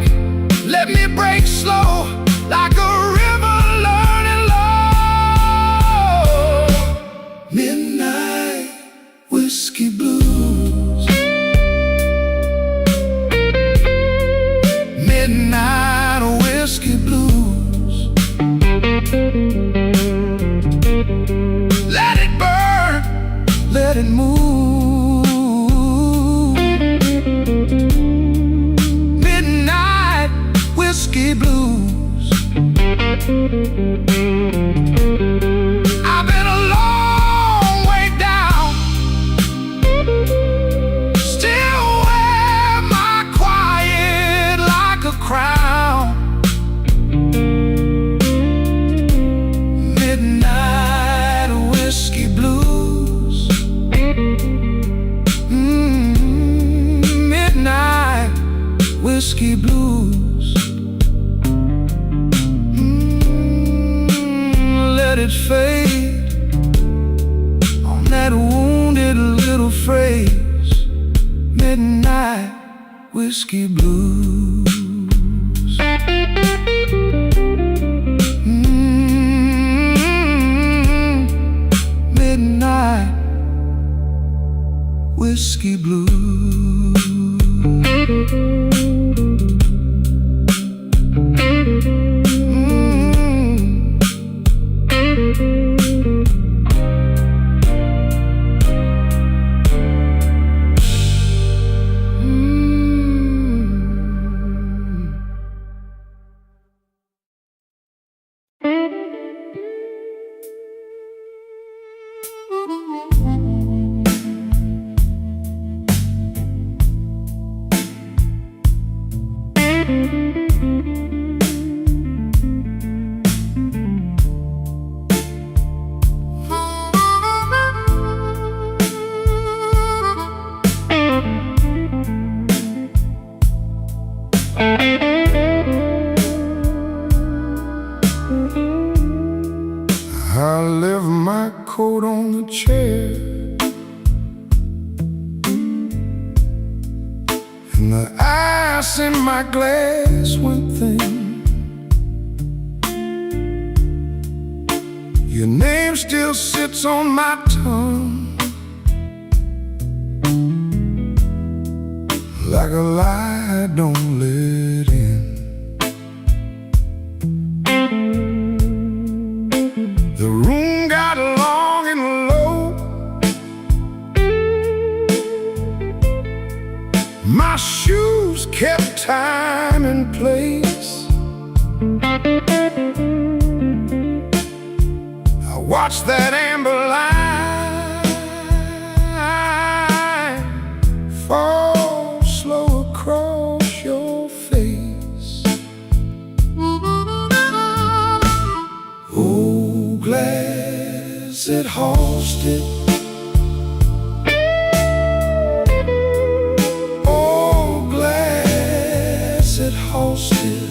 Speaker 3: let me break slow, like a river learning low. Midnight whiskey blues. Midnight whiskey blues. Let it burn, let it move. Midnight whiskey blues. I've been a long way down, still wear my quiet like a crown. Midnight whiskey blues. Midnight whiskey blues. Let it fade on that wounded little phrase. Midnight whiskey blues. Midnight whiskey blues. I left my coat on the chair, and the ice in my glass went thin. Your name still sits on my tongue like a lie I don't let in. The room got long and low. My shoes kept time and place. I watched that amber line fall slow across your face. Oh, glass it hosted. Oh, glass it hosted.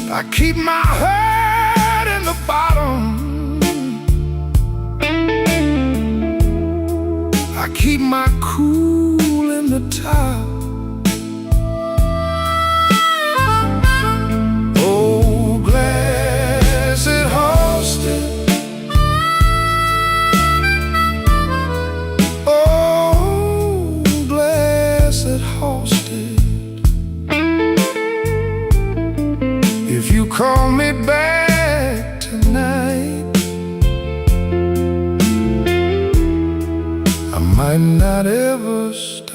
Speaker 3: I keep my heart in the bottom. I keep my cool in the top. Oh, glass it hosted. Oh, glass it hosted. If you call me back tonight, I might not ever stop.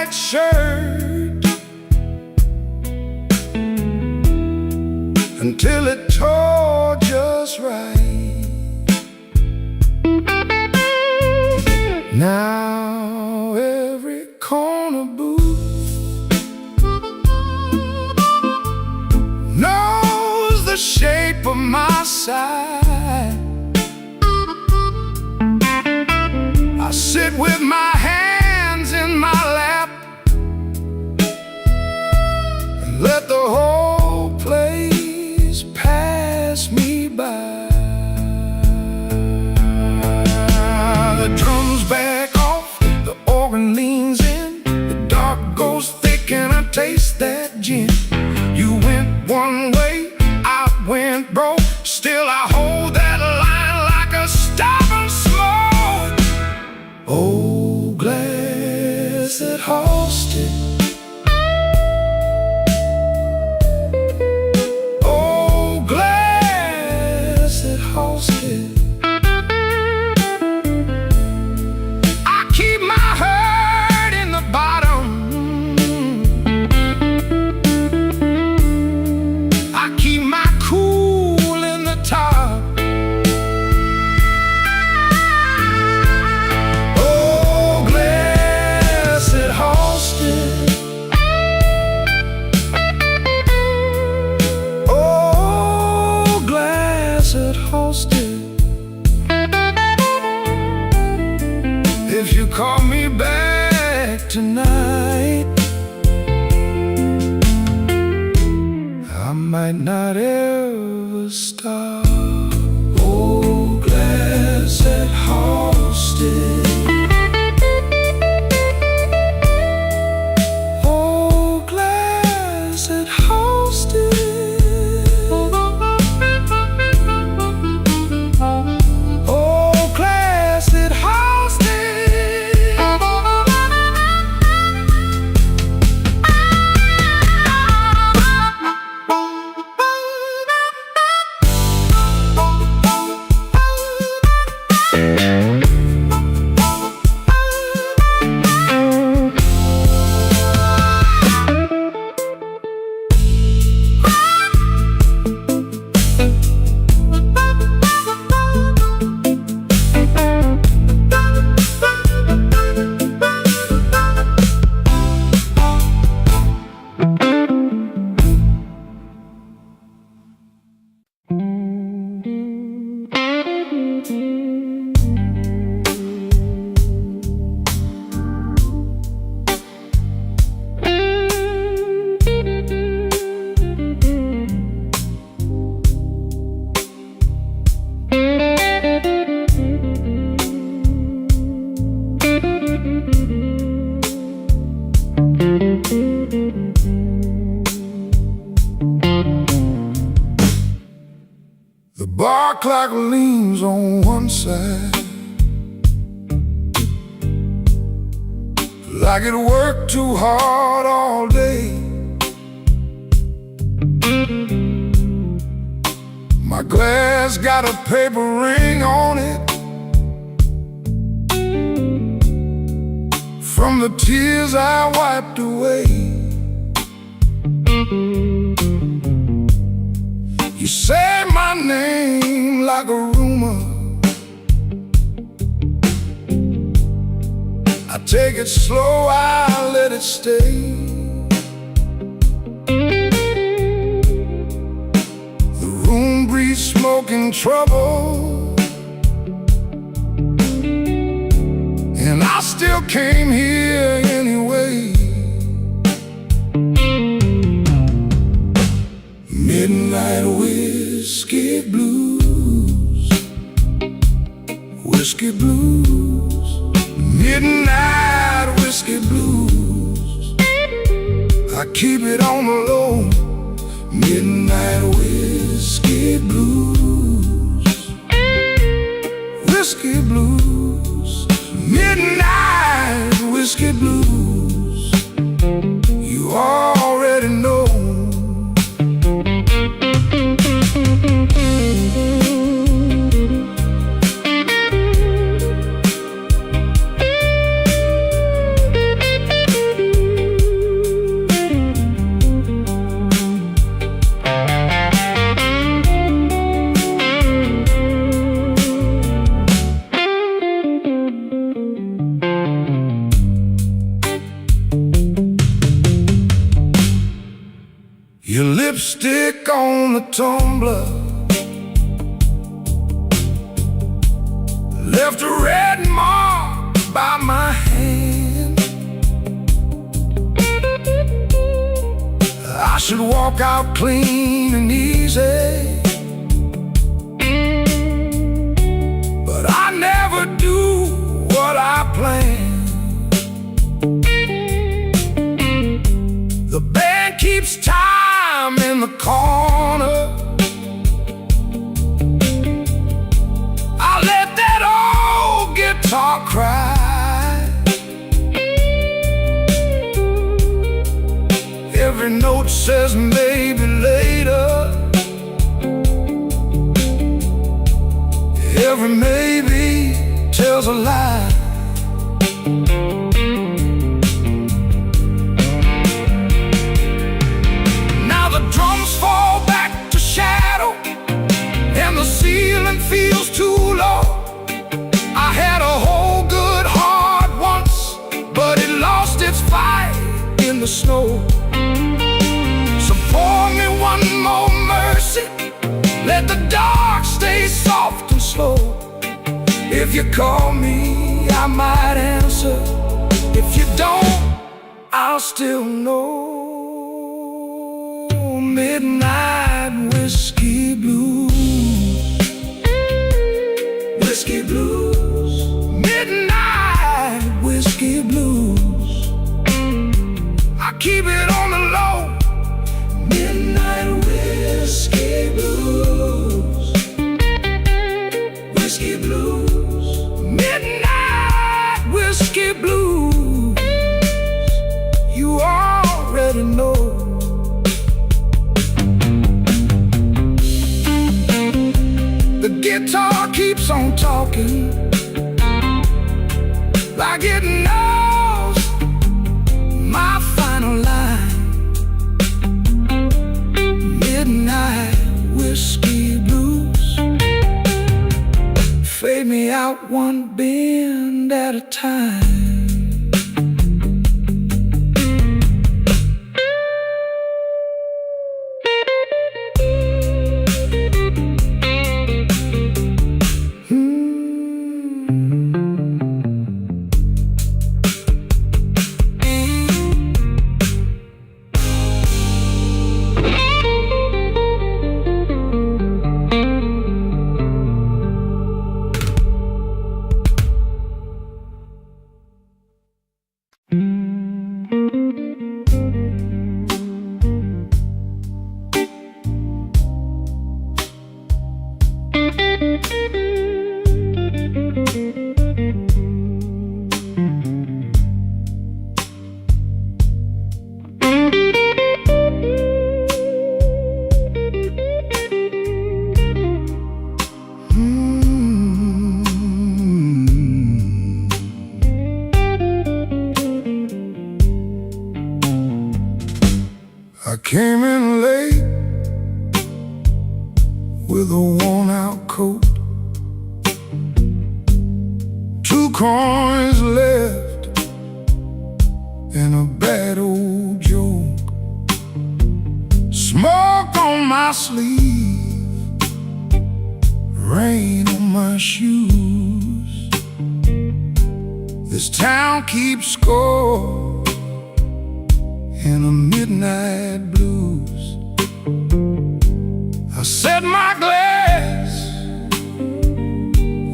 Speaker 3: Shirt until it tore just right. Now every corner booth knows the shape of my side. I sit with my hands in my lap, let the whole place pass me by. The drums back off, the organ leans in, the dark goes thick and I taste that gin. You went one way, I went broke, still I hold that line like a stubborn smoke. Oh, glass that hosted. I keep my heart in the bottom. I keep my cool in the top. Oh, glass it hosted. Oh, glass it hosted. If you call me back tonight, I might not ever stop. Oh, glass that hosted. Oh, glass that hosted. Oh, glass that hosted. clock leans on one side, like it worked too hard all day. My glass got a paper ring on it from the tears I wiped away. You say my name like a rumor, I take it slow, I let it stay. The room breathes smoking trouble, and I still came here anyway. Midnight whiskey blues, whiskey blues, midnight whiskey blues. I keep it on the low. Midnight whiskey blues, whiskey blues, midnight whiskey blues. You already know. Your lipstick on the tumbler left a red mark by my hand. I should walk out clean and easy, but I never do what I plan. The band keeps time in the corner. I let that old guitar cry. Every note says maybe later, every maybe tells a lie. Fall back to shadow, and the ceiling feels too low. I had a whole good heart once, but it lost its fight in the snow. So pour me one more mercy, let the dark stay soft and slow. If you call me, I might answer. If you don't, I'll still know. Midnight whiskey blues, whiskey blues, midnight whiskey blues. I keep it on the low. Midnight whiskey blues, whiskey blues, midnight whiskey blues. You already know. The guitar keeps on talking, like it knows my final line. Midnight whiskey blues, fade me out one bend at a time. came in late with a worn-out coat, 2 coins left and a bad old joke. Smoke on my sleeve, rain on my shoes. This town keeps score in a midnight blues. I set my glass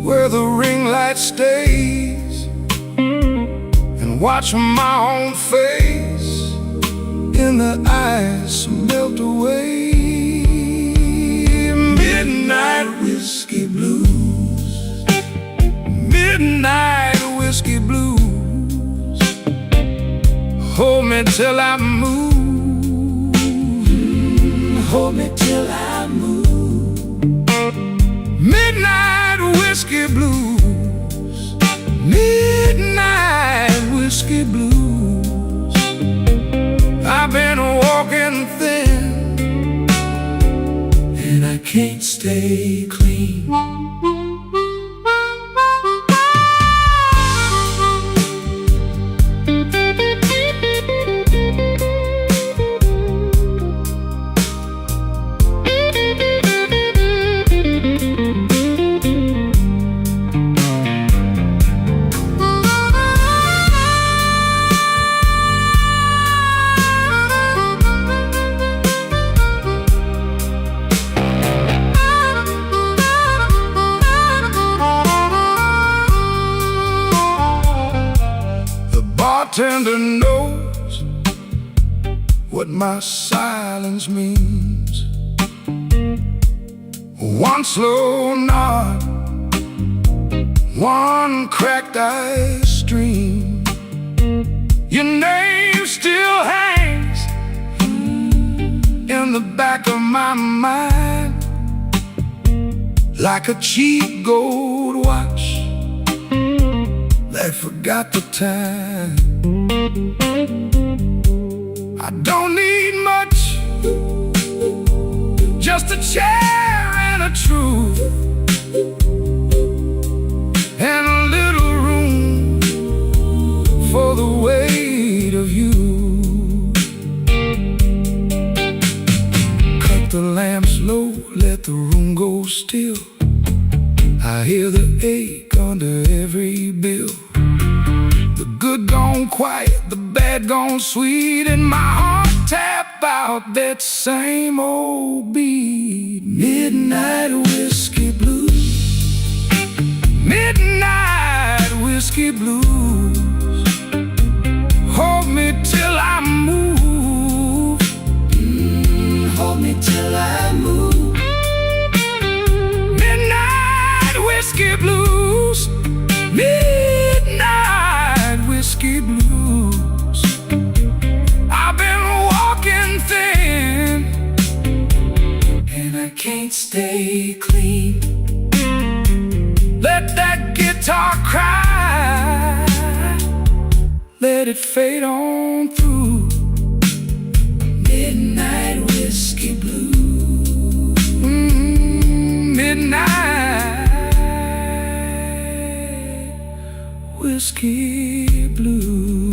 Speaker 3: where the ring light stays and watch my own face in the ice melt away. Midnight whiskey blues, midnight whiskey blues. Hold me till I move, hold me till I move. Midnight whiskey blues, midnight whiskey blues. I've been walking thin and I can't stay clean. Bartender knows what my silence means. One slow nod, one cracked ice stream. Your name still hangs in the back of my mind like a cheap gold watch that forgot the time. I don't need much, just a chair and a truth, and a little room for the weight of you. Cut the lamps low, let the room go still. I hear the ache under every bill. The good gone quiet, the bad gone sweet, and my heart tap out that same old beat. Midnight whiskey blues, midnight whiskey blues. Hold me till I move, hold me till I move. Midnight whiskey blues, midnight whiskey blues. I've been walking thin and I can't stay clean. Let that guitar cry, let it fade on through. Midnight whiskey blues, midnight whiskey blues.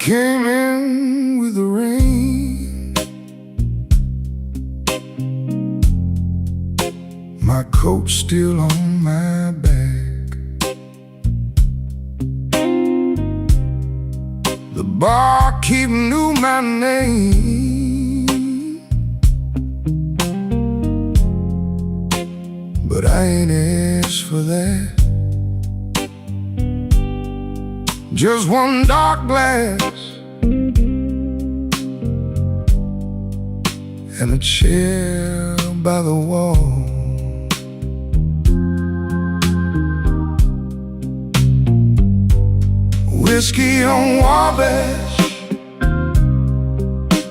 Speaker 3: came in with the rain. My coat still on my back. The barkeep knew my name, but I ain't asked for that. Just one dark glass and a chair by the wall. Whiskey on Wabash,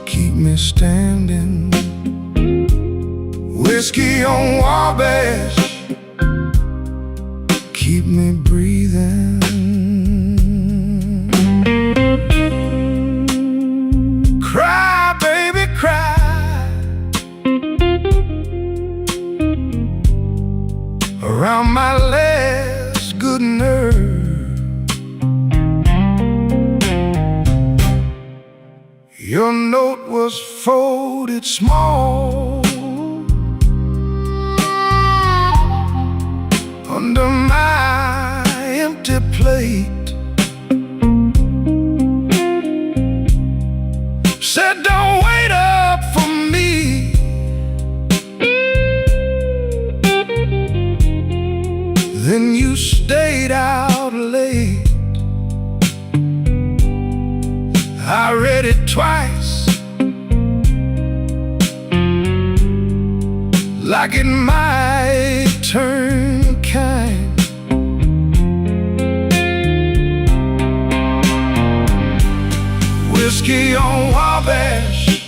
Speaker 3: keep me standing. Whiskey on Wabash, keep me breathing. Cry, baby, cry around my last good nerve. Your note was folded small under my empty plate. Said don't wait up for me. Then you stayed out late. I read it twice, like it might turn kind. Whiskey on Wabash,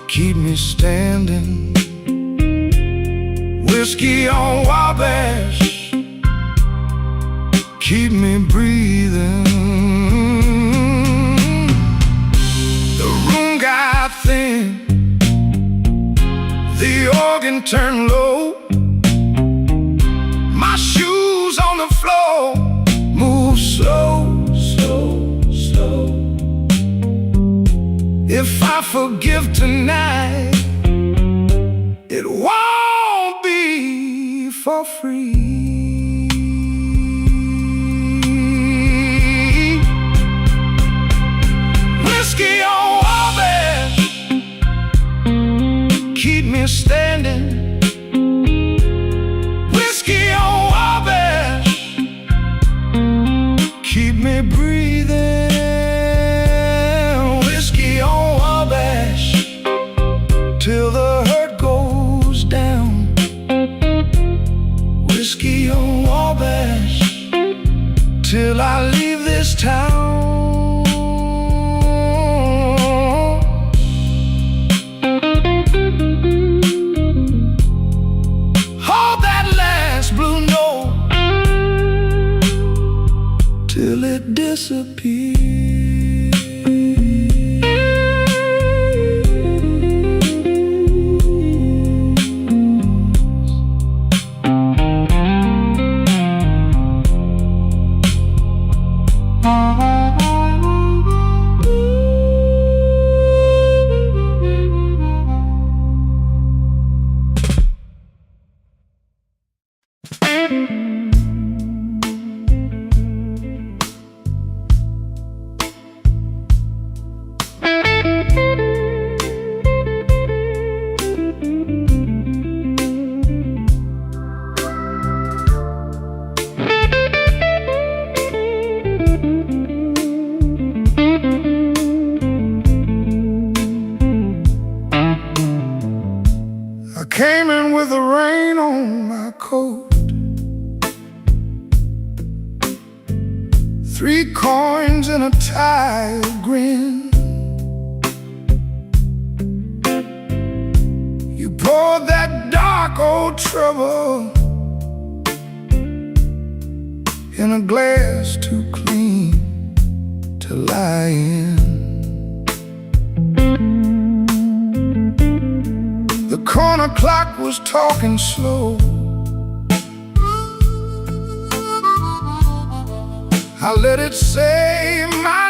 Speaker 3: keep me standing. Whiskey on Wabash, keep me breathing. The room got thin, the organ turned low. My shoes on the floor move slow, slow, slow. If I forgive tonight, it won't be for free. Whiskey on Wabash, keep me standing. Whiskey on Wabash, keep me breathing. Whiskey on Wabash, till the hurt goes down. Whiskey on Wabash, till I leave this town. Hold that last blue note till it disappears. I came in with the rain on my coat, 3 coins and a tired grin. You poured that dark old trouble in a glass too clean to lie in. The corner clock was talking slow. I let it say my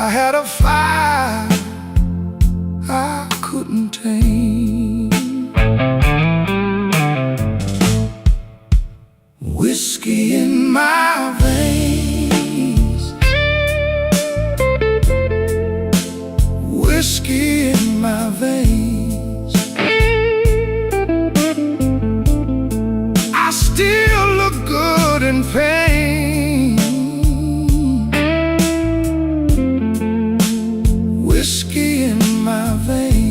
Speaker 3: I had a fire I couldn't tame. Whiskey in my veins, whiskey in my veins. I still look good in pain. Whiskey in my veins.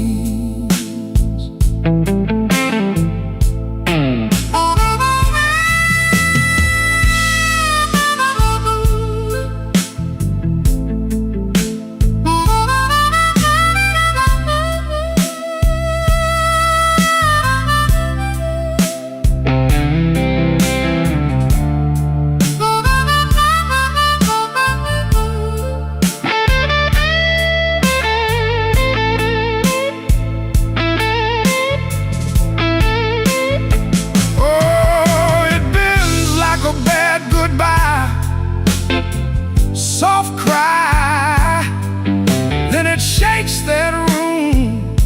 Speaker 3: Soft cry, then it shakes that room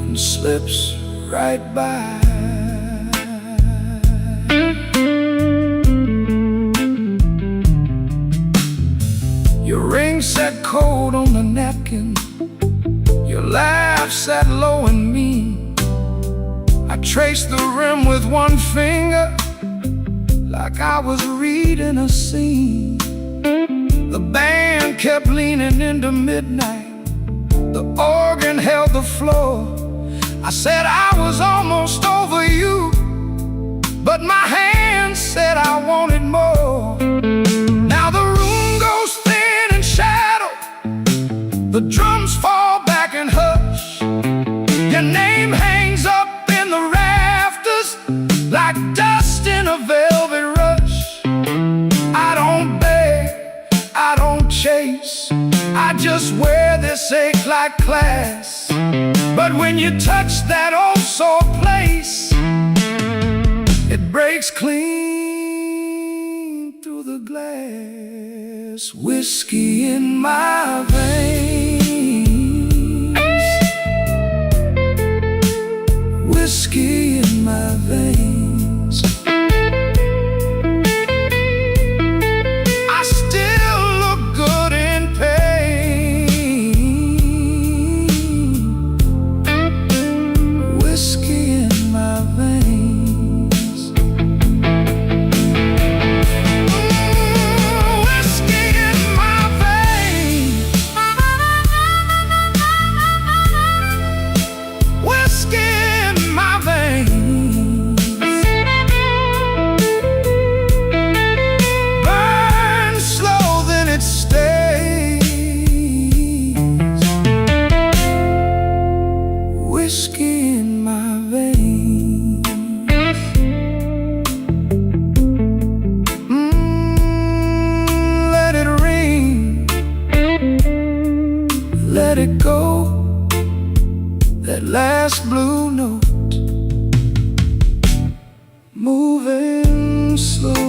Speaker 3: and slips right by. Your ring sat cold on the napkin, your laugh sat low and mean. I traced the rim with one finger, like I was reading a scene. The band kept leaning into midnight, the organ held the floor. I said I was almost over you, but my hand said I wanted more. Now the room goes thin in shadow, the drums fall back and hush. Your name hangs up in the rafters like dust in a velvet rush. I don't beg, I don't chase, I just wear this ache like class. But when you touch that old sore place, it breaks clean through the glass. Whiskey in my veins, whiskey in my veins. I still look good in pain. Whiskey in my veins. Whiskey in my veins. Whiskey in my veins. Burn slow, then it stays. Whiskey in my veins. Let it ring, let it go, that last blue note, moving slow.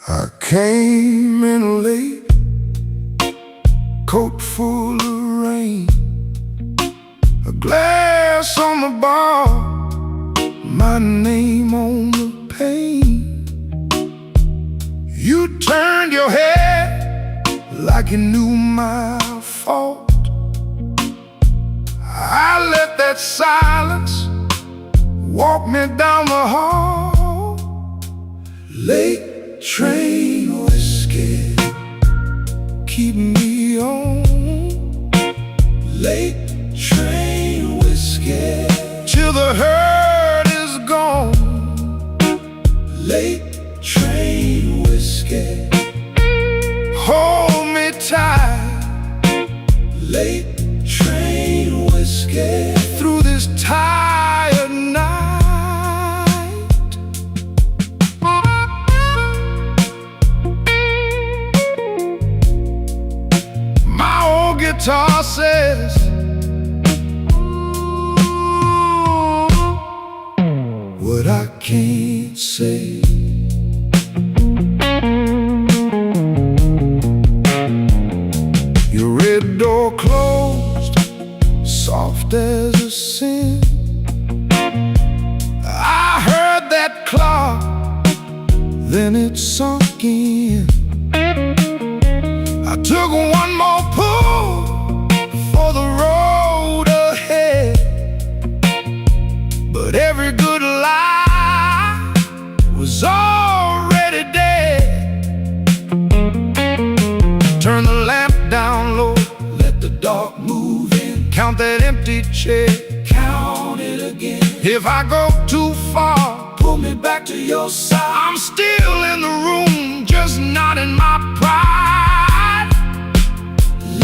Speaker 3: I came in late, coat full of rain, a glass on the bar, my name on the pane. You turned your head like you knew my fault. I let that silence walk me down the hall. Late train whiskey, keep me on late train whiskey, till the hurt is gone. Late train whiskey, hold me tight. Late train whiskey, through this tired night. My old guitar says, what I can't say. Your red door closed, soft as a sin. I heard that clock, then it sunk in. I took one more pull for the road ahead, but every good lie was already dead. Turn the lamp down low, let the dark move in. Count that empty chair, count it again. If I go too far, pull me back to your side. I'm still in the room, just not in my pride.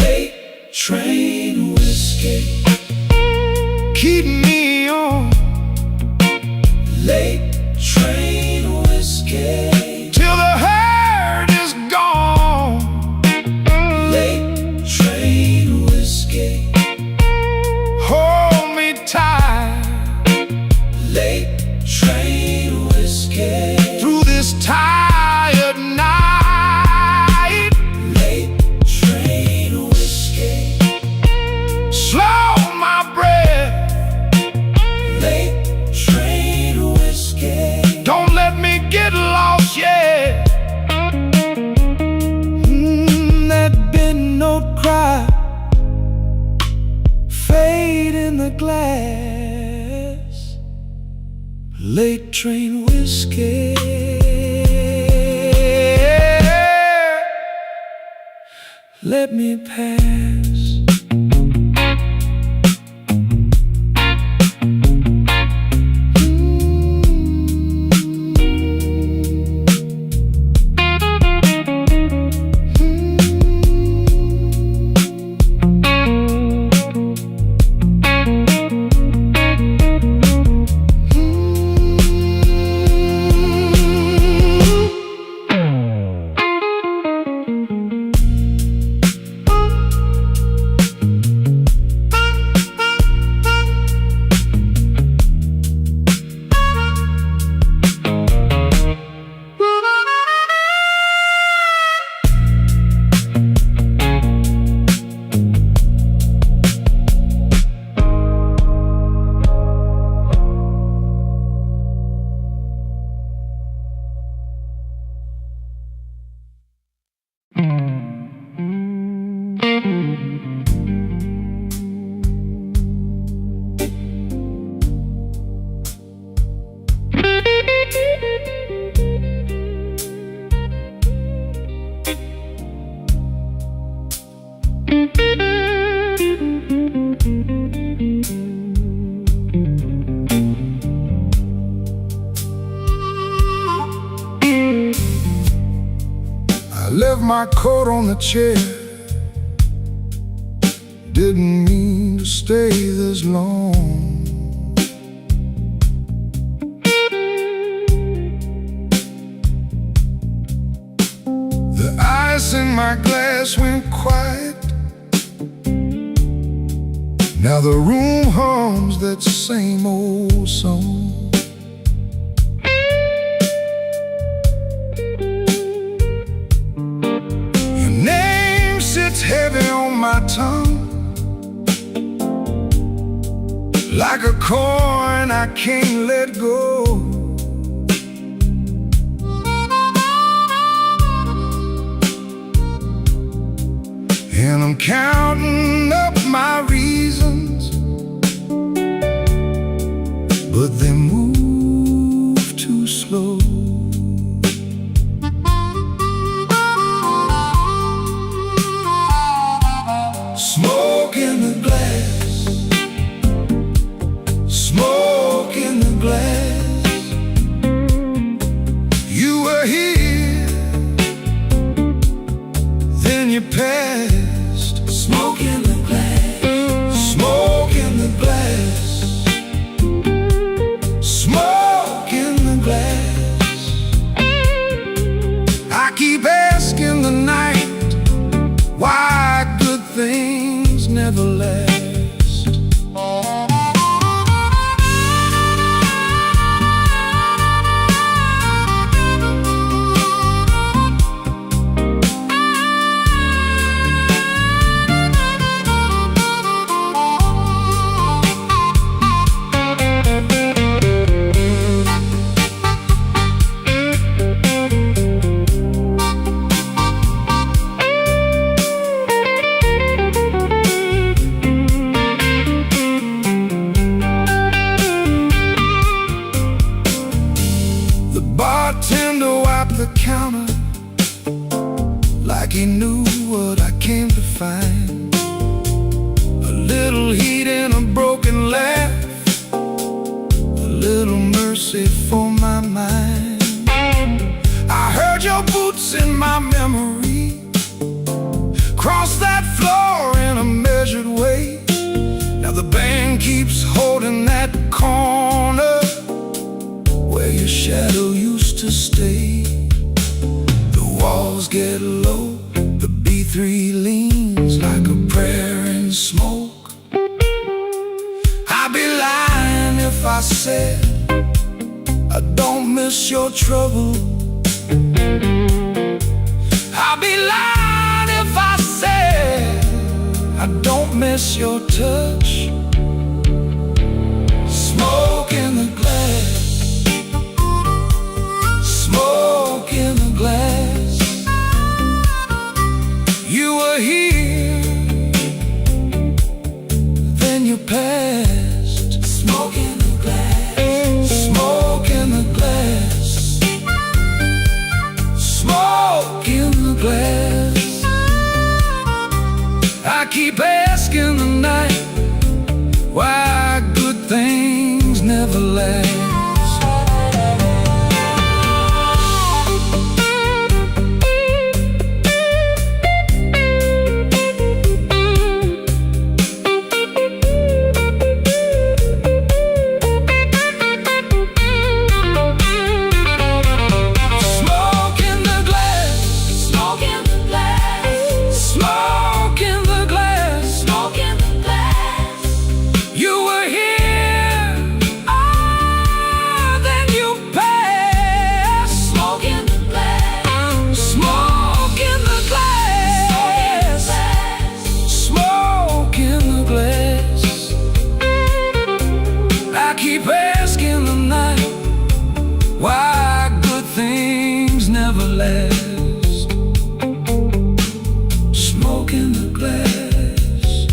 Speaker 3: Late train whiskey, keep me on. Late train whiskey, till the hurt is gone. Late train whiskey, hold me tight. Late train whiskey, through this tired night. Late train whiskey, slow my breath. Late train whiskey, don't let me get lost yet. That bend note cry, fade in the glass. Late train whiskey, let me pass. I left my coat on the chair, didn't mean to stay this long. The ice in my glass went quiet. Now the room hums that same old song. Your name sits heavy on my tongue, like a coin I can't let go. And I'm counting up my reasons, but they move too slow. Smoke in the glass, your past.
Speaker 2: Smoke in the glass.
Speaker 3: Smoke in the glass. Smoke in the glass. I keep asking the night why good things never last. Bartender wiped the counter like he knew what I came to find. A little heat and a broken laugh, a little mercy for my mind. I heard your boots in my memory cross that floor in a measured way. Now the band keeps holding that corner where your shadow used to stay. The walls get low, the B3 leans like a prayer in smoke. I'd be lying if I said I don't miss your trouble. I'd be lying if I said I don't miss your touch. Smoke in the glass. Smoke in the glass. You were here, then you passed.
Speaker 2: Smoke in the glass.
Speaker 3: Smoke in the glass. Smoke in the glass. I keep asking the night why good things never last. Keep asking the night why good things never last. Smoke in the glass.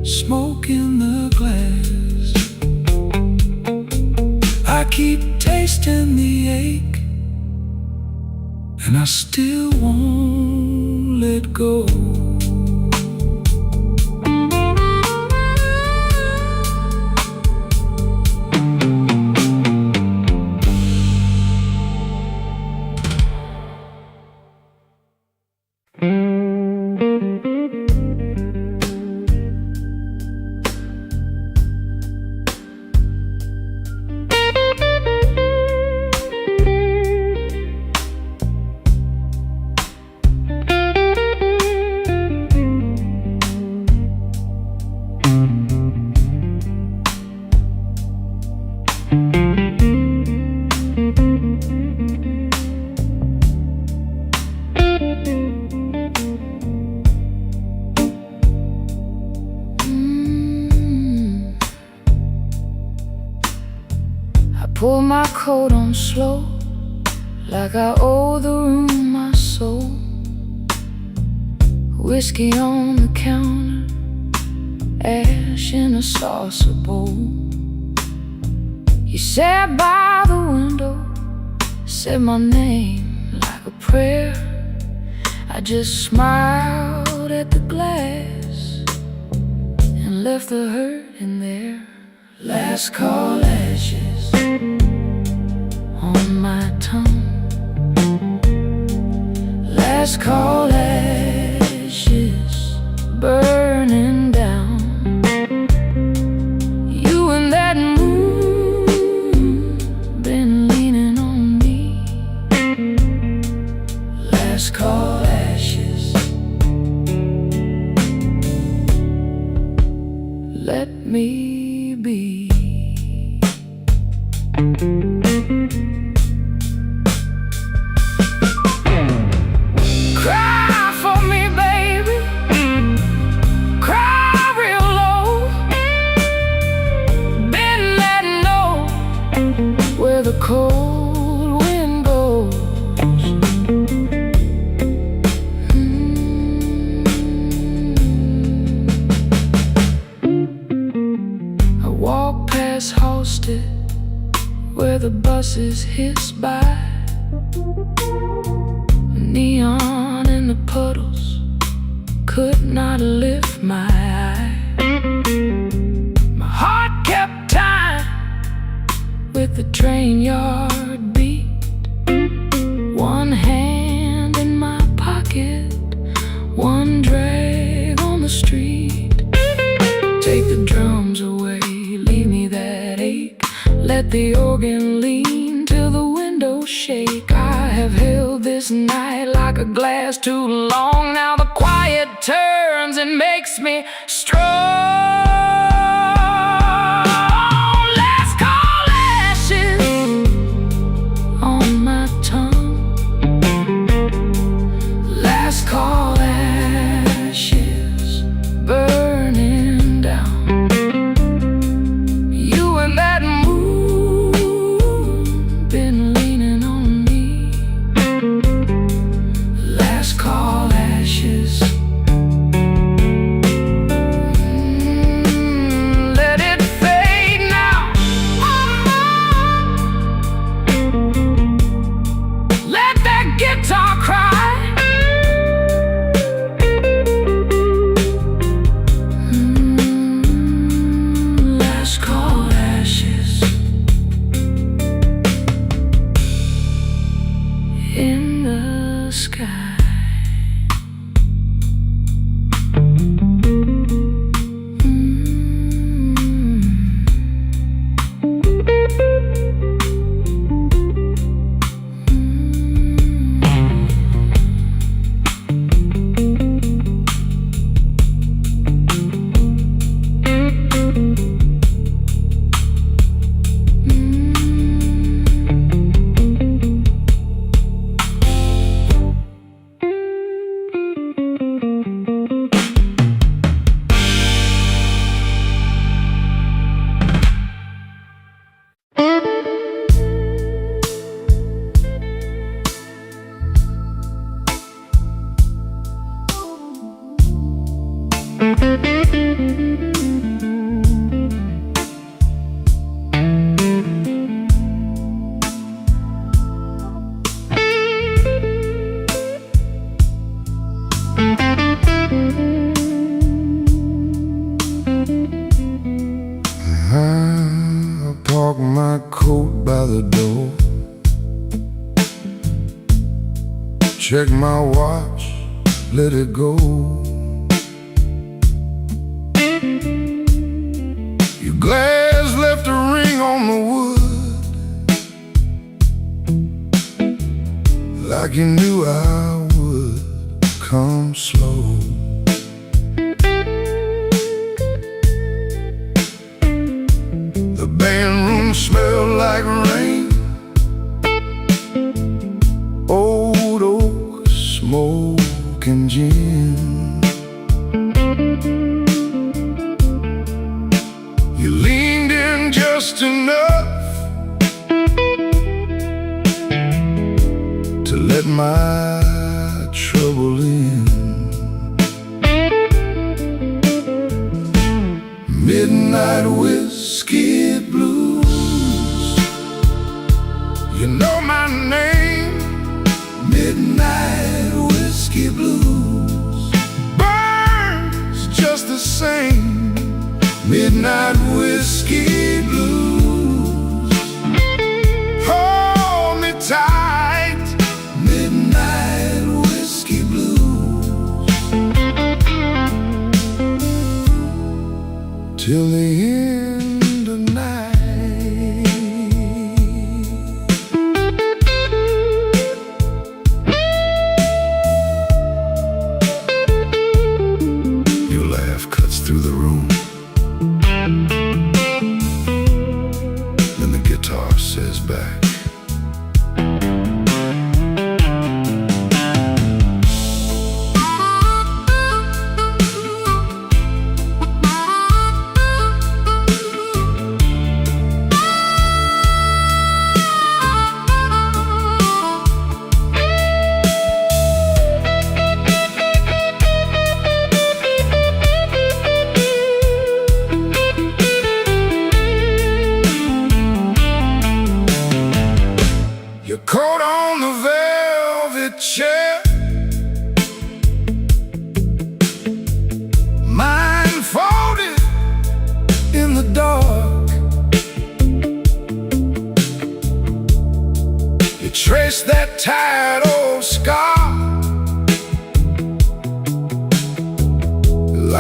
Speaker 3: Smoke in the glass. I keep tasting the ache, and I still won't let go.
Speaker 4: Pull my coat on slow, like I owe the room my soul. Whiskey on the counter, ash in a saucer bowl. You sat by the window, said my name like a prayer. I just smiled at the glass and left the hurt in there. Last call ashes on my tongue. Last call ashes me be. Cry for me, baby. Cry real low. Bend that note where the cold wind goes. I walk past Halsted where the buses hiss by. Neon in the puddles could not lift my eye. My heart kept time with the train yard beat. One hand in my pocket, one drag on the street. Take the drums away, leave me that ache. Let the organ lean till the windows shake. I have held this night like a glass too long. Now the quiet turns and makes me strong. Let's call ashes on my tongue. Last call ashes burning down. You and that moon been leaning on me. Last call ashes. Let it fade now. Let that guitar cry. Last call ashes. In the sky.
Speaker 3: I park my coat by the door, check my watch, let it go. Your glass left a ring on the wood, like you knew I would come slow. The band room smelled like rain, old oak, smoke and gin. You leaned in just enough to let my trouble in. Midnight whiskey blues, you know my name. Midnight whiskey blues burns just the same. Midnight whiskey blues, hold me tight. Midnight whiskey blues, till the end of night. Your laugh cuts through the room.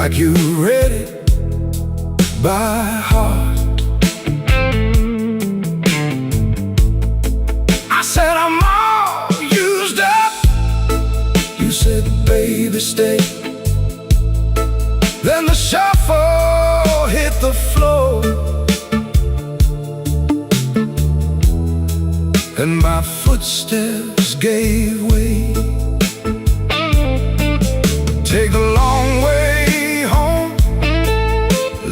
Speaker 3: like you read it by heart. I said, I'm all used up. You said, baby, stay. Then the shuffle hit the floor, and my footsteps gave way. Take the long way home,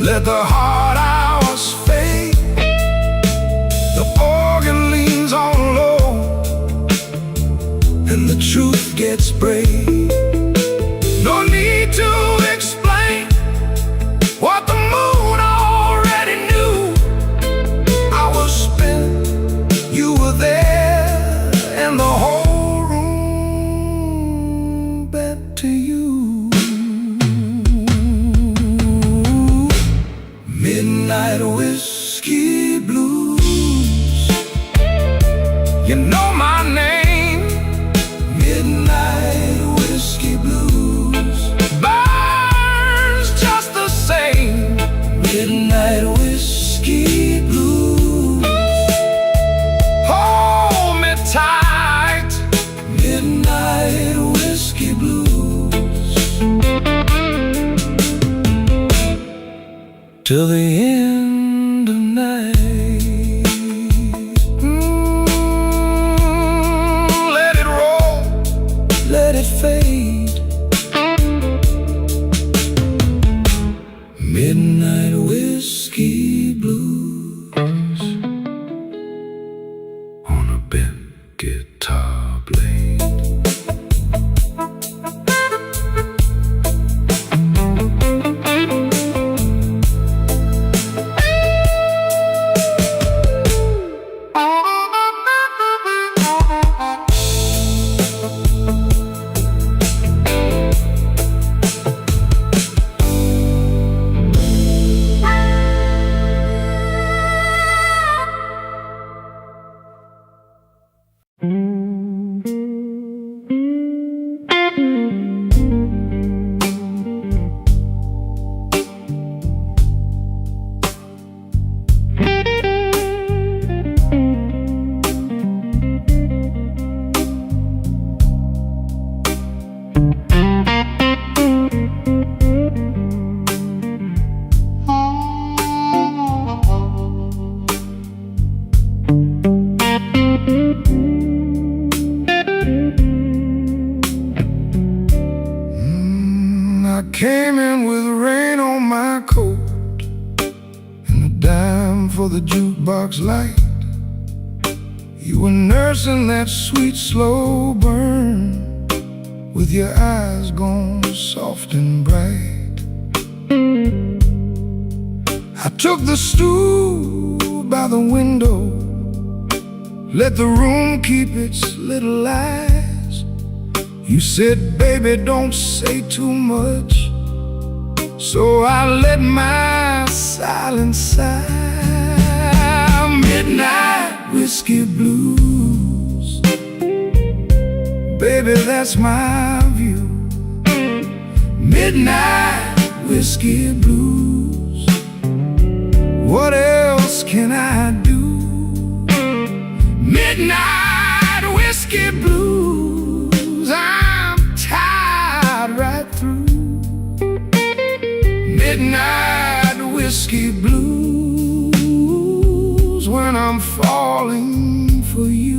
Speaker 3: let the hard hours fade. The organ leans on low, and the truth gets brave. No need to explain what the moon already knew. I was spent, you were there, and the whole room bent to you. Midnight whiskey blues, you know my name. Midnight whiskey blues burns just the same. Midnight whiskey blues, hold me tight. Midnight whiskey blues, till the end of night. Let it roll, let it fade. Midnight whiskey blues on a bent guitar blade. I came in with rain on my coat and a dime for the jukebox light. You were nursing that sweet slow burn, with your eyes gone soft and bright. I took the stool by the window, let the room keep its little lies. You said, baby, don't say too much, so I let my silence sigh. Midnight whiskey blues, baby, that's my view. Midnight whiskey blues, what else can I do? Midnight whiskey blues, I'm tired right through. Midnight whiskey blues, when I'm falling for you.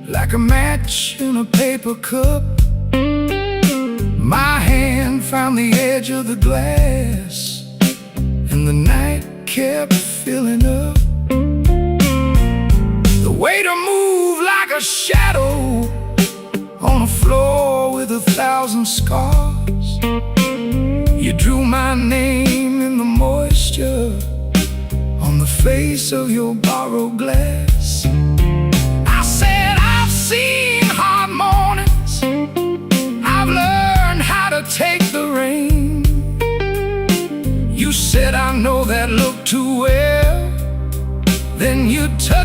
Speaker 3: Like a match in a paper cup, my hand found the edge of the glass, and the night kept filling up. The way to move like a shadow on a floor with 1,000 scars. You drew my name in the moisture on the face of your borrowed glass. take the rain. You said I know that look too well. Then you touched